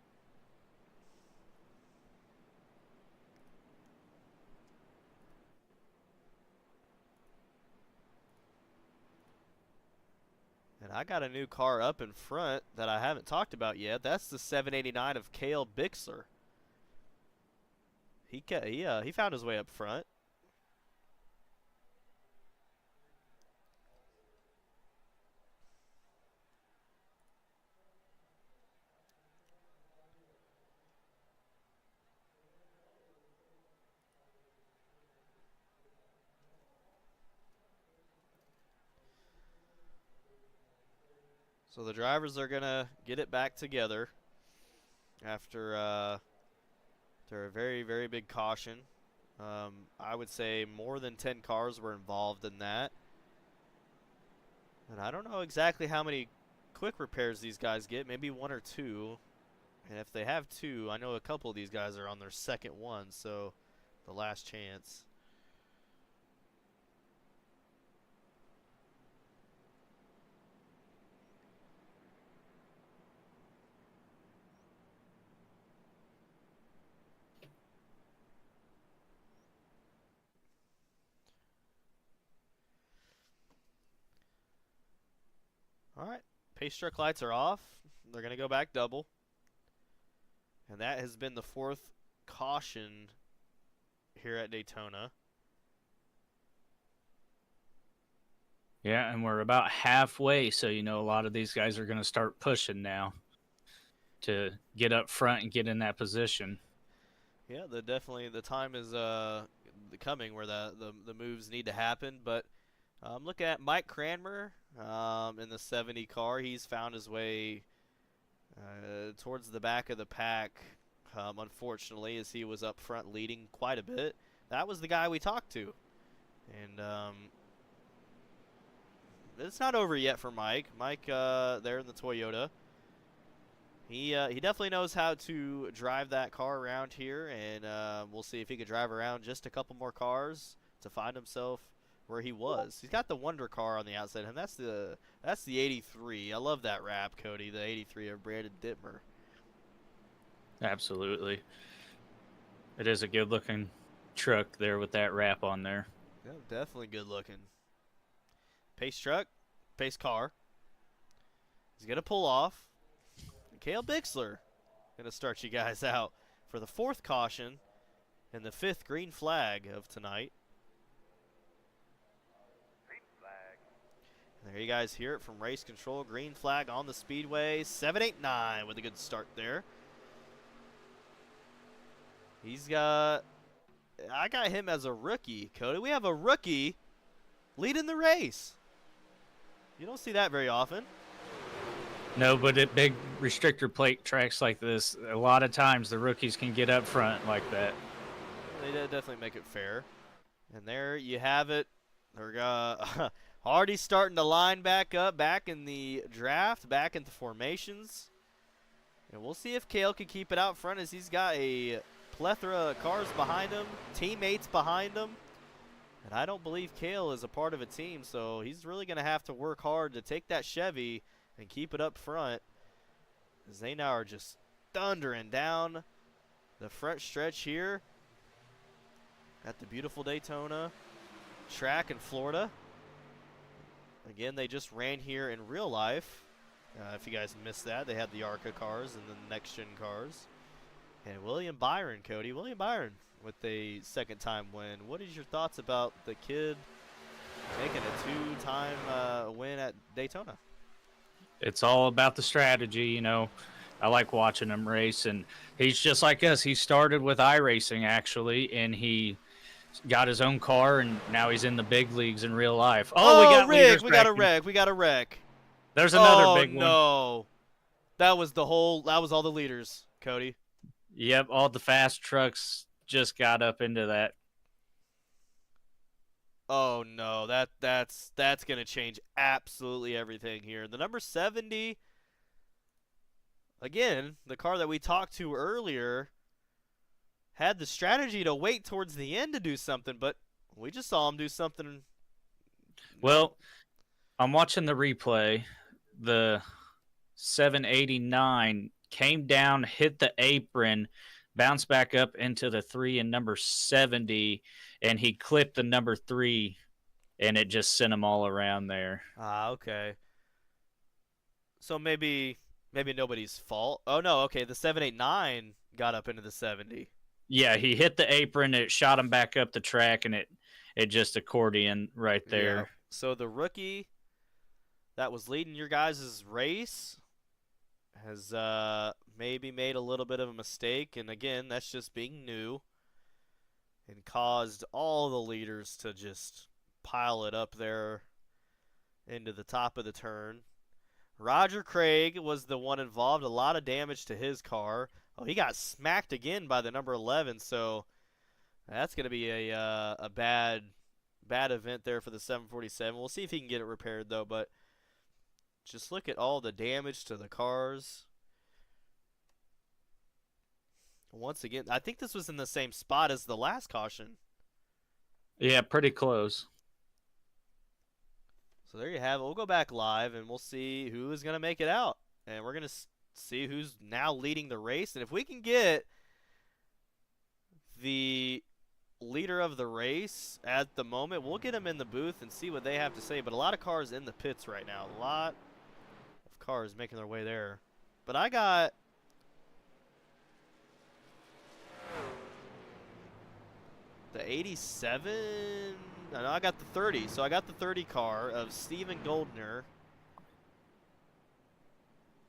And I got a new car up in front that I haven't talked about yet. That's the 789 of Cale Bixler. He found his way up front. So the drivers are going to get it back together after a very, very big caution. I would say more than 10 cars were involved in that. And I don't know exactly how many quick repairs these guys get, maybe 1 or 2. And if they have 2, I know a couple of these guys are on their second one, so the last chance. All right, pace truck lights are off. They're going to go back double. And that has been the 4th caution here at Daytona. Yeah, and we're about halfway, so a lot of these guys are going to start pushing now to get up front and get in that position. Yeah, the time is coming where the moves need to happen. But look at Mike Cranmer in the 70 car. He's found his way towards the back of the pack, unfortunately, as he was up front leading quite a bit. That was the guy we talked to. And it's not over yet for Mike. Mike there in the Toyota. He definitely knows how to drive that car around here, and we'll see if he can drive around just a couple more cars to find himself where he was. He's got the Wonder car on the outside, and that's the 83. I love that wrap, Cody, the 83 of Brandon Dittmer. Absolutely. It is a good-looking truck there with that wrap on there. Yeah, definitely good looking. Pace truck, pace car. He's going to pull off. And Cale Bixler going to start you guys out for the 4th caution and the 5th green flag of tonight. There you guys hear it from Race Control. Green flag on the speedway. 789 with a good start there. I got him as a rookie, Cody. We have a rookie leading the race. You don't see that very often. No, but at big restrictor plate tracks like this, a lot of times the rookies can get up front like that. They definitely make it fair. And there you have it. They're already starting to line back up, back in the draft, back into formations. And we'll see if Cale can keep it out front, as he's got a plethora of cars behind him, teammates behind him. And I don't believe Cale is a part of a team, so he's really going to have to work hard to take that Chevy and keep it up front, as they now are just thundering down the front stretch here at the beautiful Daytona track in Florida. Again, they just ran here in real life. If you guys missed that, they had the ARCA cars and the next-gen cars. And William Byron, Cody. William Byron with a second-time win. What is your thoughts about the kid making a 2-time win at Daytona? It's all about the strategy, I like watching him race, and he's just like us. He started with iRacing, actually, and he got his own car, and now he's in the big leagues in real life. Oh, we got Rick, we got a wreck. There's another big one. Oh, no. That was all the leaders, Cody. Yep, all the fast trucks just got up into that. Oh no, that's going to change absolutely everything here. The number 70, again, the car that we talked to earlier, had the strategy to wait towards the end to do something, but we just saw him do something. Well, I'm watching the replay. The 789 came down, hit the apron, bounced back up into the 3 and number 70, and he clipped the number 3, and it just sent him all around there. Ah, okay. So maybe nobody's fault. Oh, no, okay, the 789 got up into the 70. Yeah, he hit the apron, it shot him back up the track, and it just accordion right there. Yeah. So the rookie that was leading your guys' race has maybe made a little bit of a mistake, and again, that's just being new, and caused all the leaders to just pile it up there into the top of the turn. Roger Craig was the one involved. A lot of damage to his car. Oh, he got smacked again by the number 11. So that's going to be a bad event there for the 747. We'll see if he can get it repaired though. But just look at all the damage to the cars. Once again, I think this was in the same spot as the last caution. Yeah, pretty close. So there you have it. We'll go back live and we'll see who is going to make it out. And we're going to see who's now leading the race. And if we can get the leader of the race at the moment, we'll get him in the booth and see what they have to say. But a lot of cars in the pits right now. A lot of cars making their way there. But I got the 87. No, I got the 30. So I got the 30 car of Steven Goldner.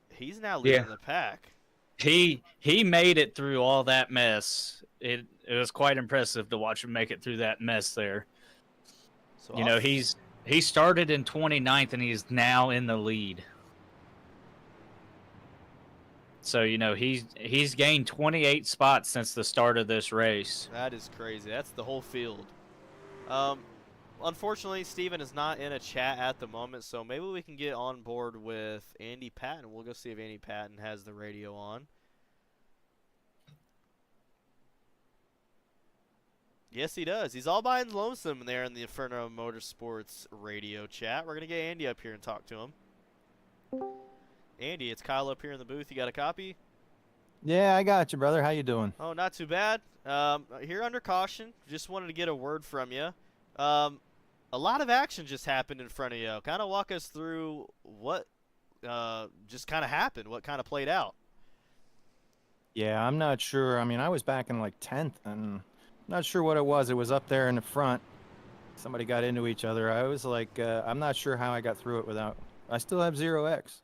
He's now leading the pack. He made it through all that mess. It was quite impressive to watch him make it through that mess there. So you know, he started in 29th and he's now in the lead. So, you know, he's gained 28 spots since the start of this race. That is crazy. That's the whole field. Unfortunately, Steven is not in a chat at the moment, so maybe we can get on board with Andy Patton. We'll go see if Andy Patton has the radio on. Yes, he does. He's all by his lonesome there in the Inferno Motorsports radio chat. We're going to get Andy up here and talk to him. Andy, it's Kyle up here in the booth. You got a copy? Yeah, I got you, brother. How you doing? Oh, not too bad. Here under caution. Just wanted to get a word from you. A lot of action just happened in front of you. Kind of walk us through what just kind of happened, what kind of played out. Yeah, I'm not sure. I mean, I was back in like 10th, and I'm not sure what it was. It was up there in the front. Somebody got into each other. I was like, I'm not sure how I got through it without. I still have 0x.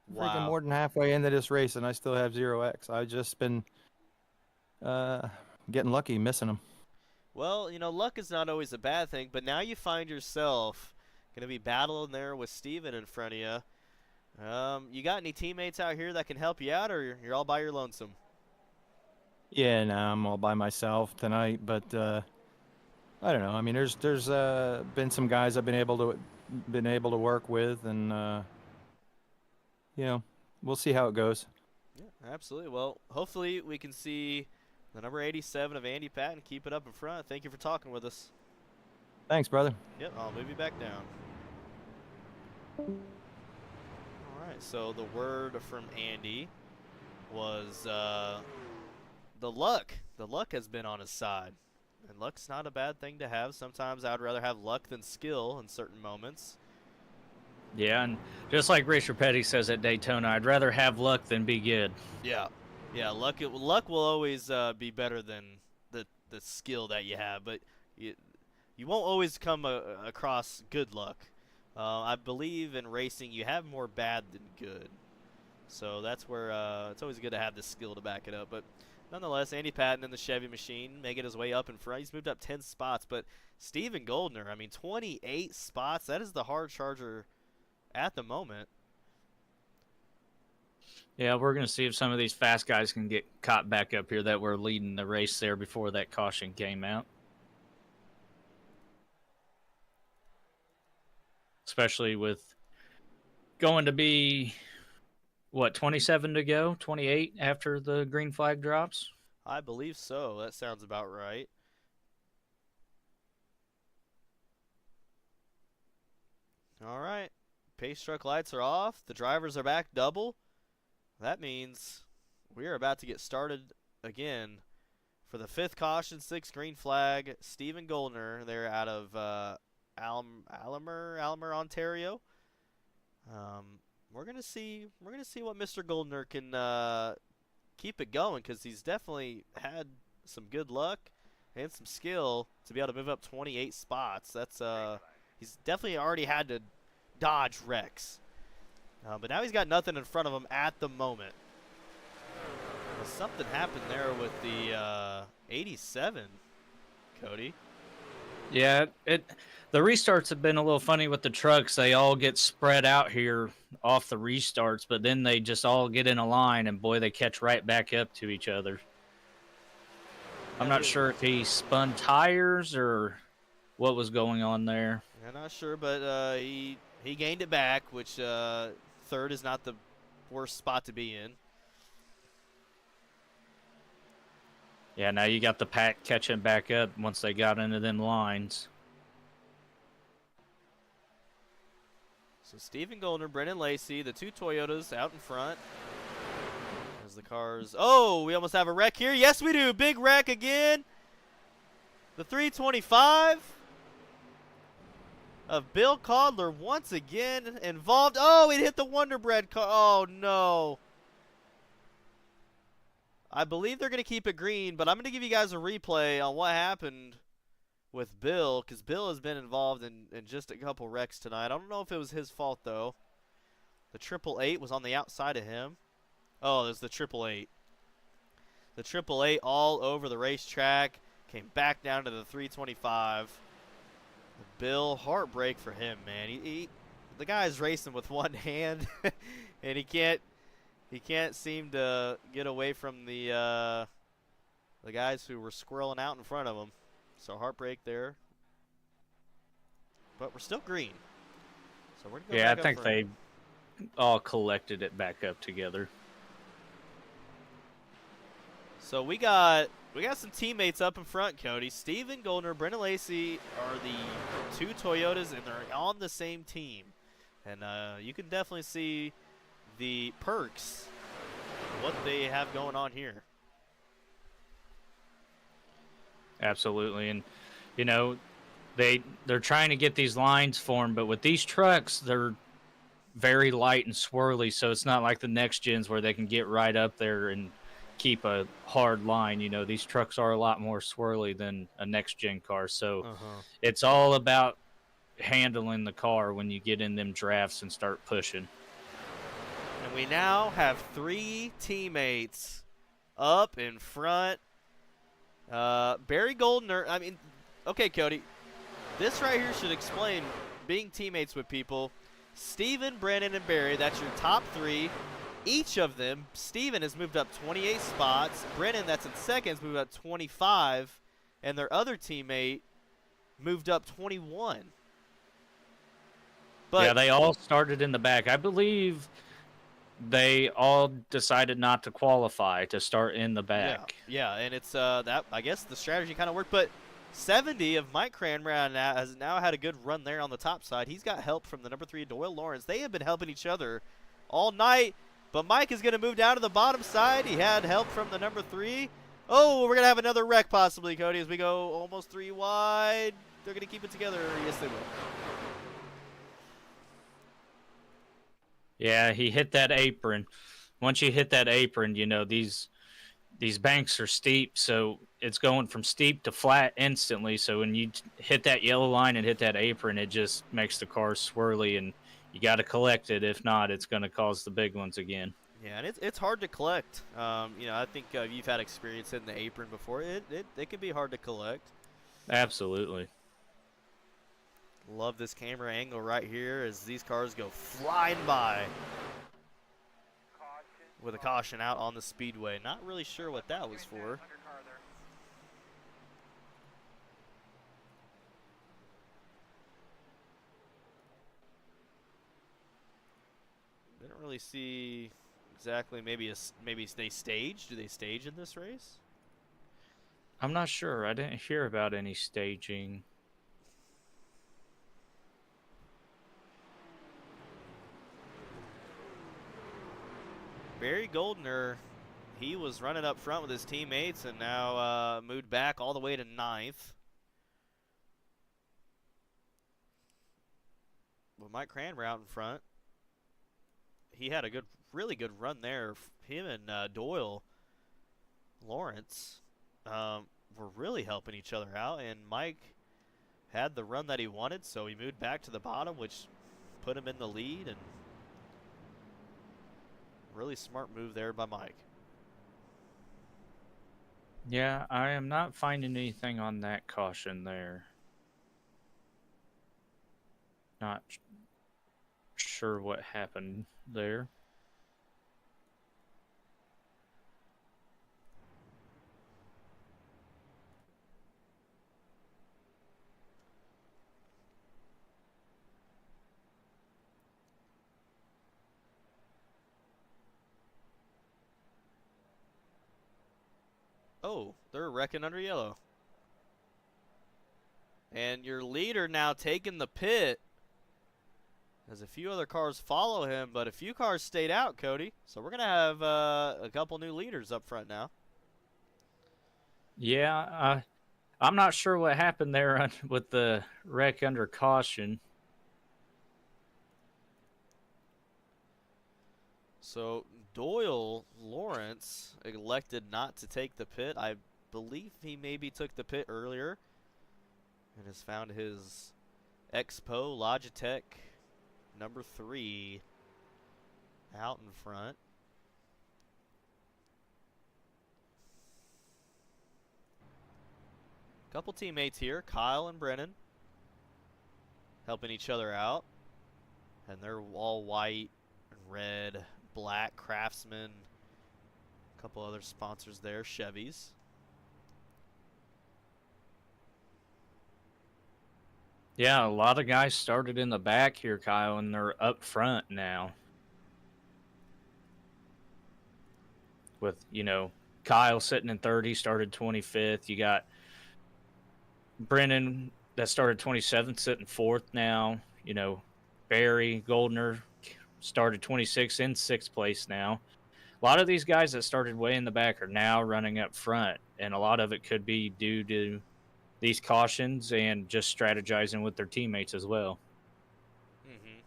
Wow. Freaking more than halfway into this race, and I still have 0x. I've just been getting lucky, missing them. Well, you know, luck is not always a bad thing, but now you find yourself going to be battling there with Steven in front of you. You got any teammates out here that can help you out, or you're all by your lonesome? Yeah, no, I'm all by myself tonight, but I don't know. I mean, there's been some guys I've been able to work with, and you know, we'll see how it goes. Yeah, absolutely. Well, hopefully we can see the number 87 of Andy Patton keep it up in front. Thank you for talking with us. Thanks, brother. Yep, I'll move you back down. All right, so the word from Andy was the luck. The luck has been on his side. And luck's not a bad thing to have. Sometimes I'd rather have luck than skill in certain moments. Yeah, and just like Richard Petty says at Daytona, I'd rather have luck than be good. Yeah. Yeah, luck will always be better than the skill that you have, but you won't always come across good luck. I believe in racing you have more bad than good. So that's where it's always good to have the skill to back it up. But nonetheless, Andy Patton in the Chevy machine making his way up in front. He's moved up 10 spots, but Steven Goldner, I mean, 28 spots. That is the hard charger at the moment. Yeah, we're going to see if some of these fast guys can get caught back up here that were leading the race there before that caution came out. Especially with going to be, what, 27 to go? 28 after the green flag drops? I believe so. That sounds about right. All right. Pace truck lights are off. The drivers are back double. That means we are about to get started again for the 5th caution, 6th green flag. Steven Goldner, they're out of Aylmer, Ontario. We're gonna see what Mr. Goldner can keep it going, because he's definitely had some good luck and some skill to be able to move up 28 spots. That's he's definitely already had to dodge wrecks. But now he's got nothing in front of him at the moment. Well, something happened there with the 87, Cody. Yeah, the restarts have been a little funny with the trucks. They all get spread out here off the restarts, but then they just all get in a line, and boy, they catch right back up to each other. I'm not sure if he spun tires or what was going on there. I'm not sure, but he gained it back, which third is not the worst spot to be in. Yeah, now you got the pack catching back up once they got into them lines. So Stephen Goldner, Brennan Lacey, the two Toyotas out in front. As the cars. Oh, we almost have a wreck here. Yes, we do. Big wreck again. The 325 of Bill Codler once again involved. Oh, it hit the Wonder Bread car. Oh, no. I believe they're going to keep it green, but I'm going to give you guys a replay on what happened with Bill, because Bill has been involved in just a couple wrecks tonight. I don't know if it was his fault, though. The 888 was on the outside of him. Oh, there's the 888. The 888 all over the racetrack. Came back down to the 325. Bill, heartbreak for him, man. The guy's racing with one hand, and he can't seem to get away from the guys who were squirreling out in front of him. So heartbreak there. But we're still green. So we're gonna go Yeah, back I think up they all collected it back up together. So we got some teammates up in front, Cody. Steven Goldner, Brendan Lacey are the two Toyotas, and they're on the same team. And you can definitely see the perks, what they have going on here. Absolutely, and you know, they're trying to get these lines formed, but with these trucks, they're very light and swirly, so it's not like the next gens where they can get right up there and keep a hard line. You know, these trucks are a lot more swirly than a next gen car, so it's all about handling the car when you get in them drafts and start pushing. And we now have three teammates up in front. Barry Goldner, I mean, okay, Cody, this right here should explain being teammates with people. Steven, Brandon, and Barry, that's your top three. Each of them, Steven has moved up 28 spots. Brennan, that's in second, has moved up 25. And their other teammate moved up 21. But yeah, they all started in the back. I believe they all decided not to qualify to start in the back. Yeah, and it's that I guess the strategy kind of worked. But 70 of Mike Cranbrown has now had a good run there on the top side. He's got help from the number 3 Doyle Lawrence. They have been helping each other all night. But Mike is going to move down to the bottom side. He had help from the number 3. Oh, we're going to have another wreck possibly, Cody, as we go almost 3 wide. They're going to keep it together. Yes, they will. Yeah, he hit that apron. Once you hit that apron, you know, these banks are steep, so it's going from steep to flat instantly. So when you hit that yellow line and hit that apron, it just makes the car swirly, and you got to collect it. If not, it's going to cause the big ones again. Yeah, and it's hard to collect. You know, I think you've had experience in the apron before. It can be hard to collect. Absolutely. Love this camera angle right here as these cars go flying by with a caution out on the speedway. Not really sure what that was for. Didn't really see exactly. Maybe they stage. Do they stage in this race? I'm not sure. I didn't hear about any staging. Barry Goldner, he was running up front with his teammates and now moved back all the way to 9th. With Mike Cranbrown out in front. He had a really good run there. Him and Doyle Lawrence were really helping each other out, and Mike had the run that he wanted, so he moved back to the bottom, which put him in the lead, and really smart move there by Mike. Yeah, I am not finding anything on that caution there. Not sure what happened there. Oh, they're wrecking under yellow. And your leader now taking the pit. As a few other cars follow him, but a few cars stayed out, Cody. So we're going to have a couple new leaders up front now. Yeah, I'm not sure what happened there with the wreck under caution. So Doyle Lawrence elected not to take the pit. I believe he maybe took the pit earlier and has found his Expo Logitech number 3 out in front. Couple teammates here, Kyle and Brennan, helping each other out. And they're all white and red, black Craftsman. A couple other sponsors there, Chevys. Yeah, a lot of guys started in the back here, Kyle, and they're up front now. With, Kyle sitting in 30, started 25th. You got Brennan that started 27th, sitting 4th now. Barry Goldner started 26th in 6th place now. A lot of these guys that started way in the back are now running up front, and a lot of it could be due to these cautions and just strategizing with their teammates as well. Mm-hmm.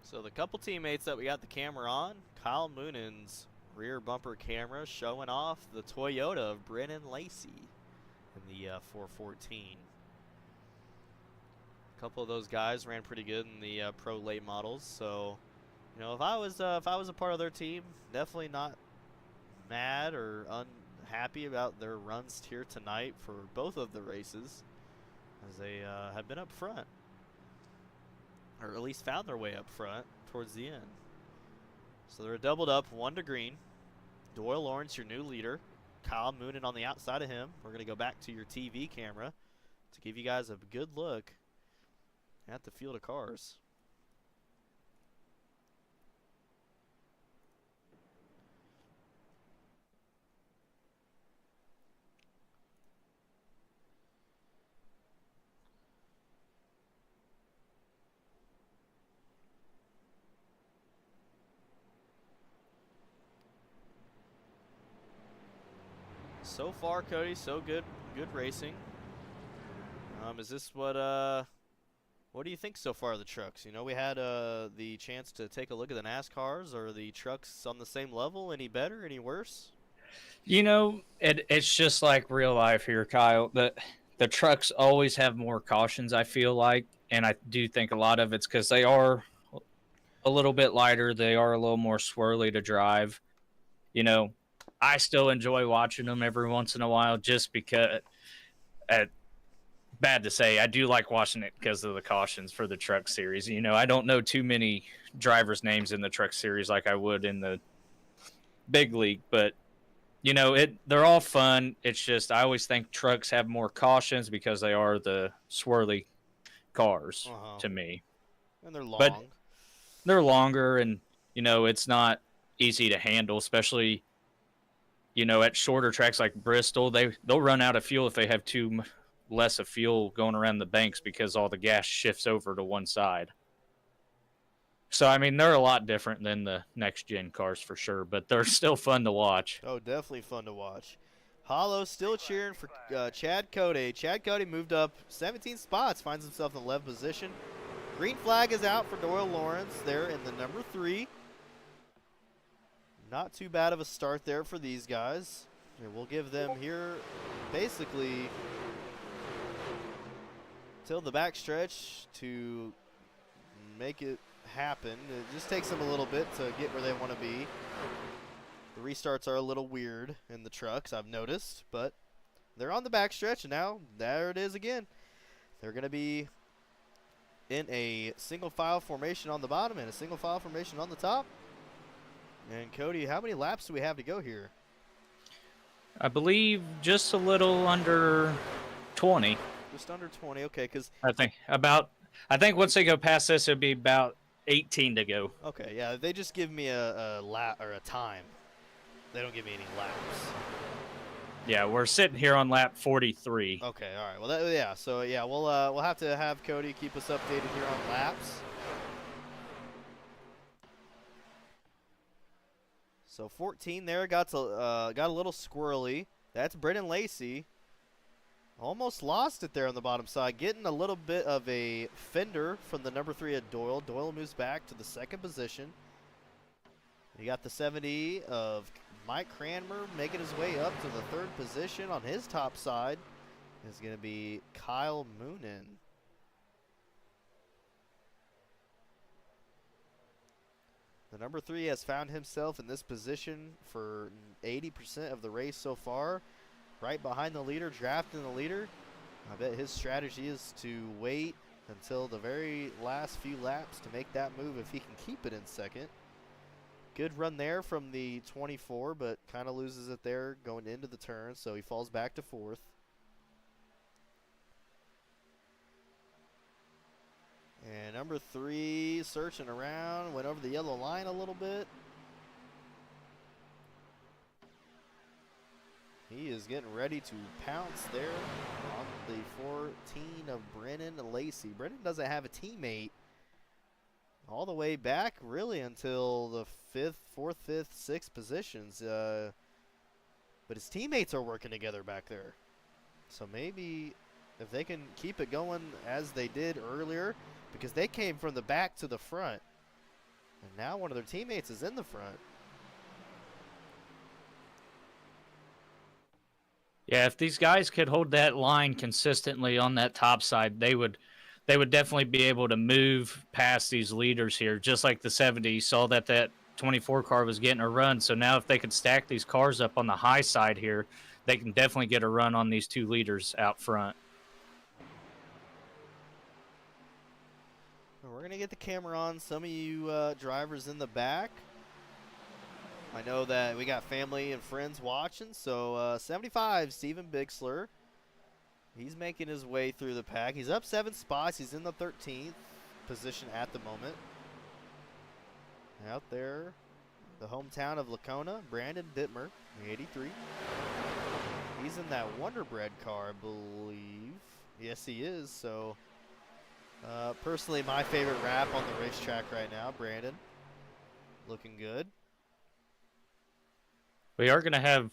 So the couple teammates that we got the camera on, Kyle Moonan's rear bumper camera showing off the Toyota of Brennan Lacey in the 414. A couple of those guys ran pretty good in the pro late models, so if I was a part of their team, definitely not mad or unhappy about their runs here tonight for both of the races, as they have been up front, or at least found their way up front towards the end. So they're doubled up, 1 to green. Doyle Lawrence, your new leader. Kyle Moonen on the outside of him. We're going to go back to your TV camera to give you guys a good look at the field of cars. So far, Cody, so good racing. Is this what do you think so far of the trucks? We had the chance to take a look at the NASCARs. Are the trucks on the same level? Any better? Any worse? It's just like real life here, Kyle. The trucks always have more cautions, I feel like, and I do think a lot of it's because they are a little bit lighter. They are a little more swirly to drive. I still enjoy watching them every once in a while just because, bad to say, I do like watching it because of the cautions for the truck series. I don't know too many drivers' names in the truck series like I would in the big league, but, they're all fun. It's just I always think trucks have more cautions because they are the swirly cars to me. And they're long. But they're longer and, it's not easy to handle, especially at shorter tracks like Bristol, they'll run out of fuel if they have too less of fuel going around the banks because all the gas shifts over to one side. So, they're a lot different than the next-gen cars for sure, but they're still fun to watch. Oh, definitely fun to watch. Hollow still cheering for Chad Cody. Chad Cody moved up 17 spots, finds himself in the 11th position. Green flag is out for Doyle Lawrence there in the number 3. Not too bad of a start there for these guys. And we'll give them here basically until the backstretch to make it happen. It just takes them a little bit to get where they want to be. The restarts are a little weird in the trucks, I've noticed, but they're on the backstretch, and now there it is again. They're going to be in a single file formation on the bottom and a single file formation on the top. And Cody, how many laps do we have to go here? I believe just a little under 20. Just under 20, okay, because I think once they go past this, it'll be about 18 to go. okay, yeah, they just give me a lap or a time. They don't give me any laps. Yeah, we're sitting here on lap 43. Okay, all right. Well, yeah. So yeah, we'll have to have Cody keep us updated here on laps. So 14 there got a little squirrely. That's Brennan Lacey. Almost lost it there on the bottom side, getting a little bit of a fender from the number 3 at Doyle. Doyle moves back to the second position. You got the 70 of Mike Cranmer making his way up to the third position. On his top side is going to be Kyle Moonen. The number 3 has found himself in this position for 80% of the race so far. Right behind the leader, drafting the leader. I bet his strategy is to wait until the very last few laps to make that move if he can keep it in second. Good run there from the 24, but kind of loses it there going into the turn, so he falls back to fourth. And number 3 searching around, went over the yellow line a little bit. He is getting ready to pounce there on the 14 of Brennan Lacey. Brennan doesn't have a teammate all the way back really until the 5th, 4th, 5th, 6th positions. But his teammates are working together back there. So maybe if they can keep it going as they did earlier, because they came from the back to the front. And now one of their teammates is in the front. Yeah, if these guys could hold that line consistently on that top side, they would definitely be able to move past these leaders here, just like the 70 saw that 24 car was getting a run. So now if they could stack these cars up on the high side here, they can definitely get a run on these 2 leaders out front. We're going to get the camera on some of you drivers in the back. I know that we got family and friends watching. So 75, Steven Bixler. He's making his way through the pack. He's up 7 spots. He's in the 13th position at the moment. Out there, the hometown of Lacona, Brandon Dittmer, the 83. He's in that Wonder Bread car, I believe. Yes, he is. So, personally, my favorite wrap on the racetrack right now, Brandon. Looking good. We are going to have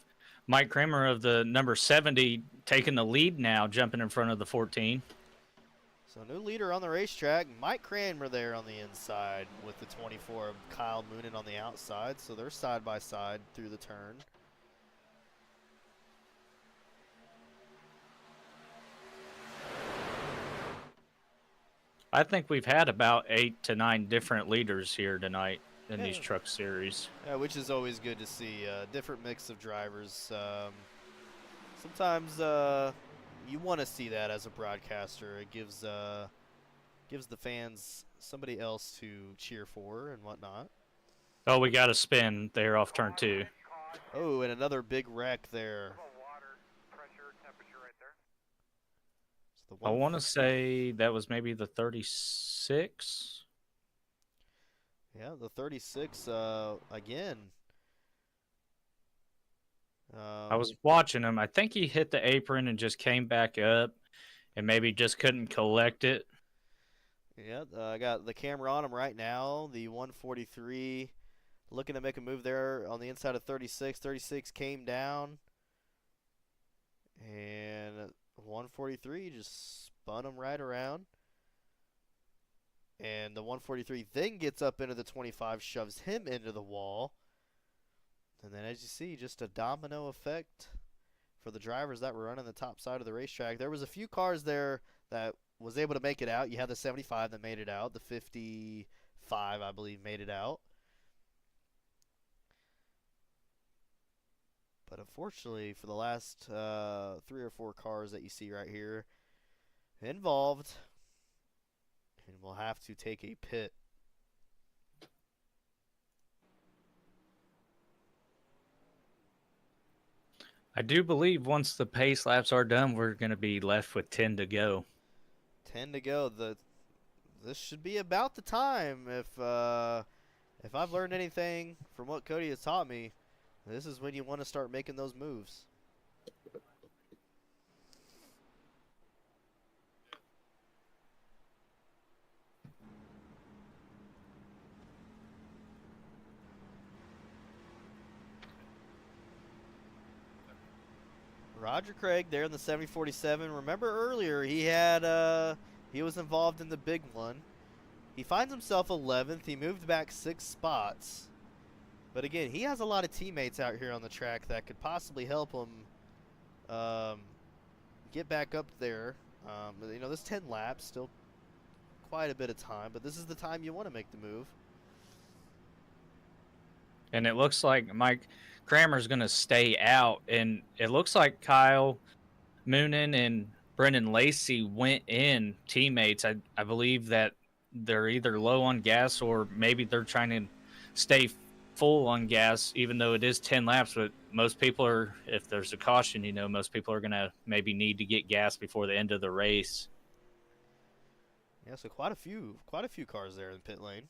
Mike Kramer of the number 70 taking the lead now, jumping in front of the 14. So new leader on the racetrack, Mike Kramer there on the inside with the 24 of Kyle Moonen on the outside. So they're side by side through the turn. I think we've had about 8 to 9 different leaders here tonight in these truck series. Yeah, which is always good to see. Different mix of drivers. Sometimes you want to see that as a broadcaster. It gives the fans somebody else to cheer for and whatnot. Oh, we got a spin there off turn 2. Oh, and another big wreck there. I want to say that was maybe the 36. Yeah, the 36 again. I was watching him. I think he hit the apron and just came back up and maybe just couldn't collect it. Yeah, I got the camera on him right now. The 143 looking to make a move there on the inside of 36. 36 came down. And 143 just spun him right around. And the 143 then gets up into the 25, shoves him into the wall. And then as you see, just a domino effect for the drivers that were running the top side of the racetrack. There was a few cars there that was able to make it out. You had the 75 that made it out. The 55, I believe, made it out. But unfortunately, for the last 3 or 4 cars that you see right here involved, and we'll have to take a pit. I do believe once the pace laps are done, we're going to be left with 10 to go. 10 to go. This should be about the time. If I've learned anything from what Cody has taught me, this is when you want to start making those moves. Roger Craig there in the 7047. Remember earlier he was involved in the big one. He finds himself 11th. He moved back 6 spots. But again, he has a lot of teammates out here on the track that could possibly help him get back up there. You know, this 10 laps, still quite a bit of time, but this is the time you want to make the move. And it looks like Mike Kramer's going to stay out. And it looks like Kyle Moonen and Brendan Lacey went in teammates. I believe that they're either low on gas or maybe they're trying to stay full on gas, even though it is 10 laps. But most people are, if there's a caution, you know, most people are going to maybe need to get gas before the end of the race. Yeah, so quite a few cars there in pit lane.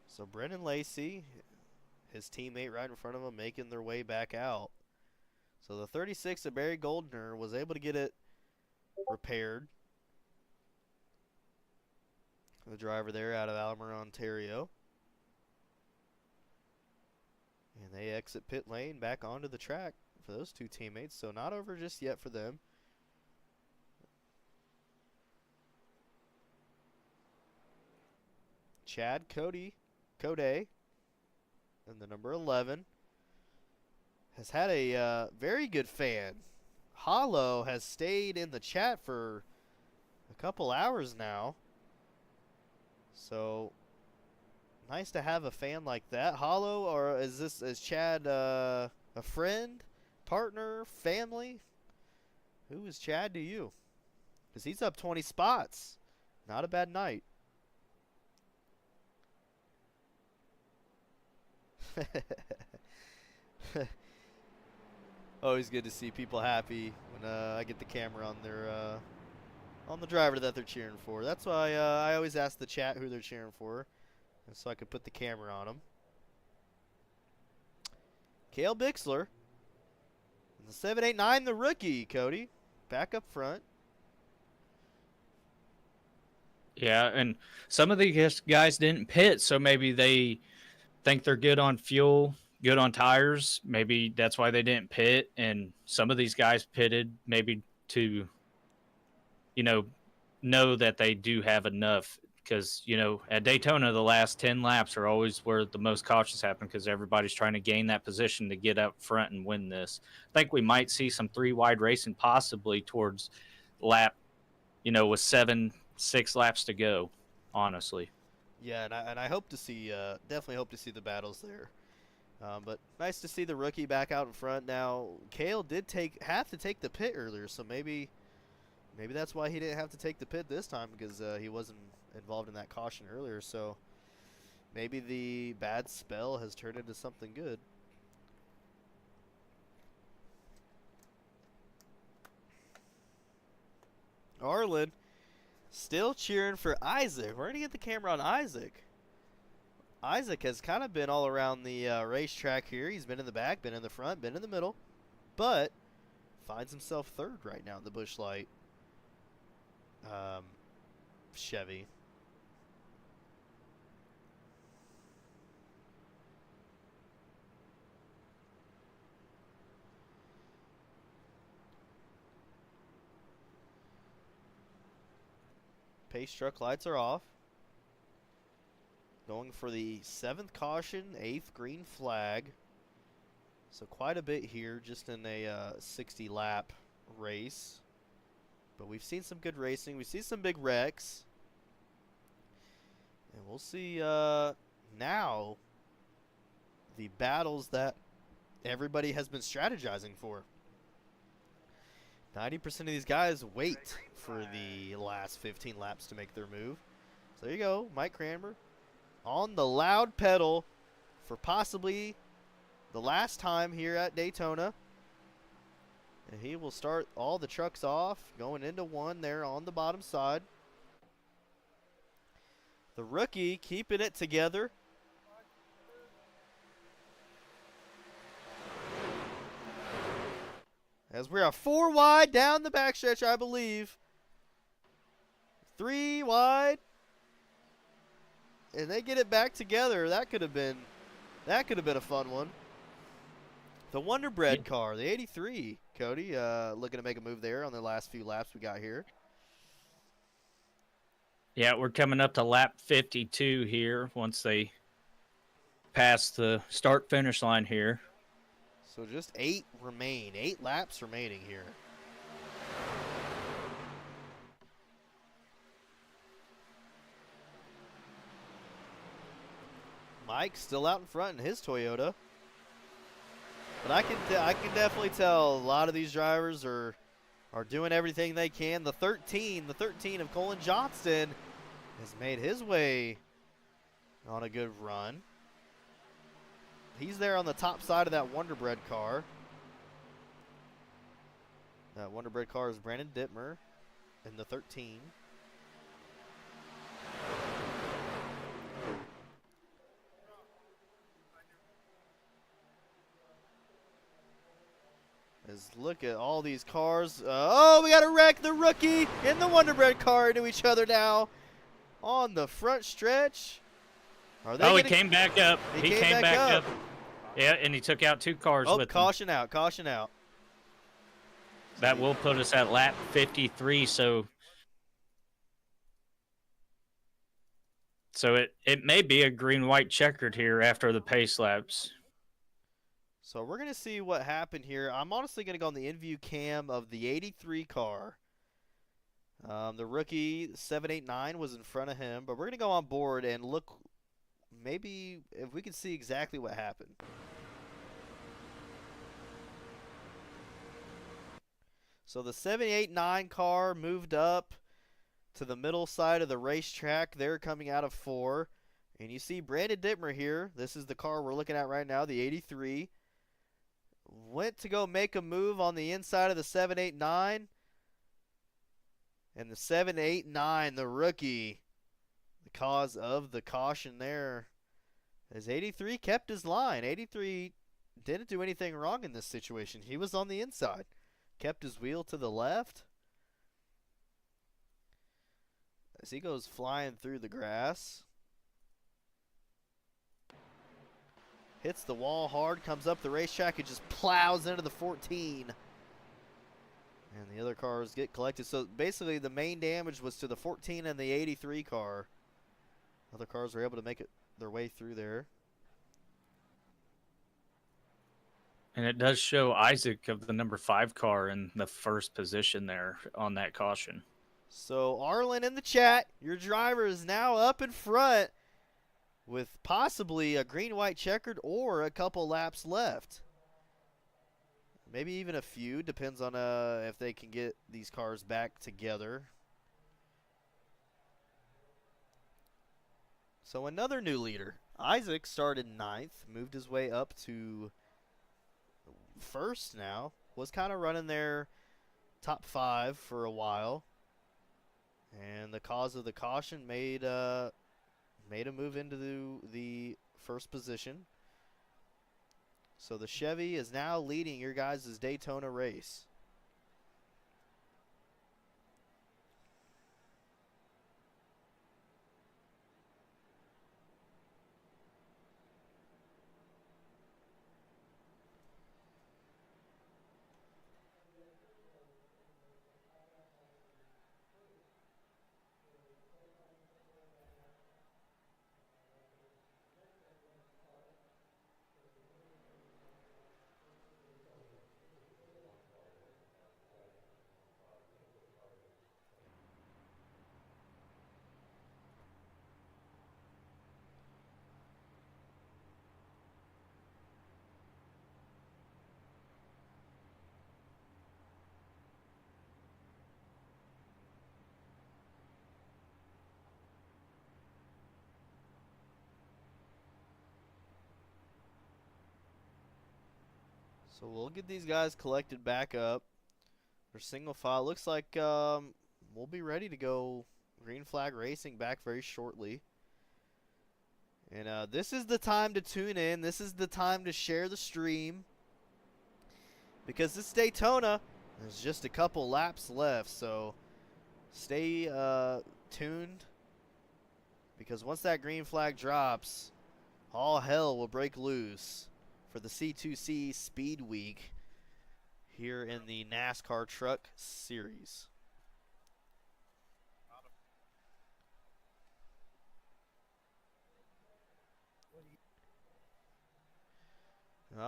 So Brendan Lacey, his teammate right in front of him, making their way back out. So the 36 of Barry Goldner was able to get it repaired. The driver there out of Aylmer, Ontario. And they exit pit lane back onto the track for those 2 teammates. So not over just yet for them. Chad Code, and the number 11, has had a very good fan. Hollow has stayed in the chat for a couple hours now. So nice to have a fan like that. Hollow, or is Chad a friend, partner, family? Who is Chad to you? Because he's up 20 spots. Not a bad night. Always good to see people happy when I get the camera on their on the driver that they're cheering for. That's why I always ask the chat who they're cheering for, and so I could put the camera on them. Cale Bixler, the 789, the rookie, Cody, back up front. Yeah, and some of these guys didn't pit, so maybe they think they're good on fuel, good on tires. Maybe that's why they didn't pit. And some of these guys pitted maybe to, you know that they do have enough. Because, you know, at Daytona, the last 10 laps are always where the most cautions happen because everybody's trying to gain that position to get up front and win this. I think we might see some 3-wide racing possibly towards lap, you know, with 6 laps to go, honestly. Yeah, and I hope to see, definitely hope to see the battles there. But nice to see the rookie back out in front. Now, Cale did have to take the pit earlier, so maybe that's why he didn't have to take the pit this time, because he wasn't involved in that caution earlier. So maybe the bad spell has turned into something good. Arlen still cheering for Isaac. We're going to get the camera on Isaac. Isaac has kind of been all around the racetrack here. He's been in the back, been in the front, been in the middle, but finds himself 3rd right now in the Busch Light Chevy. Pace truck lights are off. Going for the 7th caution, 8th green flag. So quite a bit here just in a 60 lap race. But we've seen some good racing. We see some big wrecks. And we'll see now the battles that everybody has been strategizing for. 90% of these guys wait for the last 15 laps to make their move. So there you go, Mike Cranmer on the loud pedal for possibly the last time here at Daytona. And he will start all the trucks off, going into one there on the bottom side. The rookie keeping it together. As we are 4 wide down the backstretch, I believe. 3 wide. And they get it back together. That could have been a fun one. The Wonder Bread car, the 83, Cody, looking to make a move there on the last few laps we got here. Yeah, we're coming up to lap 52 here once they pass the start-finish line here. So just 8 laps remaining here. Mike still out in front in his Toyota. But I can definitely tell a lot of these drivers are doing everything they can. The 13 of Colin Johnston has made his way on a good run. He's there on the top side of that Wonder Bread car. That Wonder Bread car is Brandon Dittmer in the 13. Look at all these cars. Oh, we got to wreck the rookie and the Wonder Bread car into each other now on the front stretch. He came back up. He came back up. Yeah, and he took out 2 cars with him. Caution out, caution out. That will put us at lap 53, so it may be a green-white checkered here after the pace laps. So we're going to see what happened here. I'm honestly going to go on the in-view cam of the 83 car. The rookie 789 was in front of him, but we're going to go on board and look maybe if we can see exactly what happened. So the 789 car moved up to the middle side of the racetrack. They're coming out of 4. And you see Brandon Dittmer here. This is the car we're looking at right now, the 83. Went to go make a move on the inside of the 789. And the 789, the rookie, the cause of the caution there. As 83 kept his line. 83 didn't do anything wrong in this situation. He was on the inside. Kept his wheel to the left. As he goes flying through the grass. Hits the wall hard, comes up the racetrack, and just plows into the 14. And the other cars get collected. So basically the main damage was to the 14 and the 83 car. Other cars were able to make it their way through there. And it does show Isaac of the number 5 car in the first position there on that caution. So Arlen in the chat, your driver is now up in front with possibly a green-white checkered or a couple laps left. Maybe even a few, depends on if they can get these cars back together. So another new leader. Isaac started 9th, moved his way up to first now. Was kind of running their top 5 for a while. And the cause of the caution made a move into the first position. So the Chevy is now leading your guys' Daytona race. So we'll get these guys collected back up. For single file, looks like we'll be ready to go green flag racing back very shortly. And this is the time to tune in. This is the time to share the stream. Because this Daytona, there's just a couple laps left. So stay tuned. Because once that green flag drops, all hell will break loose for the C2C Speedweek here in the NASCAR Truck Series.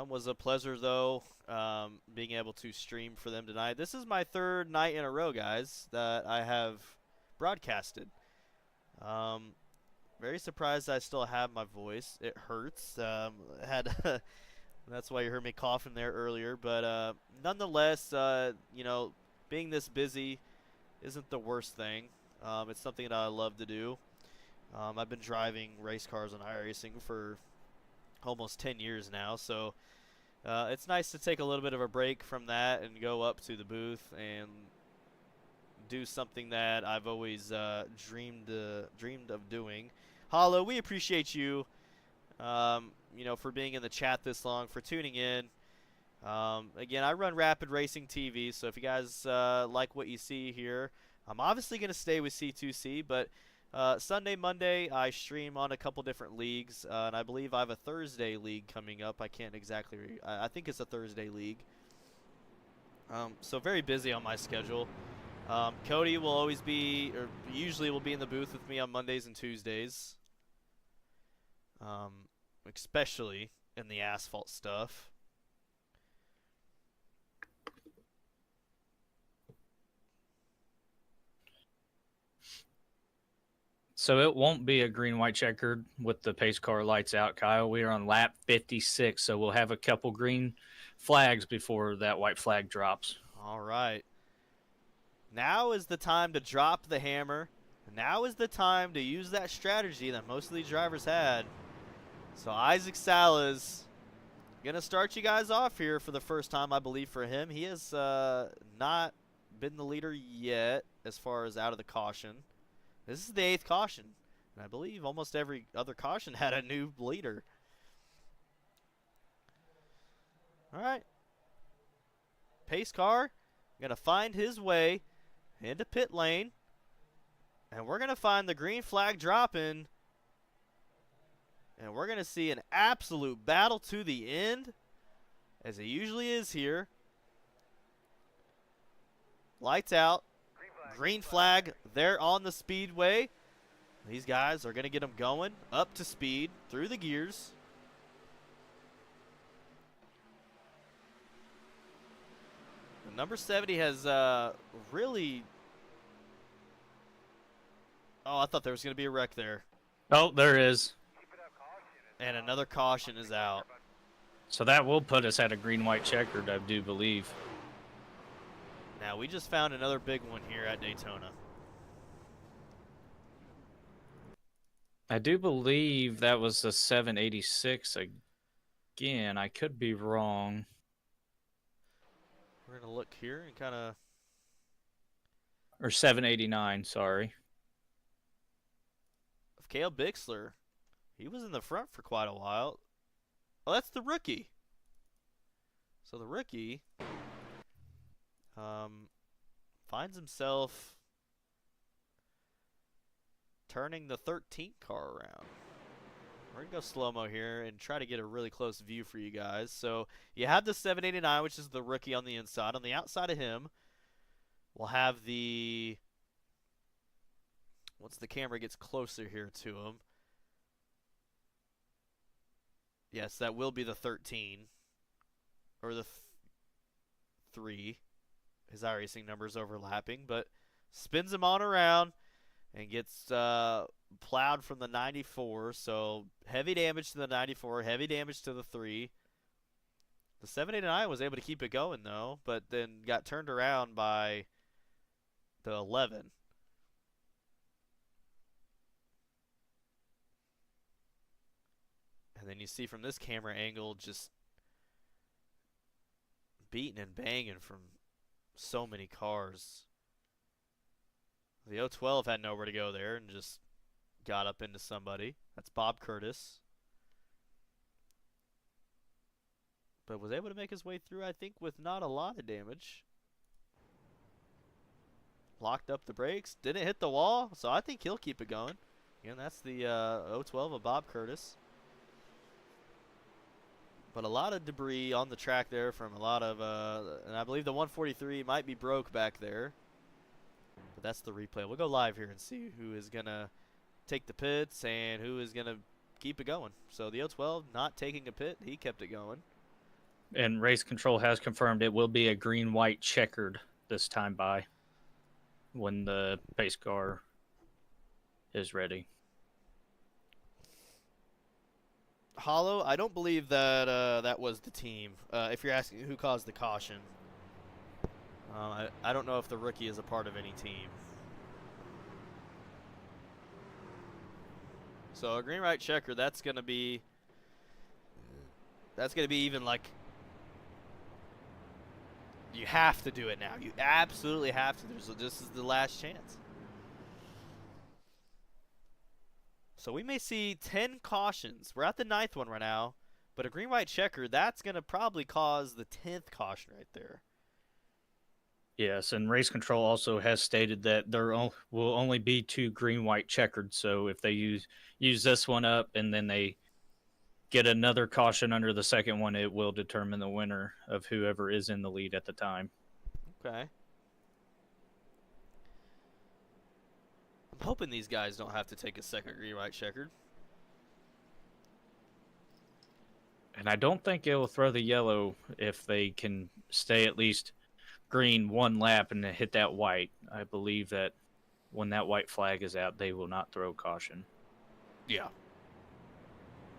Was a pleasure, though, being able to stream for them tonight. This is my third night in a row, guys, that I have broadcasted. Very surprised I still have my voice. It hurts. That's why you heard me coughing there earlier. But nonetheless, you know, being this busy isn't the worst thing. It's something that I love to do. I've been driving race cars on iRacing for almost 10 years now, so it's nice to take a little bit of a break from that and go up to the booth and do something that I've always dreamed of doing. Hollow, we appreciate you, you know, for being in the chat this long, for tuning in. Again, I run Rapid Racing TV, so if you guys like what you see here, I'm obviously going to stay with C2C, but Sunday, Monday, I stream on a couple different leagues, and I believe I have a Thursday league coming up. I can't exactly I think it's a Thursday league. So very busy on my schedule. Cody will always be, or usually will be in the booth with me on Mondays and Tuesdays. Especially in the asphalt stuff. So it won't be a green-white checkered with the pace car lights out, Kyle. We are on lap 56, so we'll have a couple green flags before that white flag drops. All right. Now is the time to drop the hammer. Now is the time to use that strategy that most of these drivers had. So Isaac Salas going to start you guys off here for the first time, I believe, for him. He has not been the leader yet as far as out of the caution. This is the 8th caution, and I believe almost every other caution had a new leader. All right. Pace car going to find his way into pit lane, and we're going to find the green flag dropping, and we're going to see an absolute battle to the end, as it usually is here. Lights out. Green flag there on the speedway. These guys are going to get them going up to speed through the gears. The number 70 has really... Oh, I thought there was going to be a wreck there. Oh, there is. And another caution is out. So that will put us at a green-white checkered, I do believe. Now, we just found another big one here at Daytona. I do believe that was a 786 again. I could be wrong. We're going to look here and kind of... Or 789, sorry. Of Caleb Bixler. He was in the front for quite a while. Oh, that's the rookie. So the rookie... finds himself turning the 13th car around. We're going to go slow-mo here and try to get a really close view for you guys. So you have the 789, which is the rookie on the inside. On the outside of him, we'll have the... Once the camera gets closer here to him. Yes, that will be the 13. Or the 3. His iRacing numbers overlapping, but spins him on around and gets plowed from the 94. So heavy damage to the 94, heavy damage to the 3. The 789 was able to keep it going, though, but then got turned around by the 11. And then you see from this camera angle just beating and banging from so many cars. The 012 had nowhere to go there and just got up into somebody. That's Bob Curtis. But was able to make his way through, I think, with not a lot of damage. Locked up the brakes. Didn't hit the wall, so I think he'll keep it going. Again, that's the 012 of Bob Curtis. But a lot of debris on the track there from a lot of, and I believe the 143 might be broke back there. But that's the replay. We'll go live here and see who is going to take the pits and who is going to keep it going. So the 012 not taking a pit. He kept it going. And race control has confirmed it will be a green-white checkered this time by when the pace car is ready. Hollow, I don't believe that that was the team. If you're asking who caused the caution, I don't know if the rookie is a part of any team. So a green right checker, that's gonna be even like, you have to do it now. You absolutely have to. This is the last chance. So we may see 10 cautions. We're at the 9th one right now. But a green-white checker, that's going to probably cause the 10th caution right there. Yes, and race control also has stated that there will only be 2 green-white checkered. So if they use this one up and then they get another caution under the second one, it will determine the winner of whoever is in the lead at the time. Okay. I'm hoping these guys don't have to take a second green-white checkered. And I don't think it will throw the yellow if they can stay at least green one lap and hit that white. I believe that when that white flag is out, they will not throw caution. Yeah.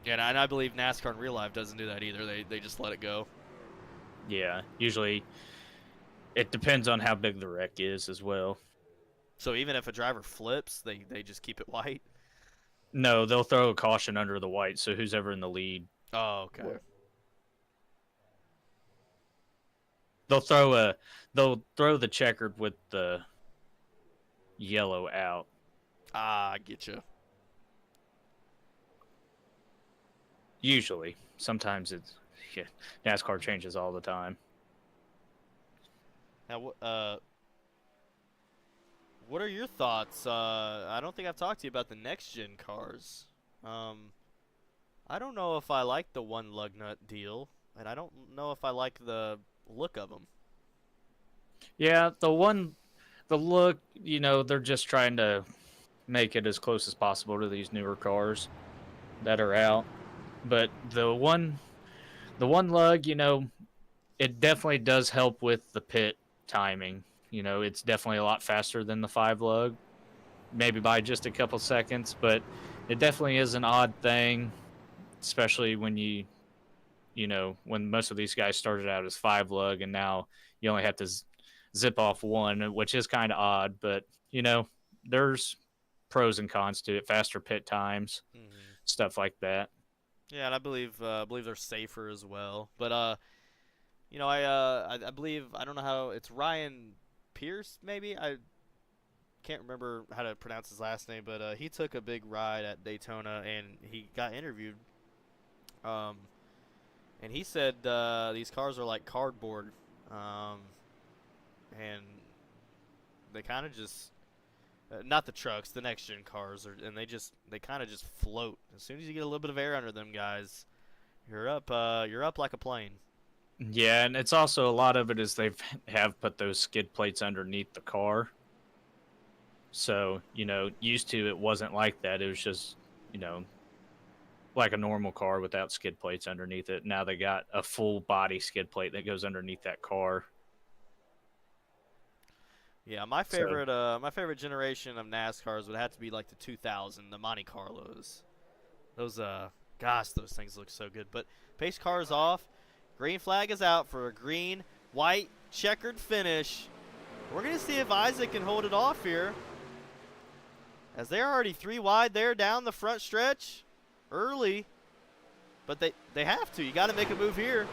Yeah, and I believe NASCAR in real life doesn't do that either. They just let it go. Yeah, usually it depends on how big the wreck is as well. So even if a driver flips, they just keep it white? No, they'll throw a caution under the white, so who's ever in the lead. Oh, okay. They'll throw the checkered with the yellow out. Ah, I get you. Usually. Sometimes it's NASCAR changes all the time. Now, what are your thoughts? I don't think I've talked to you about the next-gen cars. I don't know if I like the one lug nut deal, and I don't know if I like the look of them. Yeah, the look, they're just trying to make it as close as possible to these newer cars that are out. But the one lug, it definitely does help with the pit timing. It's definitely a lot faster than the 5 lug, maybe by just a couple seconds, but it definitely is an odd thing, especially when when most of these guys started out as 5 lug and now you only have to zip off one, which is kind of odd, but there's pros and cons to it, faster pit times, stuff like that. Yeah, and I believe they're safer as well. But I believe, I don't know how, it's Ryan Pierce maybe. I can't remember how to pronounce his last name, but he took a big ride at Daytona and he got interviewed. And he said these cars are like cardboard, and they kind of just not the trucks, the next gen cars and they kind of just float. As soon as you get a little bit of air under them guys, you're up like a plane. Yeah, and it's also a lot of it is they have put those skid plates underneath the car. So, used to it wasn't like that. It was just, like a normal car without skid plates underneath it. Now they got a full body skid plate that goes underneath that car. Yeah, my favorite generation of NASCARs would have to be like the 2000, the Monte Carlos. Those gosh, those things look so good. But pace car is off. Green flag is out for a green, white, checkered finish. We're going to see if Isaac can hold it off here, as they're already 3 wide there down the front stretch early. But they have to. You got to make a move here.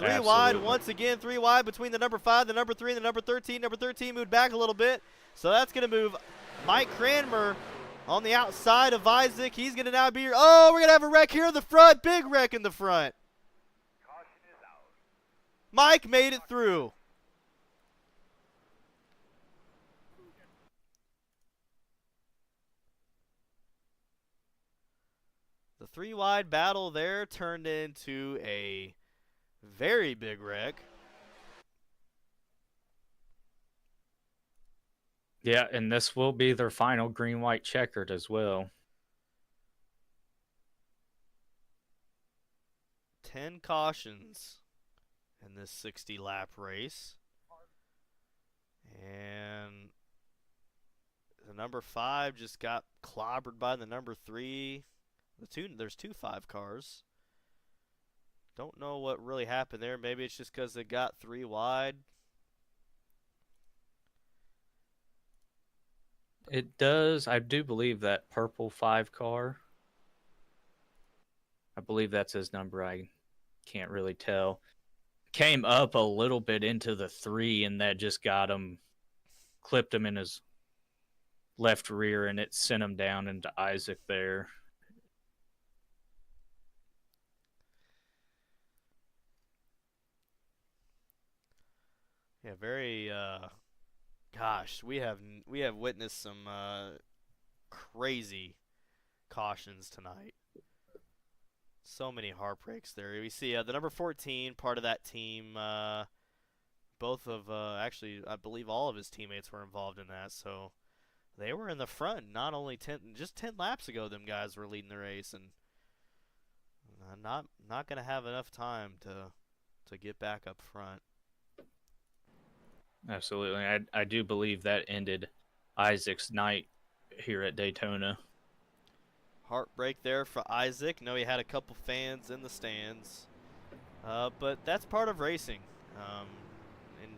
Three wide Absolutely. once again. 3 wide between the number 5, the number 3, and the number 13. Number 13 moved back a little bit. So that's going to move Mike Cranmer on the outside of Isaac. He's going to now be here. Oh, we're going to have a wreck here in the front. Big wreck in the front. Mike made it through. The 3 wide battle there turned into a very big wreck. Yeah, and this will be their final green-white checkered as well. 10 cautions in this 60-lap race. And the number 5 just got clobbered by the number 3. There's 2 5 cars. Don't know what really happened there. Maybe it's just because it got 3 wide. It does. I do believe that purple 5 car. I believe that's his number. I can't really tell. Came up a little bit into the 3, and that just got him, clipped him in his left rear, and it sent him down into Isaac there. Yeah, very. Gosh, we have witnessed some crazy cautions tonight. So many heartbreaks there. We see the number 14, part of that team. Both of actually, I believe all of his teammates were involved in that. So they were in the front. Not only just 10 laps ago, them guys were leading the race, and not gonna have enough time to get back up front. Absolutely. I do believe that ended Isaac's night here at Daytona. Heartbreak there for Isaac. No, he had a couple fans in the stands. But that's part of racing.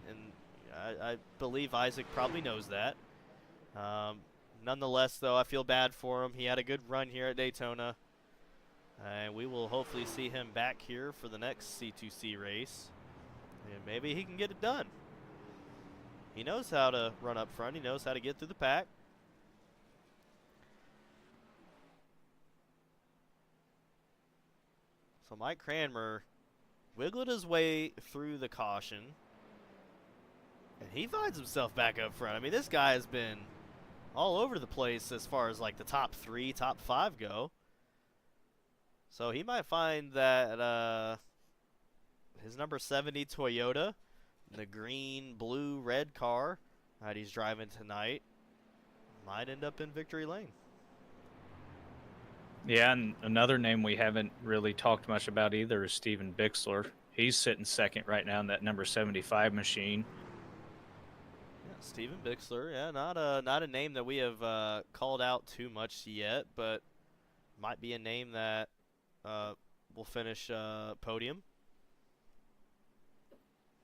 And I believe Isaac probably knows that. Nonetheless, though, I feel bad for him. He had a good run here at Daytona. And we will hopefully see him back here for the next C2C race. And maybe he can get it done. He knows how to run up front. He knows how to get through the pack. So Mike Cranmer wiggled his way through the caution. And he finds himself back up front. I mean, this guy has been all over the place as far as like the top 3, top 5 go. So he might find that his number 70 Toyota, the green, blue, red car that he's driving tonight, might end up in victory lane. Yeah, and another name we haven't really talked much about either is Steven Bixler. He's sitting second right now in that number 75 machine. Yeah, Steven Bixler. Yeah, not a name that we have called out too much yet, but might be a name that will finish podium.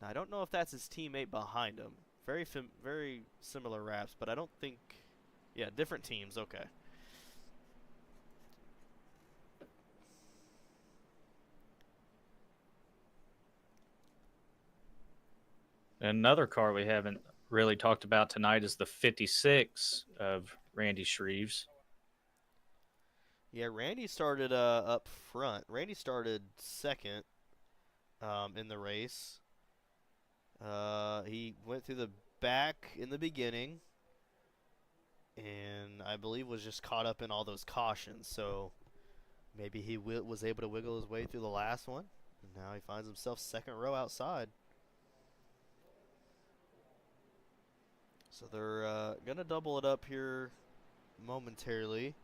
Now, I don't know if that's his teammate behind him. Very similar wraps, but I don't think. Yeah, different teams. Okay. Another car we haven't really talked about tonight is the 56 of Randy Shreves. Yeah, Randy started up front. Randy started second in the race. He went through the back in the beginning, and I believe was just caught up in all those cautions. So maybe he was able to wiggle his way through the last one, and now he finds himself second row outside. So they're gonna double it up here momentarily.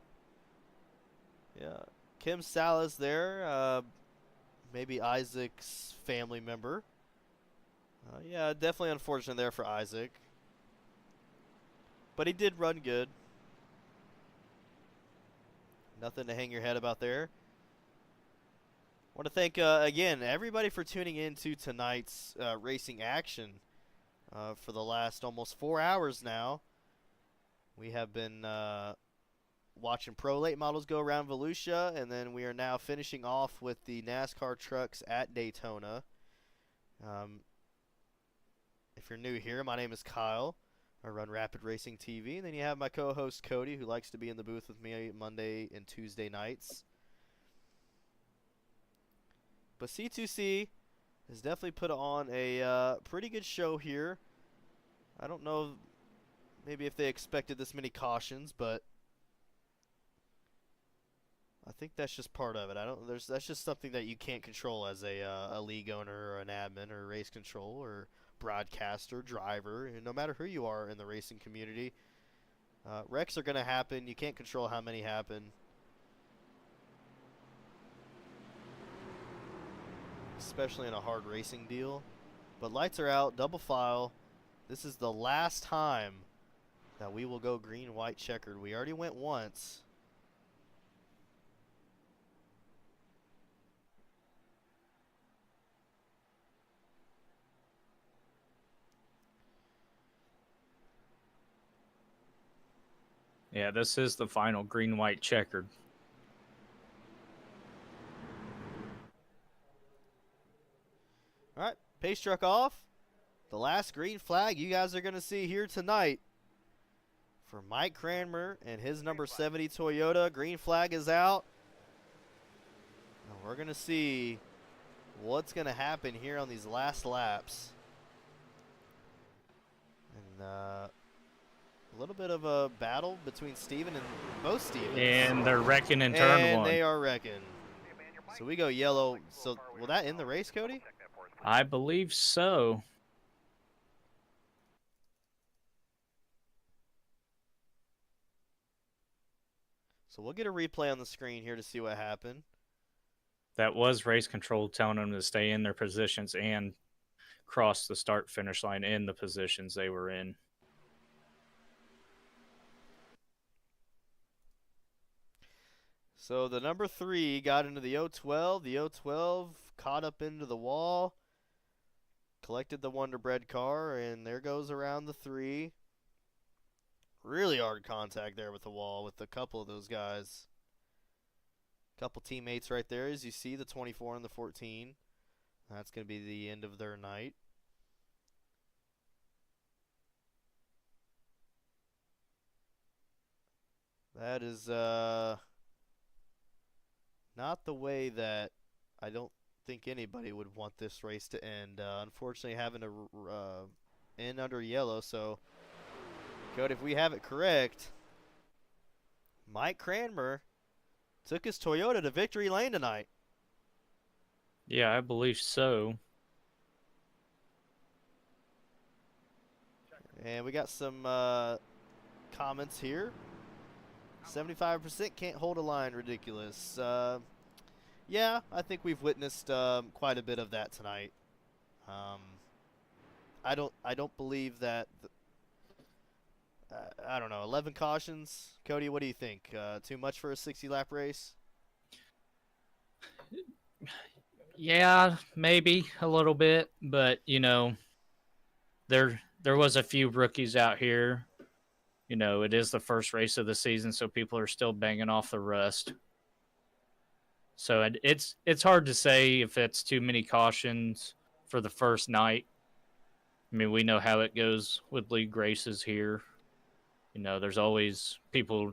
Yeah, Kim Salas there, maybe Isaac's family member. Yeah, definitely unfortunate there for Isaac. But he did run good. Nothing to hang your head about there. I want to thank, again, everybody for tuning in to tonight's racing action for the last almost 4 hours now. We have been watching Pro Late Models go around Volusia, and then we are now finishing off with the NASCAR trucks at Daytona. If you're new here, my name is Kyle. I run Rapid Racing TV. And then you have my co-host Cody, who likes to be in the booth with me Monday and Tuesday nights. But C2C has definitely put on a pretty good show here. I don't know maybe if they expected this many cautions, but I think that's just part of it. That's just something that you can't control as a league owner or an admin or race control or broadcaster, driver, no matter who you are in the racing community. Wrecks are going to happen. You can't control how many happen. Especially in a hard racing deal. But lights are out, double file. This is the last time that we will go green, white, checkered. We already went once. Yeah, this is the final green, white, checkered. All right, pace truck off. The last green flag you guys are going to see here tonight for Mike Cranmer and his number 70 Toyota. Green flag is out. And we're going to see what's going to happen here on these last laps. And a little bit of a battle between Steven and both Stevens. And they're wrecking in turn one. And they are wrecking. So we go yellow. So will that end the race, Cody? I believe so. So we'll get a replay on the screen here to see what happened. That was race control telling them to stay in their positions and cross the start-finish line in the positions they were in. So the number 3 got into the 012. The 012 caught up into the wall, collected the Wonder Bread car, and there goes around the 3. Really hard contact there with the wall with a couple of those guys. Couple teammates right there, as you see, the 24 and the 14. That's going to be the end of their night. That is not the way that I don't think anybody would want this race to end. Unfortunately, having to end under yellow. So, Cody, if we have it correct, Mike Cranmer took his Toyota to victory lane tonight. Yeah, I believe so. And we got some comments here. 75% can't hold a line, ridiculous. Yeah, I think we've witnessed quite a bit of that tonight. I don't believe that. I don't know. 11 cautions, Cody. What do you think? Too much for a 60-lap race? Yeah, maybe a little bit, but you know, there was a few rookies out here. You know, it is the first race of the season, so people are still banging off the rust. So it's hard to say if it's too many cautions for the first night. I mean, we know how it goes with league races here. You know, there's always people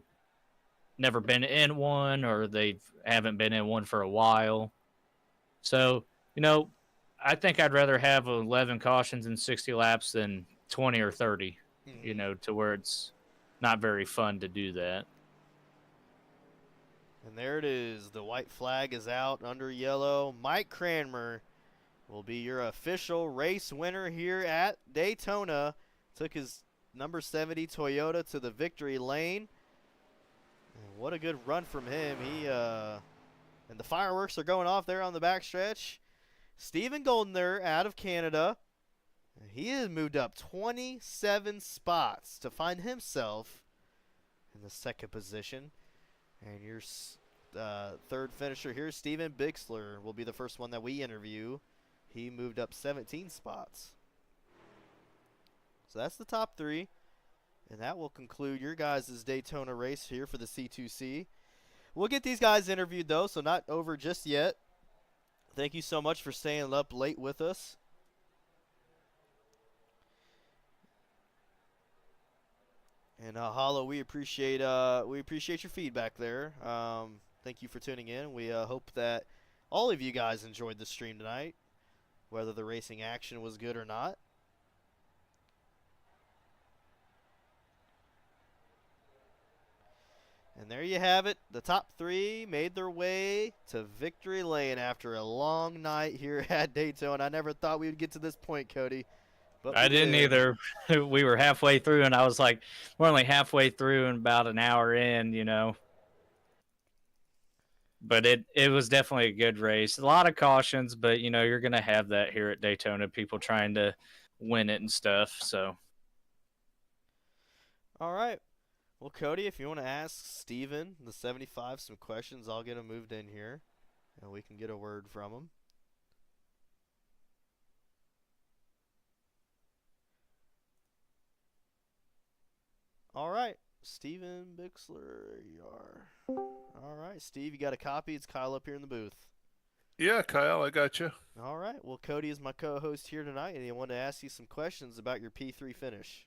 never been in one or they haven't been in one for a while. So, you know, I think I'd rather have 11 cautions in 60 laps than 20 or 30, you know, to where it's not very fun to do that. And there it is. The white flag is out under yellow. Mike Cranmer will be your official race winner here at Daytona. Took his number 70 Toyota to the victory lane. And what a good run from him. And the fireworks are going off there on the backstretch. Stephen Goldner out of Canada. He has moved up 27 spots to find himself in the second position. And your third finisher here, Steven Bixler, will be the first one that we interview. He moved up 17 spots. So that's the top 3. And that will conclude your guys' Daytona race here for the C2C. We'll get these guys interviewed, though, so not over just yet. Thank you so much for staying up late with us. And Hollow, we appreciate your feedback there. Thank you for tuning in. We hope that all of you guys enjoyed the stream tonight, whether the racing action was good or not. And there you have it. The top 3 made their way to victory lane after a long night here at Daytona. I never thought we would get to this point, Cody. But I we didn't did. either. We were halfway through, and I was like, we're only halfway through and about an hour in, you know. But it was definitely a good race. A lot of cautions, but, you know, you're going to have that here at Daytona, people trying to win it and stuff. So, All right. Well, Cody, if you want to ask Steven, the 75, some questions, I'll get him moved in here, and we can get a word from him. All right. Steven Bixler, you are. All right, Steve, you got a copy? It's Kyle up here in the booth. Yeah, Kyle, I got you. All right. Well, Cody is my co-host here tonight, and he wanted to ask you some questions about your P3 finish.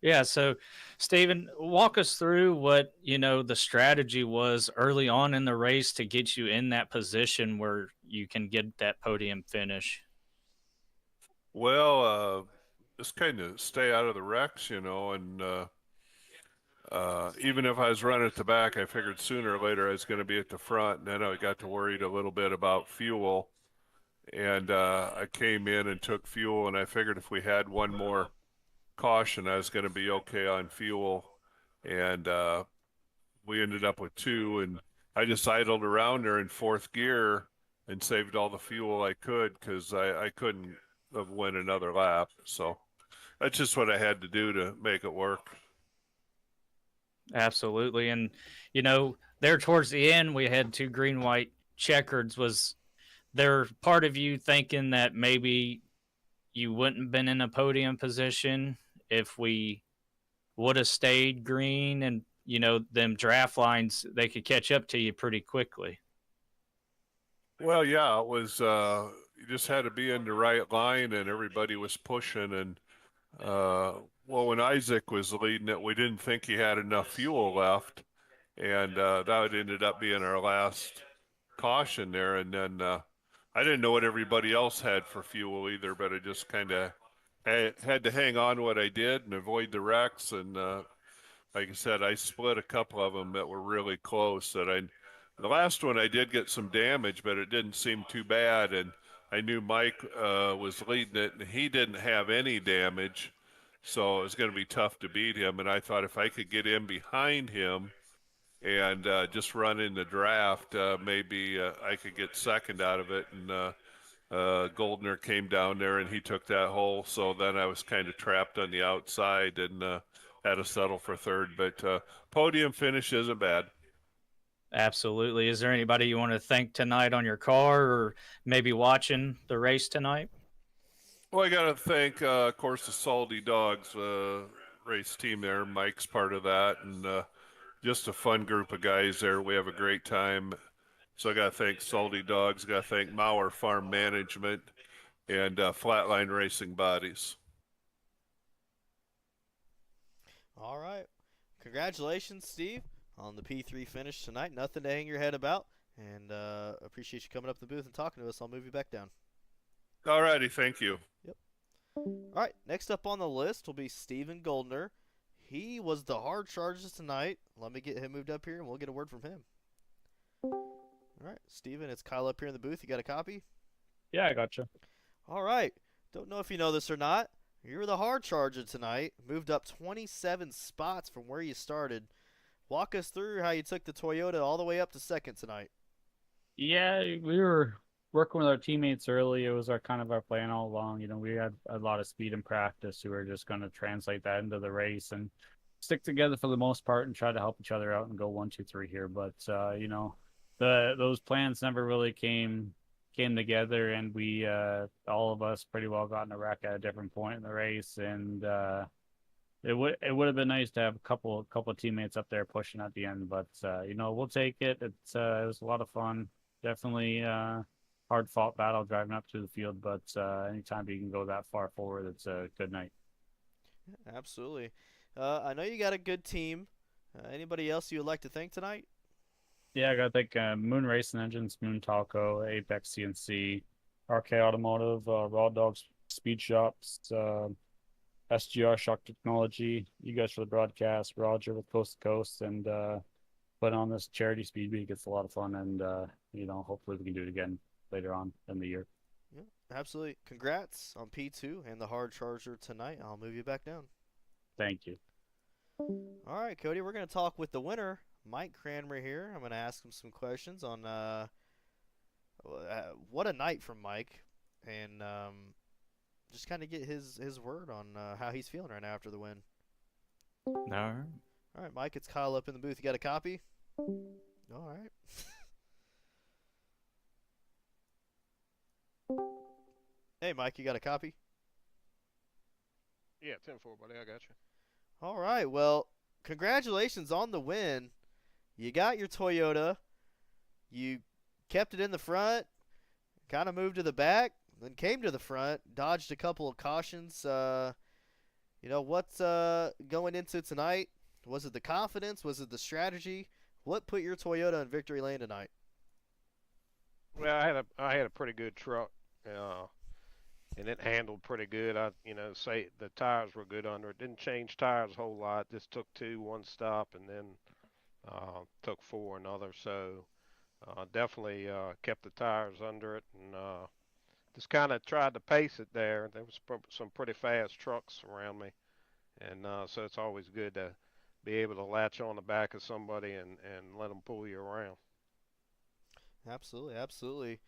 yeah, so Steven, walk us through what, you know, the strategy was early on in the race to get you in that position where you can get that podium finish. Well, just kind of stay out of the wrecks, you know, and even if I was running at the back, I figured sooner or later I was going to be at the front, and then I got to worried a little bit about fuel, and I came in and took fuel, and I figured if we had one more caution, I was going to be okay on fuel, and we ended up with 2, and I just idled around there in 4th gear and saved all the fuel I could because I couldn't have won another lap. So that's just what I had to do to make it work. Absolutely. And, you know, there towards the end, we had 2 green-white checkers. Was there part of you thinking that maybe you wouldn't have been in a podium position if we would have stayed green and, you know, them draft lines, they could catch up to you pretty quickly? Well, yeah, it was, you just had to be in the right line and everybody was pushing. And, well, when Isaac was leading it, we didn't think he had enough fuel left. And that ended up being our last caution there. And then I didn't know what everybody else had for fuel either, but I just kind of had to hang on to what I did and avoid the wrecks. And like I said, I split a couple of them that were really close. The last one I did get some damage, but it didn't seem too bad. And I knew Mike was leading it, and he didn't have any damage, so it was going to be tough to beat him. And I thought if I could get in behind him and just run in the draft, maybe I could get second out of it. And Goldner came down there, and he took that hole. So then I was kind of trapped on the outside and had to settle for third. But podium finish isn't bad. Absolutely. Is there anybody you want to thank tonight on your car or maybe watching the race tonight? Well, I got to thank, of course, the Salty Dogs race team there. Mike's part of that, and just a fun group of guys there. We have a great time. So I got to thank Salty Dogs. Got to thank Mauer Farm Management and Flatline Racing Bodies. All right. Congratulations, Steve, on the P3 finish tonight. Nothing to hang your head about. And appreciate you coming up the booth and talking to us. I'll move you back down. All righty. Thank you. Yep. All right. Next up on the list will be Steven Goldner. He was the hard charges tonight. Let me get him moved up here, and we'll get a word from him. All right. Steven, it's Kyle up here in the booth. You got a copy? Yeah, I gotcha. All right. Don't know if you know this or not. You were the hard charger tonight. Moved up 27 spots from where you started. Walk us through how you took the Toyota all the way up to second tonight. Yeah, we were working with our teammates early. It was our plan all along. You know, we had a lot of speed in practice. We were just going to translate that into the race and stick together for the most part and try to help each other out and go 1, 2, 3 here. But you know, those plans never really came together, and we all of us pretty well got in a wreck at a different point in the race, and it would have been nice to have a couple of teammates up there pushing at the end, but you know, we'll take it. It was a lot of fun. Definitely hard fought battle driving up to the field, but anytime you can go that far forward, it's a good night. Absolutely. I know you got a good team. Anybody else you would like to thank tonight? Yeah, I gotta thank Moon Racing Engines, Moon Taco, Apex CNC, RK Automotive, Raw Dogs Speed Shops, SGR Shock Technology, you guys for the broadcast, Roger with Coast to Coast, and putting on this charity speed week. It's a lot of fun, and hopefully we can do it again later on in the year. Yeah, absolutely. Congrats on P2 and the hard charger tonight. I'll move you back down. Thank you. All right, Cody, we're going to talk with the winner, Mike Cranmer here. I'm going to ask him some questions on what a night from Mike, and just kind of get his word on how he's feeling right now after the win. All right. All right, Mike, it's Kyle up in the booth. You got a copy? All right. Hey, Mike, you got a copy? Yeah, 10-4, buddy. I got you. All right. Well, congratulations on the win. You got your Toyota. You kept it in the front, kind of moved to the back, then came to the front, dodged a couple of cautions. What's going into tonight? Was it the confidence? Was it the strategy? What put your Toyota in victory lane tonight? Well, I had a pretty good truck, and it handled pretty good. Say the tires were good under it. Didn't change tires a whole lot. Just took 2 one stop, and then took 4 another. So definitely kept the tires under it, and just kind of tried to pace it there. There was some pretty fast trucks around me, and so it's always good to be able to latch on the back of somebody and let them pull you around. Absolutely, absolutely.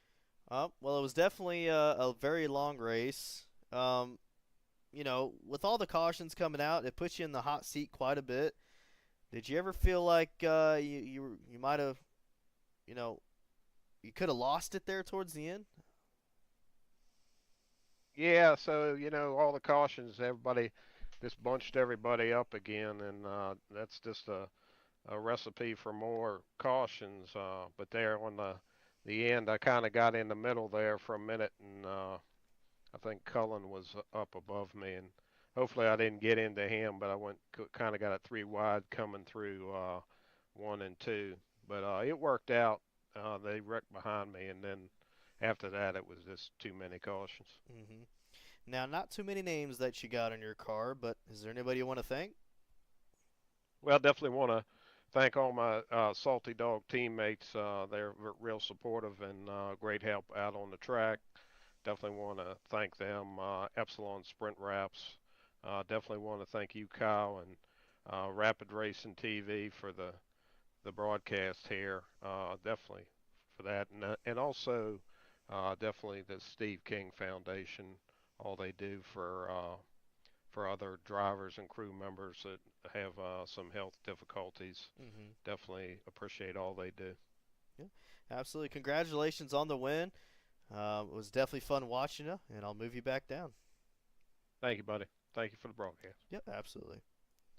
Well, it was definitely a very long race. With all the cautions coming out, it puts you in the hot seat quite a bit. Did you ever feel like you might have, you could have lost it there towards the end? Yeah, so all the cautions, everybody just bunched everybody up again, and that's just a recipe for more cautions. But there on the end, I kind of got in the middle there for a minute, and I think Cullen was up above me, and hopefully I didn't get into him, but I kind of got it 3 wide coming through 1 and 2. But it worked out. They wrecked behind me, and then after that, it was just too many cautions. Mm-hmm. Now, not too many names that you got in your car, but is there anybody you want to thank? Well, definitely want to thank all my Salty Dog teammates. They're real supportive and great help out on the track. Definitely want to thank them. Epsilon Sprint Wraps. Definitely want to thank you, Kyle, and Rapid Racing TV for the broadcast here. Definitely for that, and also definitely the Steve King Foundation. All they do for other drivers and crew members that have some health difficulties. Mm-hmm. Definitely appreciate all they do. Yeah, absolutely. Congratulations on the win. It was definitely fun watching you, and I'll move you back down. Thank you, buddy. Thank you for the broadcast. Yep, absolutely.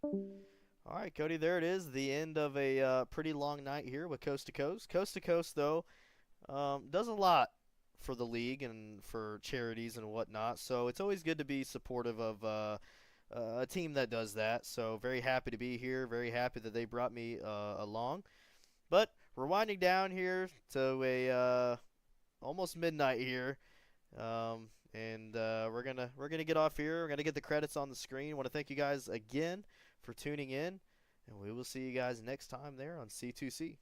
All right, Cody, there it is. The end of a pretty long night here with Coast to Coast. Coast to Coast, though, does a lot for the league and for charities and whatnot. So it's always good to be supportive of a team that does that. So very happy to be here. Very happy that they brought me along. But we're winding down here to a almost midnight here, and we're gonna get off here. We're gonna get the credits on the screen. I want to thank you guys again for tuning in, and we will see you guys next time there on C2C.